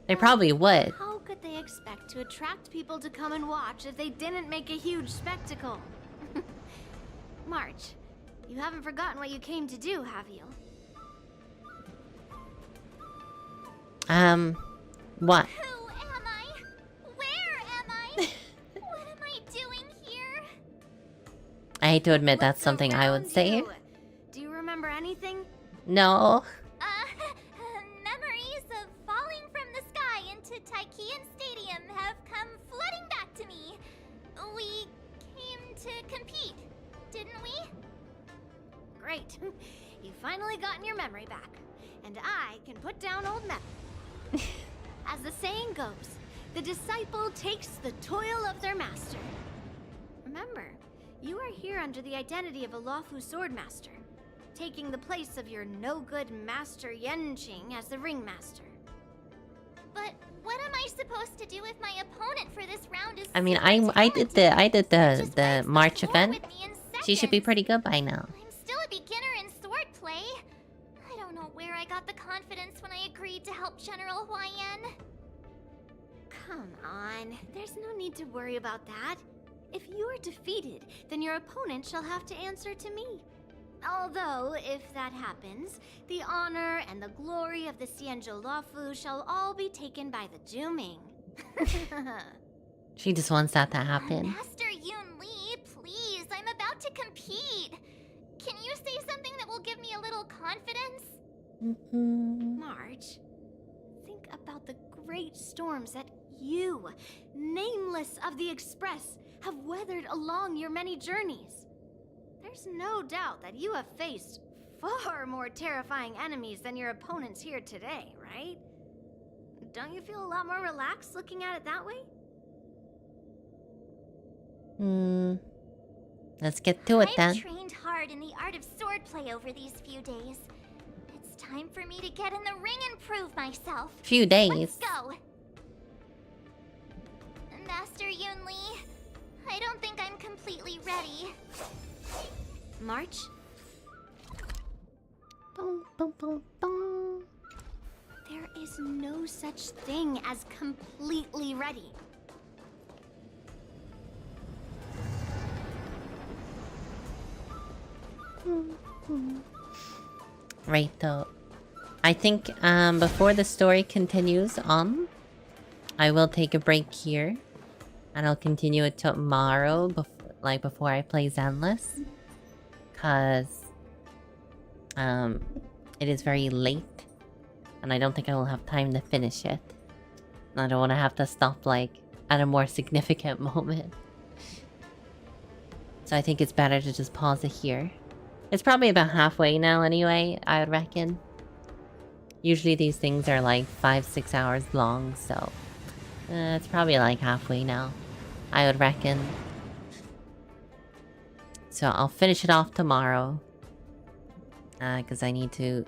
They probably would. How could they expect to attract people to come and watch if they didn't make a huge spectacle? March, you haven't forgotten what you came to do, have you? What? Who am I? Where am I? What am I doing here? I hate to admit that's something I would say. Do you remember anything? No. Memories of falling from the sky into We came to compete, didn't we? Great. You've finally gotten your memory back. And I can put down old memory. As the saying goes, the disciple takes the toil of their master. Remember, you are here under the identity of a Lawfu swordmaster, taking the place of your no-good master Yenqing as the ringmaster. But what am I supposed to do if my opponent for this round is I mean, I did the March event. She should be pretty good by now. I'm still a beginner in swordplay. I don't know where I got the confidence when I agreed to help General Huaiyan. Come on, there's no need to worry about that. If you are defeated, then your opponent shall have to answer to me. Although, if that happens, the honor and the glory of the Xianzhou Lawfu shall all be taken by the Juming. She just wants that to happen. Master Yun Li, please, I'm about to compete. Can you say something that will give me a little confidence? March, think about the great storms that you, nameless of the Express, have weathered along your many journeys. There's no doubt that you have faced far more terrifying enemies than your opponents here today, right? Don't you feel a lot more relaxed looking at it that way? Let's get to it then. I've trained hard in the art of swordplay over these few days. It's time for me to get in the ring and prove myself. Few days. Let's go. Master Yun Li, I don't think I'm completely ready. March? There is no such thing as completely ready. Right though. I think before the story continues on, I will take a break here. And I'll continue it tomorrow, before I play Zenless. Cause it is very late. And I don't think I will have time to finish it. And I don't want to have to stop at a more significant moment. So I think it's better to just pause it here. It's probably about halfway now anyway, I would reckon. Usually these things are 5-6 hours long, so it's probably halfway now, I would reckon. So I'll finish it off tomorrow. Because I need to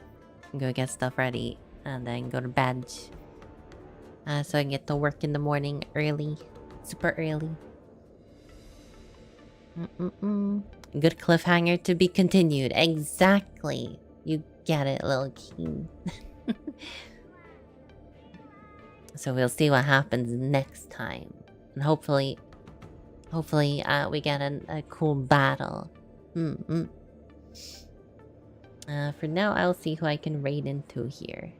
go get stuff ready and then go to bed. So I can get to work in the morning early. Super early. Good cliffhanger to be continued. Exactly. You get it, little king. So we'll see what happens next time. And hopefully we get a cool battle. For now, I'll see who I can raid into here.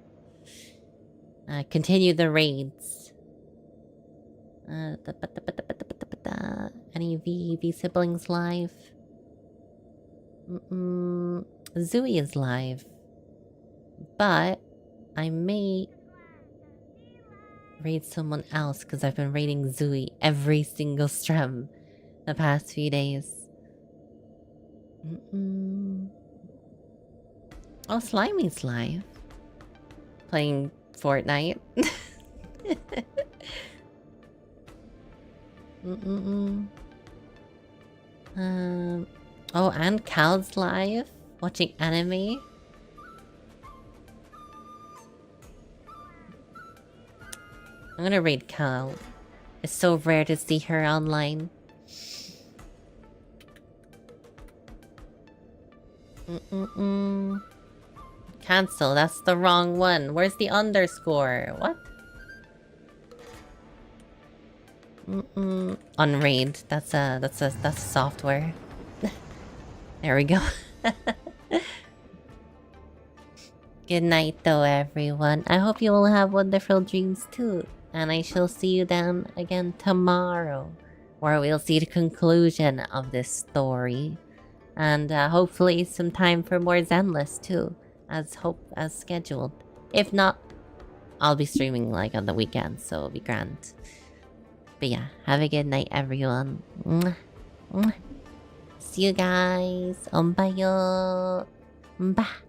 Continue the raids. Any V siblings live? Zooey is live. But I may raid someone else because I've been raiding Zooey every single stream the past few days. Oh, Slimy's live. Playing Fortnite. Oh, and Cal's live. Watching anime. I'm gonna raid Cal. It's so rare to see her online. Cancel, that's the wrong one. Where's the underscore? What? Unraid. That's software. There we go. Good night though, everyone. I hope you all have wonderful dreams too. And I shall see you then again tomorrow, where we'll see the conclusion of this story. And hopefully some time for more Zenless too, as scheduled. If not, I'll be streaming on the weekend, so it'll be grand. But yeah, have a good night, everyone. Mwah. Mwah. See you guys. Bye. Bye.